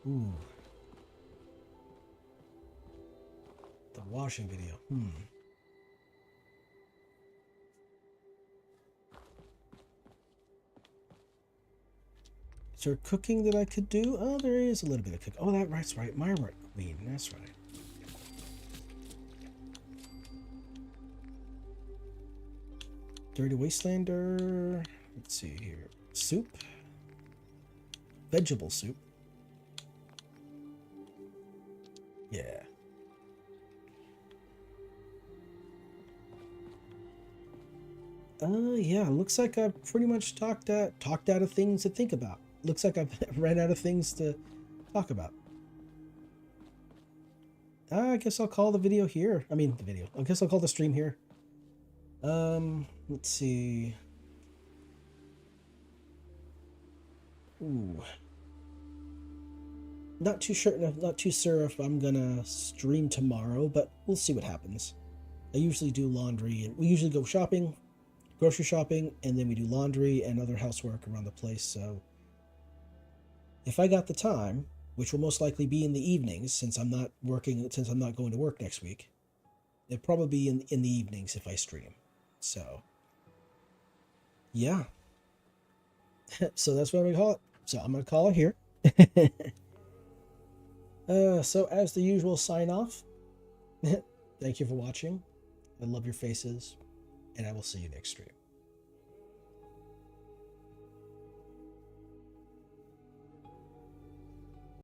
S7: Ooh. The washing video. Is there cooking that I could do? Oh, there is a little bit of cooking. Oh, that's right. Marmot Queen. That's right. Dirty Wastelander. Let's see here. Soup. Vegetable soup. Yeah. Yeah, looks like I've pretty much talked out of things to think about. Looks like I've ran out of things to talk about. I guess I'll call the video here. I mean, the video. I guess I'll call the stream here. Let's see. Ooh. Not too sure if I'm gonna stream tomorrow, but we'll see what happens. I usually do laundry, and we usually go shopping, grocery shopping, and then we do laundry and other housework around the place. So if I got the time, which will most likely be in the evenings, since I'm not going to work next week, it'll probably be in the evenings if I stream. So yeah. So that's what I'm gonna call it. So I'm gonna call it here. So as the usual, sign off. Thank you for watching. I love your faces, and I will see you next stream.